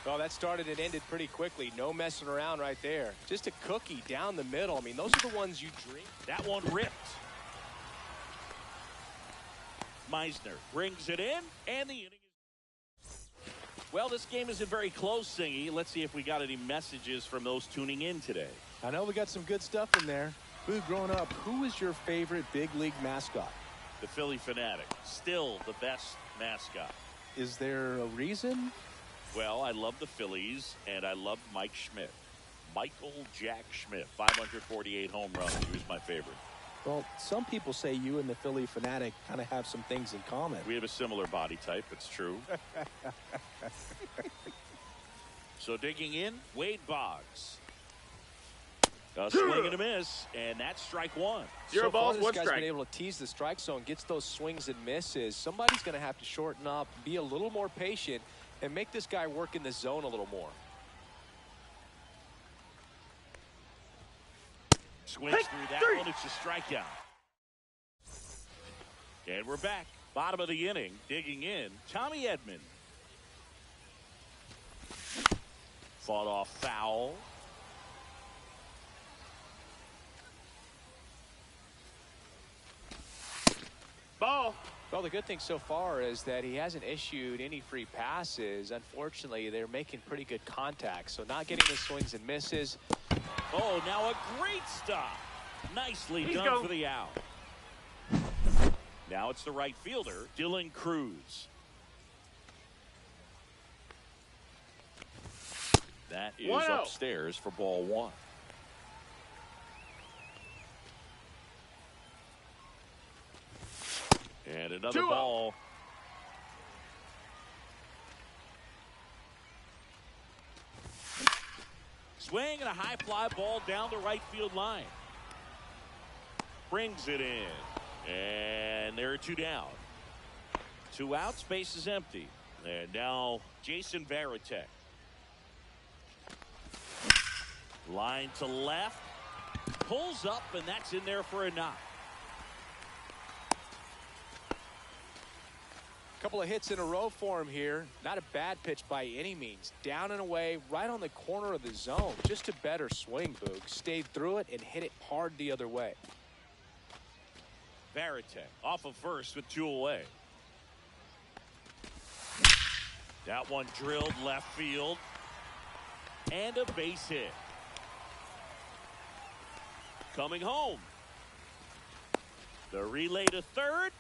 Well, that started and ended pretty quickly. No messing around right there. Just a cookie down the middle. I mean, those are the ones you dream. That one ripped. Meisner brings it in, and the inning is... Well, this game isn't very close, Singy. Let's see if we got any messages from those tuning in today. I know we got some good stuff in there. Boo, growing up, who was your favorite big league mascot? The Philly Fanatic, still the best mascot. Is there a reason? Well, I love the Phillies, and I love Mike Schmidt. Michael Jack Schmidt, 548 home runs. He was my favorite. Well, some people say you and the Philly Fanatic kind of have some things in common. We have a similar body type. It's true. So digging in, Wade Boggs. A swing and a miss, and that's strike one. Zero balls, this one guy's strike. been able to tease the strike zone, gets those swings and misses. Somebody's going to have to shorten up, be a little more patient, and make this guy work in the zone a little more. Swings through that one. It's a strikeout. And we're back. Bottom of the inning. Digging in. Tommy Edman. Fought off foul. Ball. Well, the good thing so far is that he hasn't issued any free passes. Unfortunately, they're making pretty good contact, so not getting the swings and misses. Oh, now a great stop. Nicely done for the out. Now it's the right fielder, Dylan Cruz. That is upstairs for ball one. And another ball. Swing and a high fly ball down the right field line. Brings it in. And there are two down. 2 outs, base is empty. And now Jason Varitek. Line to left. Pulls up, and that's in there for a knock. Couple of hits in a row for him here. Not a bad pitch by any means. Down and away, right on the corner of the zone. Just a better swing, Boog. Stayed through it and hit it hard the other way. Varitek off of first with 2 away. That one drilled left field. And a base hit. Coming home. The relay to third.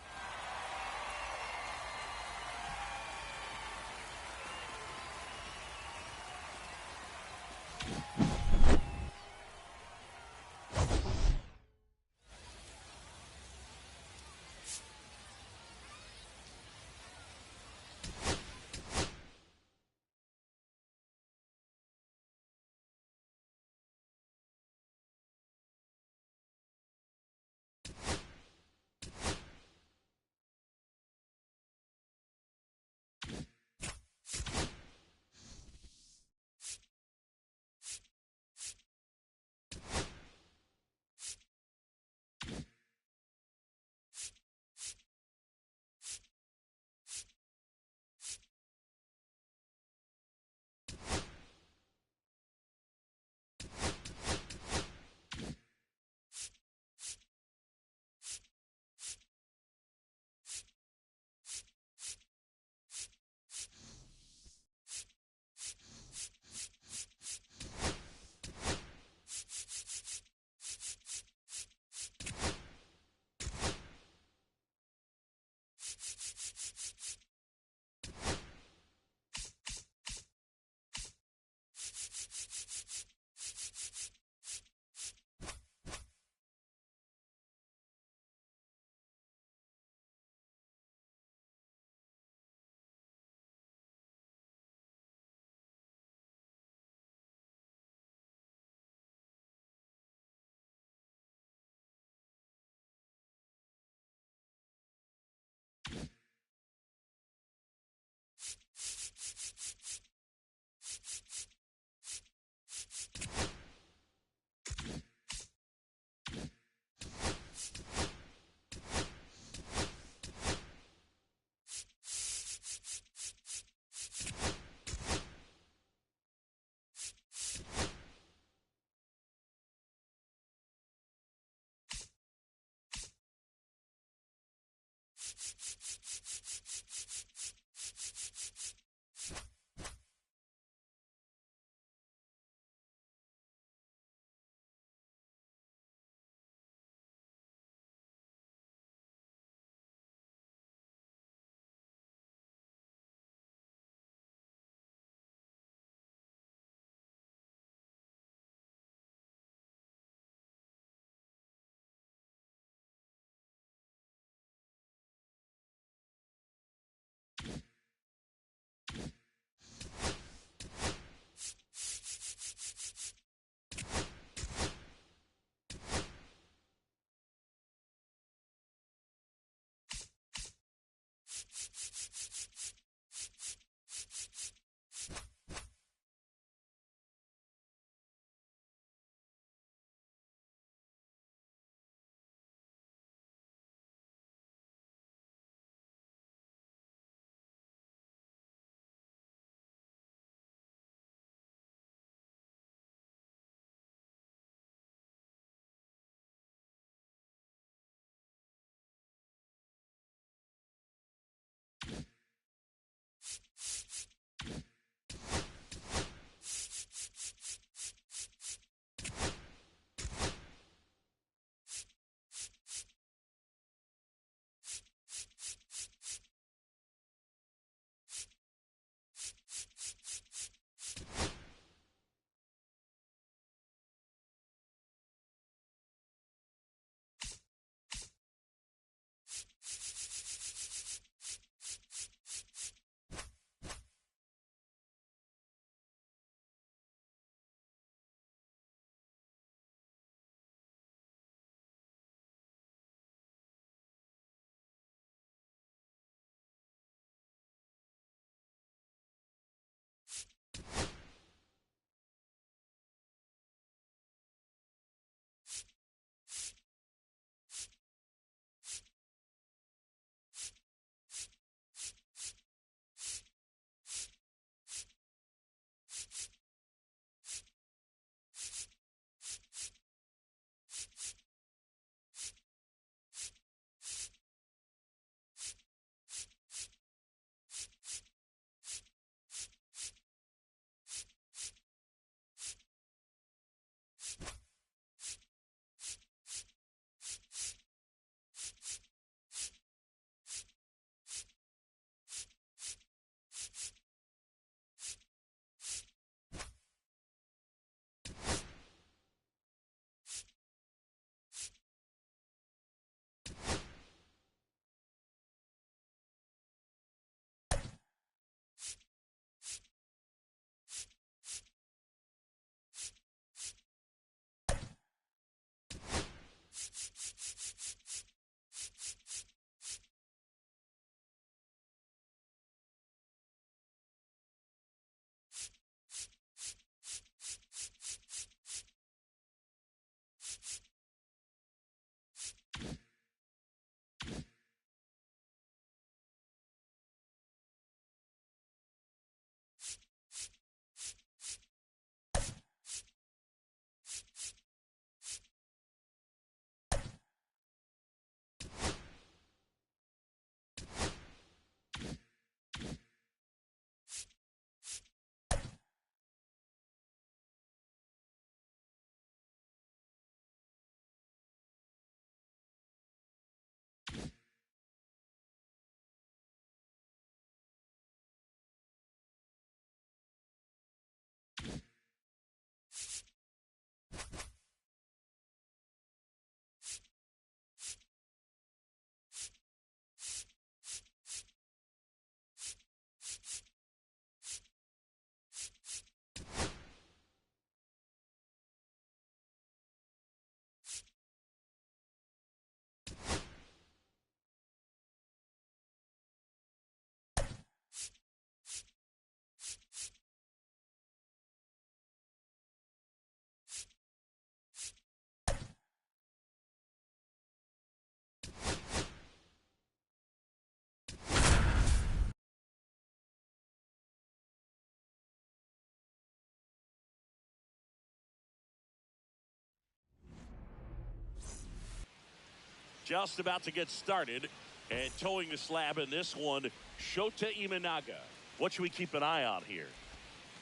Just about to get started And towing the slab in this one, Shota Imanaga. What should we keep an eye on here?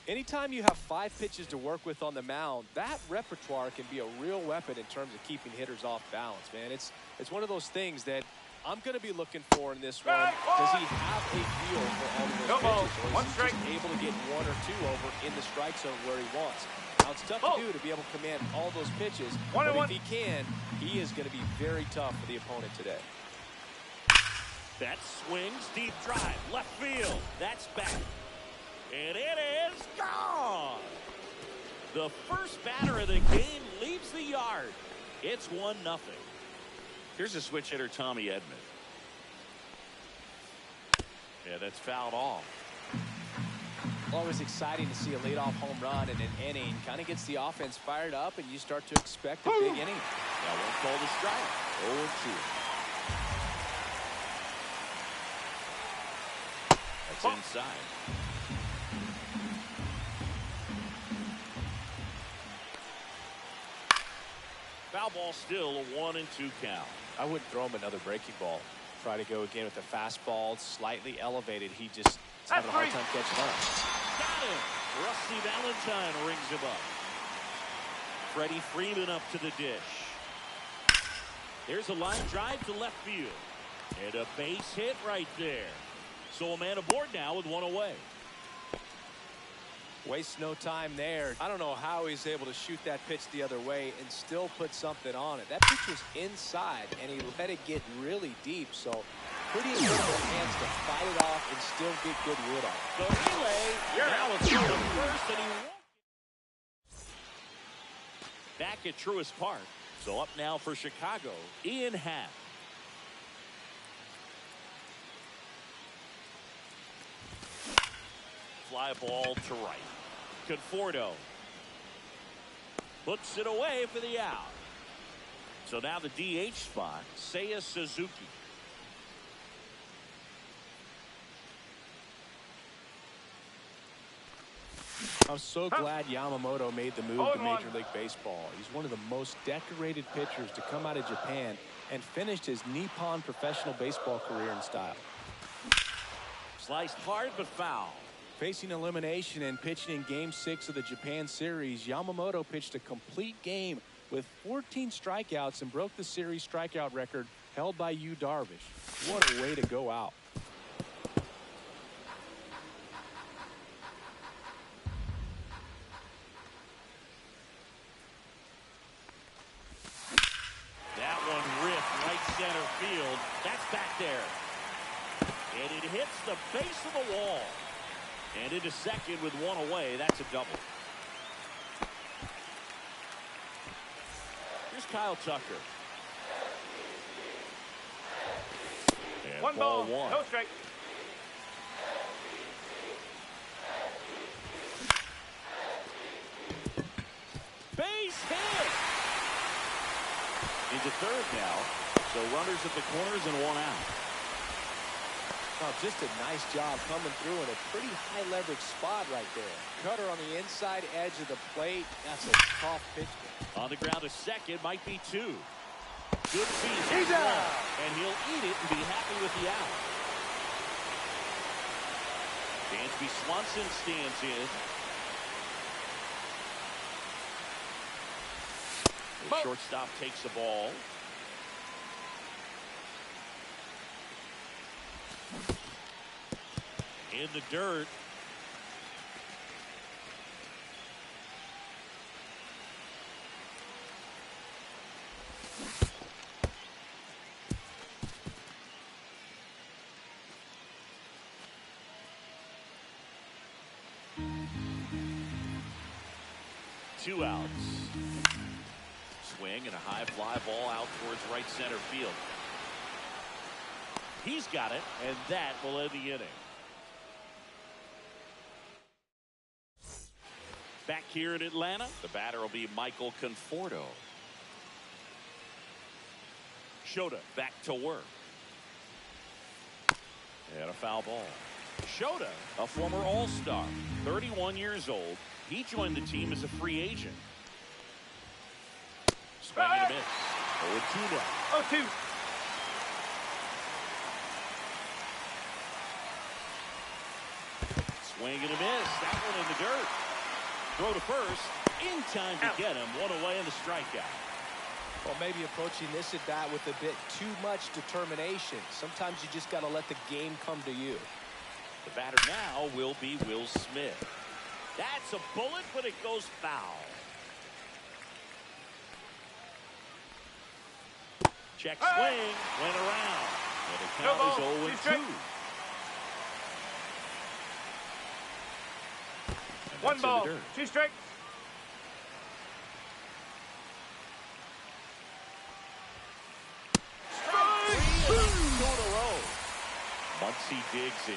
Anytime you have 5 pitches to work with on the mound, that repertoire can be a real weapon in terms of keeping hitters off balance, man. It's one of those things that I'm going to be looking for in this one. Does he have a feel for all of those pitches? Or is he just able to get 1 or 2 over in the strike zone where he wants? Now, it's tough to do to be able to command all those pitches, but if he can, he is going to be very tough for the opponent today. That swings, deep drive, left field. That's back. And it is gone. The first batter of the game leaves the yard. It's 1-0. Here's a switch hitter, Tommy Edman. Yeah, that's fouled off. Always exciting to see a leadoff home run in an inning. Kind of gets the offense fired up, and you start to expect a big inning. That one called a strike. 0-2. That's inside. Foul ball still, a 1-2 count. I wouldn't throw him another breaking ball. Try to go again with the fastball, slightly elevated. He just is having a hard time catching up. Got him. Rusty Valentine rings him up. Freddie Freeman up to the dish. There's a line drive to left field. And a base hit right there. So a man aboard now with 1 away. Wastes no time there. I don't know how he's able to shoot that pitch the other way and still put something on it. That pitch was inside, and he let it get really deep. So pretty incredible hands to fight it off and still get good wood on it. The relay. Now it's going to first, and he won't. Back at Truist Park. So up now for Chicago, Ian Happ. Fly ball to right. Conforto puts it away for the out. So now the DH spot, Seiya Suzuki. I'm so glad Yamamoto made the move to Major League Baseball. He's one of the most decorated pitchers to come out of Japan and finished his Nippon professional baseball career in style. Sliced hard but foul. Facing elimination and pitching in Game 6 of the Japan Series, Yamamoto pitched a complete game with 14 strikeouts and broke the series strikeout record held by Yu Darvish. What a way to go out. That one ripped right center field. That's back there. And it hits the base of the wall. And into second with 1 away. That's a double. Here's Kyle Tucker. And 1 ball, 1. no strike. Base hit. Into third now. So runners at the corners and 1 out. Oh, just a nice job coming through in a pretty high leverage spot right there. Cutter on the inside edge of the plate. That's a tough pitch. On the ground to second, might be 2. Good feed. He's out. And he'll eat it and be happy with the out. Dansby Swanson stands in. The shortstop takes the ball. In the dirt. Two outs. Swing and a high fly ball out towards right center field. He's got it, and that will end the inning. Back here in Atlanta, the batter will be Michael Conforto. Shota back to work. And a foul ball. Shota, a former All-Star, 31 years old. He joined the team as a free agent. Swing and a miss. 0-2 now. 0-2. Swing and a miss. That one in the dirt. Throw to first. In time to get him. One away in the strikeout. Well, maybe approaching this at bat with a bit too much determination. Sometimes you just got to let the game come to you. The batter now will be Will Smith. That's a bullet, but it goes foul. Check swing. Went around. And the count is 0-2. One ball, 2 strikes. Muncy digs in.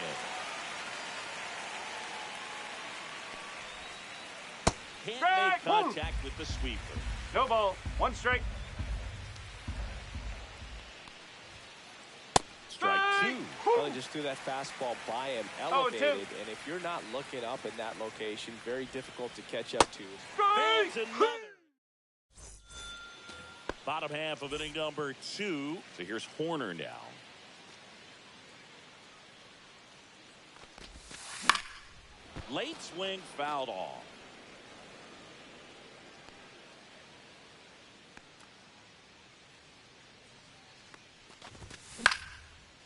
Can't make contact with the sweeper. No ball, 1 strike. Strike 2. Well, he just threw that fastball by him, elevated, and if you're not looking up in that location, very difficult to catch up to. There's another. Bottom half of inning number 2. So here's Horner now. Late swing fouled off.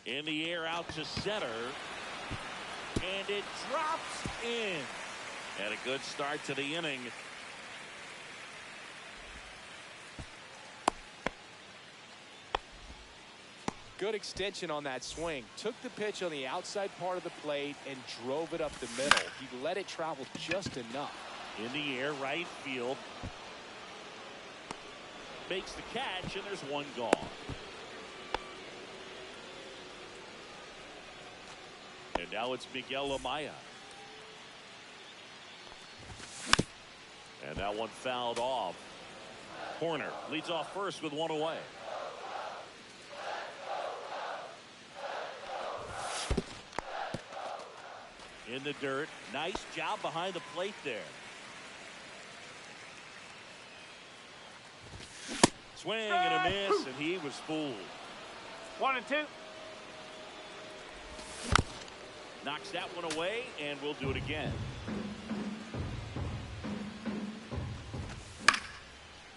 In the air out to center. And it drops in. And a good start to the inning. Good extension on that swing. Took the pitch on the outside part of the plate and drove it up the middle. He let it travel just enough. In the air, right field. Makes the catch, and there's one gone. And now it's Miguel Amaya. And that one fouled off. Horner leads off first with one away. In the dirt. Nice job behind the plate there. Swing and a miss, and he was fooled. 1 and 2. Knocks that one away, and we'll do it again.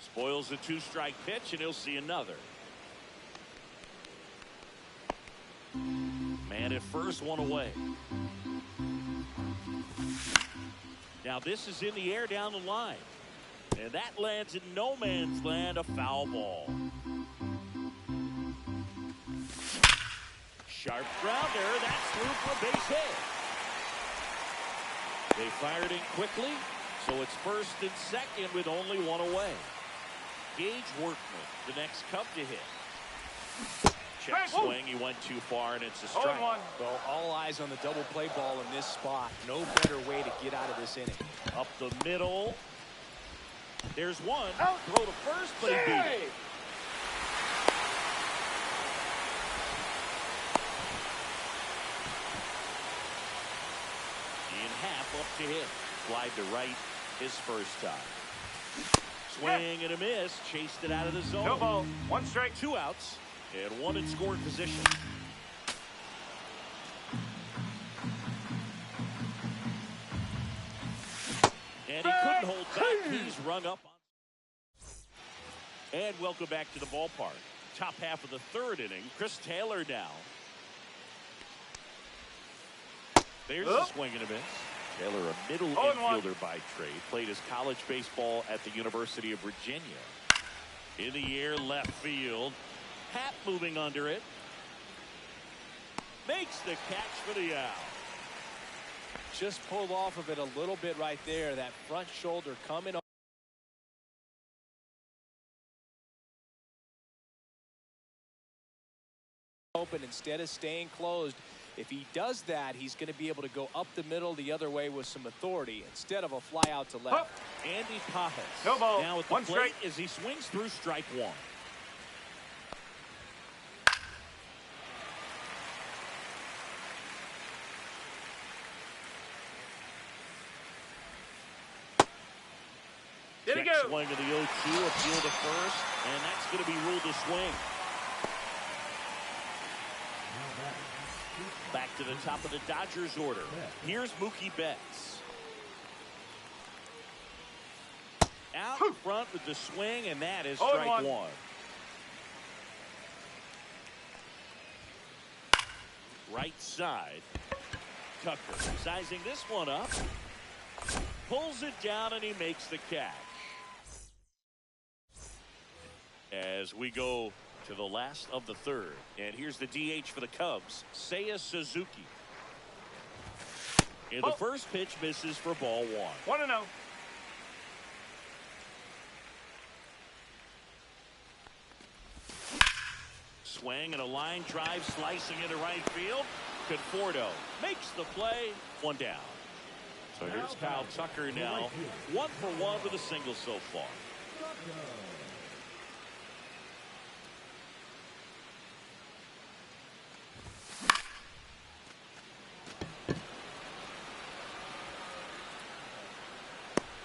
Spoils the 2-strike pitch, and he'll see another. Man at first, one away. Now this is in the air down the line. And that lands in no man's land, a foul ball. Sharp grounder, that's through for a base hit. They fired in quickly, so it's first and second with only one away. Gage Workman, the next Cub to hit. Check swing, he went too far, and it's a strike. Well, all eyes on the double play ball in this spot. No better way to get out of this inning. Up the middle. There's one. Throw to first, but he beat it. In half up to hit. Slide to right his first time. Swing and a miss. Chased it out of the zone. No ball. 1 strike. 2 outs. And one in scoring position. And he couldn't hold back. He's rung up. And welcome back to the ballpark. Top half of the 3rd inning. Chris Taylor now. There's a swing and a miss. Taylor, a middle infielder by trade. Played his college baseball at the University of Virginia. In the air, left field. Happ moving under it. Makes the catch for the out. Just pulled off of it a little bit right there. That front shoulder coming open instead of staying closed. If he does that, he's going to be able to go up the middle the other way with some authority instead of a fly out to left. Andy Pajas. No ball. Now at the 1 plate strike. as he swings through strike 1. There you Check go. swing of the 0-2, appeal to first, and that's going to be ruled a swing. Back to the top of the Dodgers order. Here's Mookie Betts. Out in front with the swing, and that is strike one. Right side. Tucker sizing this one up. Pulls it down, and he makes the catch. As we go to the last of the third. And here's the DH for the Cubs, Seiya Suzuki. And the first pitch misses for ball one. 1-0. Swing and a line drive slicing into right field. Conforto makes the play. One down. So here's Kyle Tucker now. 1 for 1 with a single so far.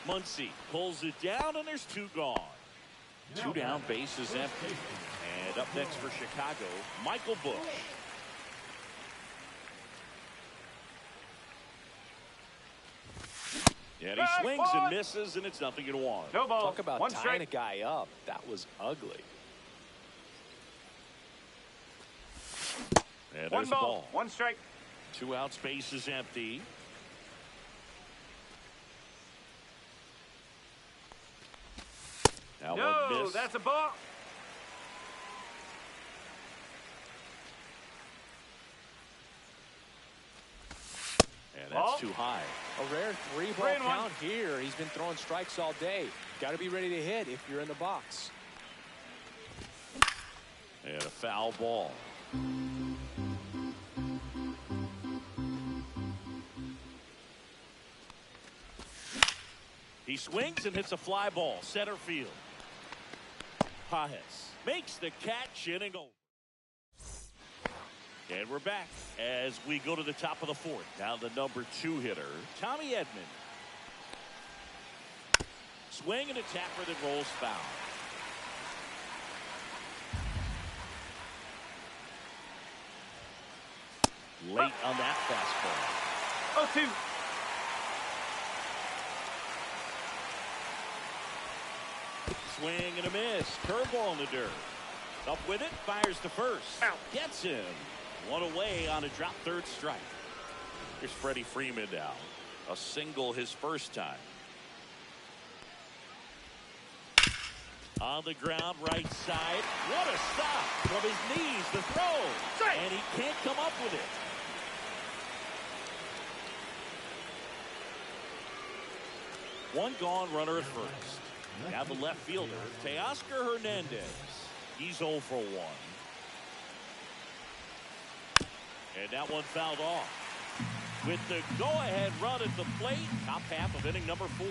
Muncy pulls it down, and there's 2 gone. 2 down, base is empty. And up next for Chicago, Michael Busch. And he swings and misses, and it's 0-1. No ball. Talk about tying a guy up. That was ugly. And there's 1 the ball. ball. 1 strike. 2 out, space is empty. Now one No, miss. that's a ball. And that's too high. A rare 3-ball count here. He's been throwing strikes all day. Got to be ready to hit if you're in the box. And a foul ball. He swings and hits a fly ball, center field. Pajes makes the catch, inning over. And we're back as we go to the top of the 4th. Now the number 2 hitter, Tommy Edman. Swing and a tapper that rolls foul. Late on that fastball. 0-2. Swing and a miss. Curveball in the dirt. Up with it. Fires to first. Out. Gets him. 1 away on a drop third strike. Here's Freddie Freeman now. A single his first time. On the ground, right side. What a stop from his knees. The throw. And he can't come up with it. One gone, runner at first. Now the left fielder, Teoscar Hernandez. He's 0 for 1. And that one fouled off. With the go-ahead run at the plate, top half of inning number 4.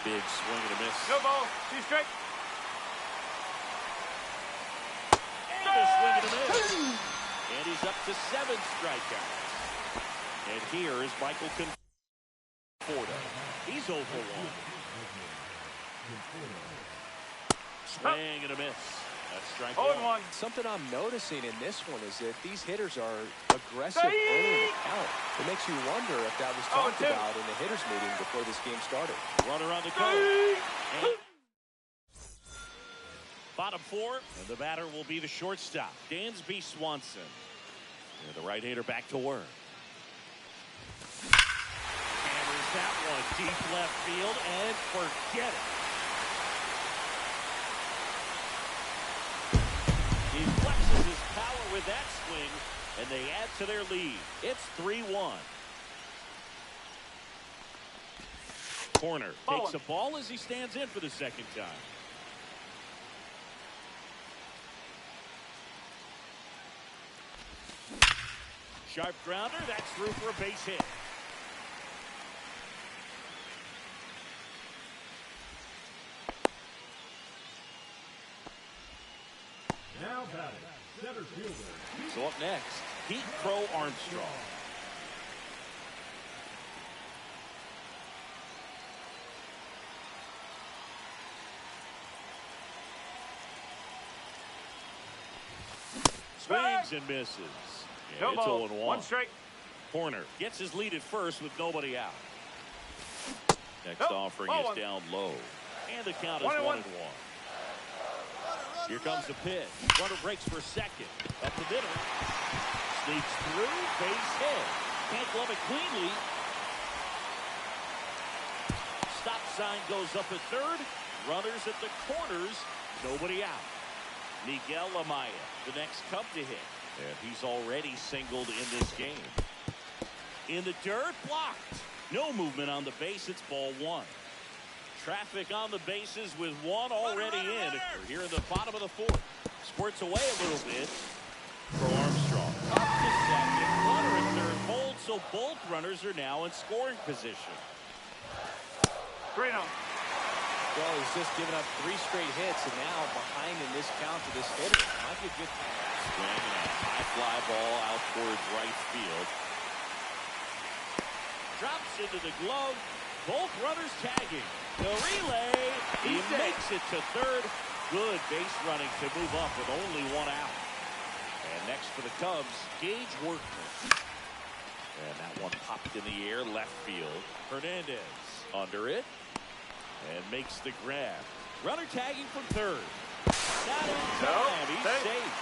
Big swing and a miss. No ball. 2 strike. And a swing and a miss. And he's up to 7 strikeouts. And here is Michael Conforto. He's 0 for 1. Swing and a miss. That's strike 1. Something I'm noticing in this one is that these hitters are aggressive early in the count. It makes you wonder if that was talked about in the hitters meeting before this game started. Runner on the go. Bottom 4, and the batter will be the shortstop, Dansby Swanson. And the right-hander back to work. Hammers that one deep left field, and forget it. He flexes his power with that swing, and they add to their lead. It's 3-1. Corner takes a ball as he stands in for the second time. Sharp grounder, that's through for a base hit. Now batting, center fielder. So up next, Pete Crow Armstrong. Swings and misses. No it's ball. 0-1. 1 strike. Horner gets his lead at first with nobody out. Next Nope. offering Ball is one. down low. And the count is 1-1. 1-1. Here comes the pitch. Runner breaks for second. Up the middle. Sneaks through. Base hit. Can't glove it cleanly. Stop sign goes up at third. Runners at the corners. Nobody out. Miguel Amaya, the next Cub to hit. And he's already singled in this game. In the dirt, blocked. No movement on the base. It's ball one. Traffic on the bases with one already in. We're here in the bottom of the fourth. Squirts away a little bit for Armstrong. Up to second. Runner at third. Hold, so both runners are now in scoring position. 3-0. Well, he's just given up 3 straight hits, and now behind in this count to this hitter. Might be a good thing. Swing and a high fly ball out towards right field. Drops into the glove. Both runners tagging. The relay. He makes it to third. Good base running to move up with only one out. And next for the Cubs, Gage Workman. And that one popped in the air left field. Hernandez under it. And makes the grab. Runner tagging from third. Not in time. He's safe.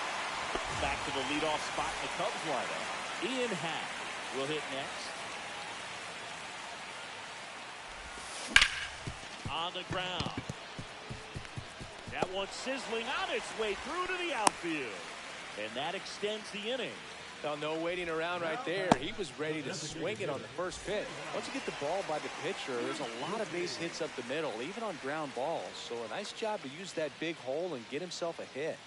Back to the leadoff spot in the Cubs lineup. Ian Happ will hit next. On the ground. That one sizzling on its way through to the outfield. And that extends the inning. Well, no waiting around right there. He was ready to swing it on the first pitch. Once you get the ball by the pitcher, there's a lot of base hits up the middle, even on ground balls. So a nice job to use that big hole and get himself a hit.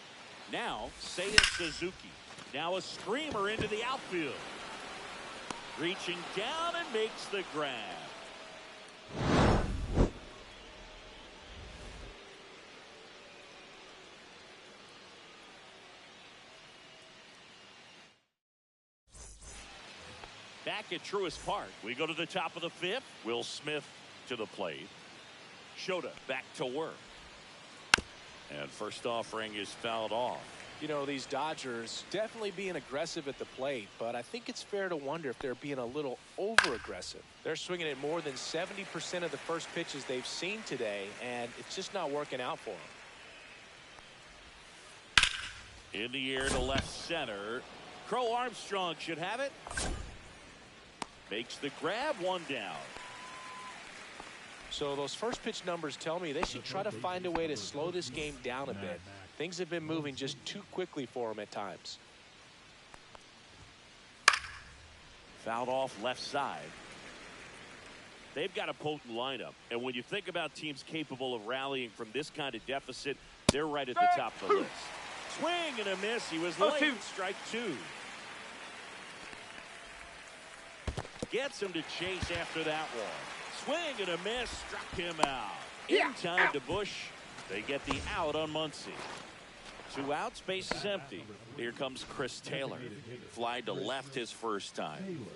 Now, Seiya Suzuki. Now a screamer into the outfield. Reaching down and makes the grab. Back at Truist Park, we go to the top of the fifth. Will Smith to the plate. Shota back to work. And first offering is fouled off. You know, these Dodgers definitely being aggressive at the plate, but I think it's fair to wonder if they're being a little over-aggressive. They're swinging at more than 70% of the first pitches they've seen today, and it's just not working out for them. In the air to left center. Crow Armstrong should have it. Makes the grab, one down. So those first pitch numbers tell me they should try to find a way to slow this game down a bit. Things have been moving just too quickly for them at times. Fouled off left side. They've got a potent lineup. And when you think about teams capable of rallying from this kind of deficit, they're right at the top of the list. Swing and a miss. He was late. Strike two. Gets him to chase after that one. Swing and a miss. Struck him out. In time to Bush. They get the out on Muncy. 2 outs. Base is empty. Here comes Chris Taylor. Fly to left his first time.